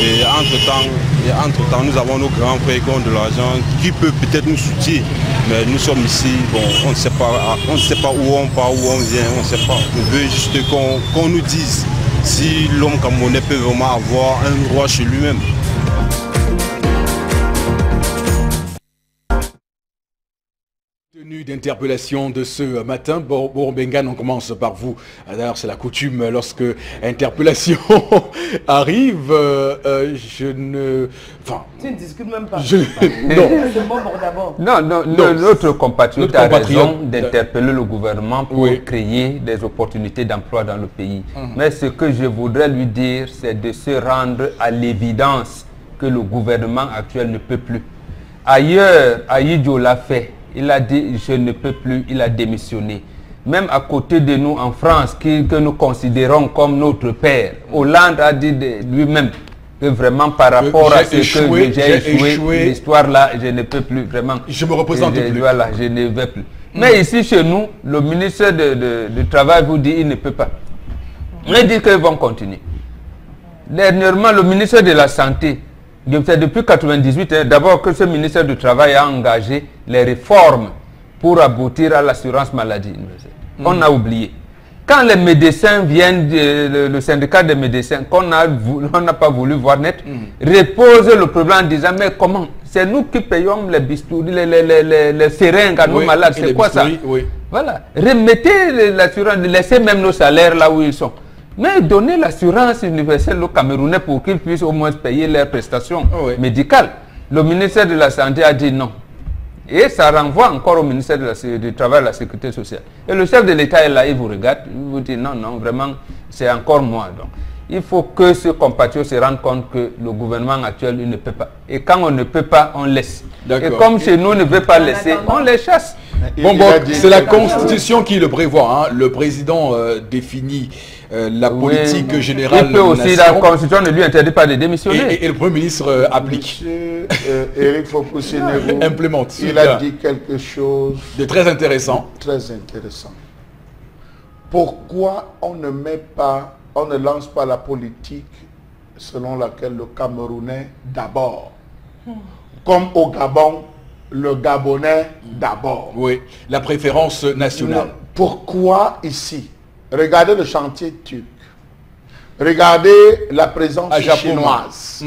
Et entre-temps, nous avons nos grands frères qui ont de l'argent, qui peuvent peut-être nous soutenir. Mais nous sommes ici, bon, on ne sait pas où on part, où on vient, on ne sait pas. On veut juste qu'on nous dise si l'homme camerounais peut vraiment avoir un roi chez lui-même. D'interpellation de ce matin. Bon, Bengan, on commence par vous. D'ailleurs, c'est la coutume, lorsque interpellation arrive, je ne... Enfin... Tu ne discutes même pas. Non. C'est bon pour d'abord. Non, notre compatriote a raison d'interpeller le gouvernement pour créer des opportunités d'emploi dans le pays. Mais ce que je voudrais lui dire, c'est de se rendre à l'évidence que le gouvernement actuel ne peut plus. Ailleurs, Aïdjo l'a fait. Il a dit « je ne peux plus », il a démissionné. Même à côté de nous en France, que nous considérons comme notre père, Hollande a dit lui-même que vraiment par rapport à ce que j'ai échoué, l'histoire là, je ne peux plus vraiment. Je me représente plus. Voilà, je ne vais plus. Mais ici chez nous, le ministre du Travail vous dit il ne peut pas. Mais il dit qu'ils vont continuer. Dernièrement, le ministre de la Santé, c'est depuis 1998, d'abord que ce ministère du Travail a engagé les réformes pour aboutir à l'assurance maladie. On a oublié. Quand les médecins viennent, le syndicat des médecins, qu'on n'a pas voulu voir net, repose le problème en disant, mais comment? C'est nous qui payons les bistouris, les seringues à nos malades, c'est quoi ça? Voilà. Remettez l'assurance, laissez même nos salaires là où ils sont. Mais donner l'assurance universelle aux Camerounais pour qu'ils puissent au moins payer leurs prestations médicales. Le ministère de la Santé a dit non. Et ça renvoie encore au ministère du Travail et de la Sécurité sociale. Et le chef de l'État est là, il vous regarde, il vous dit non, non, vraiment, c'est encore moi. Donc, il faut que ce compatriote se rende compte que le gouvernement actuel, il ne peut pas. Et quand on ne peut pas, on laisse. Et comme chez nous, on ne veut pas laisser, on les chasse. Bon, c'est la Constitution qui le prévoit. Hein. Le président définit la politique générale. Il peut aussi, la Constitution ne lui interdit pas de démissionner. Et le Premier ministre applique. Monsieur Eric Foposinegou, implémente. Il a dit quelque chose de très intéressant. Très intéressant. Pourquoi on ne lance pas la politique selon laquelle le Camerounais d'abord, comme au Gabon, le Gabonais d'abord. Oui, la préférence nationale. Pourquoi ici? Regardez le chantier turc. Regardez la présence chinoise.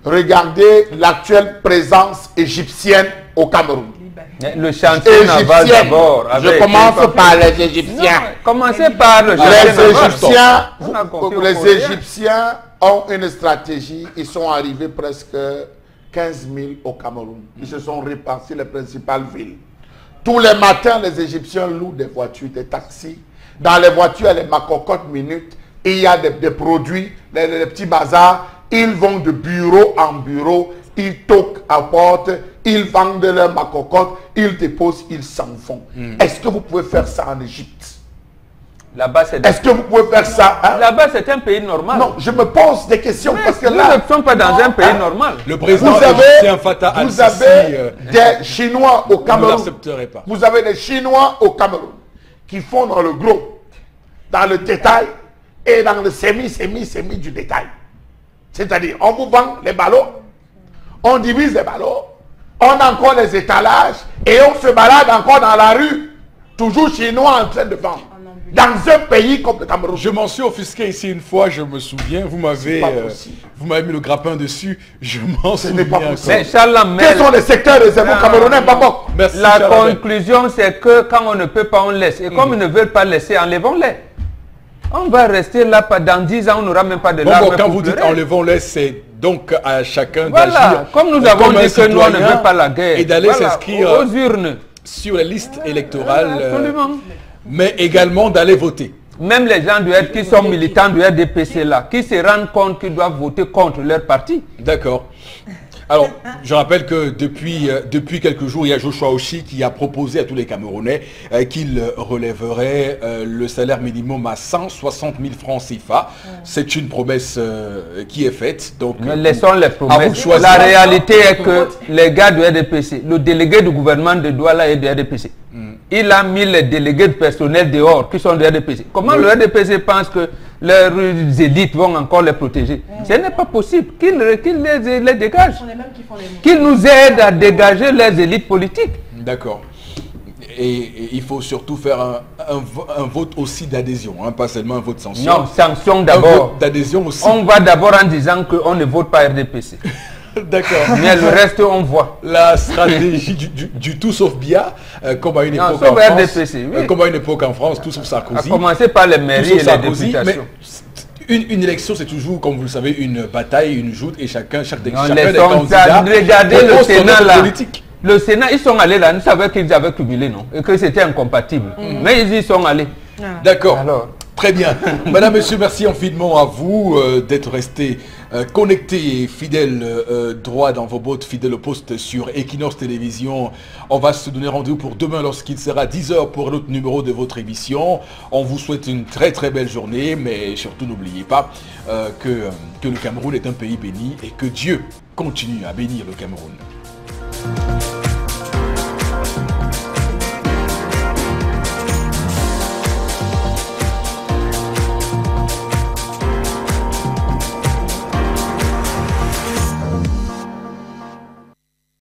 Regardez l'actuelle présence égyptienne au Cameroun. Le chantier naval d'abord. Je commence par les Égyptiens. Commencez par le chantier naval. Les Égyptiens ont une stratégie. Ils sont arrivés presque 15 000 au Cameroun. Ils se sont répartis les principales villes. Tous les matins, les Égyptiens louent des voitures, des taxis. Dans les voitures, il y a les macocottes minutes. Il y a des produits, les petits bazars. Ils vont de bureau en bureau. Ils toquent à porte. Ils vendent leurs macocottes. Ils déposent, ils s'en vont. Est-ce que vous pouvez faire ça en Égypte? Là-bas, c'est... Est-ce que vous pouvez faire ça hein? Là-bas, c'est un pays normal. Non, je me pose des questions parce que nous là... ne sommes pas dans un pays normal. Le président égyptien Fattah vous al-Sisi, avez des Chinois au ne Cameroun. l'accepterait pas. Vous avez des Chinois au Cameroun qui font dans le gros, dans le détail et dans le semi du détail. C'est-à-dire, on vous vend les ballots, on divise les ballots, on a encore les étalages et on se balade encore dans la rue, toujours chinois en train de vendre. Dans un pays comme le Cameroun. Je m'en suis offusqué ici une fois, je me souviens, vous m'avez mis le grappin dessus, je m'en souviens. Mais quels sont les secteurs réservés camerounais, Babok? La conclusion, c'est que quand on ne peut pas, on laisse. Et comme ils ne veulent pas laisser, enlevons-les. On va rester là, dans 10 ans, on n'aura même pas de larmes. Quand vous dites enlevons-les, c'est donc à chacun d'agir. Voilà, comme nous avons dit que nous, on ne veut pas la guerre. Et d'aller s'inscrire aux urnes. Sur les listes électorales. Absolument. Mais également d'aller voter. Même les gens qui sont militants du RDPC là, qui se rendent compte qu'ils doivent voter contre leur parti. D'accord. Alors, je rappelle que depuis quelques jours, il y a Joshua Oshi qui a proposé à tous les Camerounais qu'il relèverait le salaire minimum à 160 000 francs CFA. C'est une promesse qui est faite. Donc, mais laissons les promesses. La réalité est que les gars du RDPC, le délégué du gouvernement de Douala est du RDPC. Il a mis les délégués de personnel dehors qui sont du RDPC. Comment le RDPC pense que leurs élites vont encore les protéger? Ce n'est pas possible. Qu'ils les dégagent. Qu'ils nous aident à dégager les élites politiques. D'accord. Et il faut surtout faire un vote aussi d'adhésion, hein, pas seulement un vote sanction. Non, sanction d'abord. Un vote d'adhésion aussi. On va d'abord en disant qu'on ne vote pas RDPC. D'accord. Mais le reste, on voit. La stratégie du tout sauf Biya, comme à une époque en France. Comme à une époque en France, tout sauf Sarkozy. À commencer par les mairies et les députations. Une élection, c'est toujours, comme vous le savez, une bataille, une joute, et chaque des candidats regardez le Sénat là. Le Sénat, ils sont allés là, nous savions qu'ils avaient cumulé, non? Et que c'était incompatible. Mais ils y sont allés. D'accord. Très bien. Madame, Monsieur, merci infiniment à vous d'être restés connectés et fidèles droit dans vos bottes, fidèles au poste sur Equinox Télévision. On va se donner rendez-vous pour demain lorsqu'il sera 10 h pour l'autre numéro de votre émission. On vous souhaite une très très belle journée, mais surtout n'oubliez pas que le Cameroun est un pays béni et que Dieu continue à bénir le Cameroun.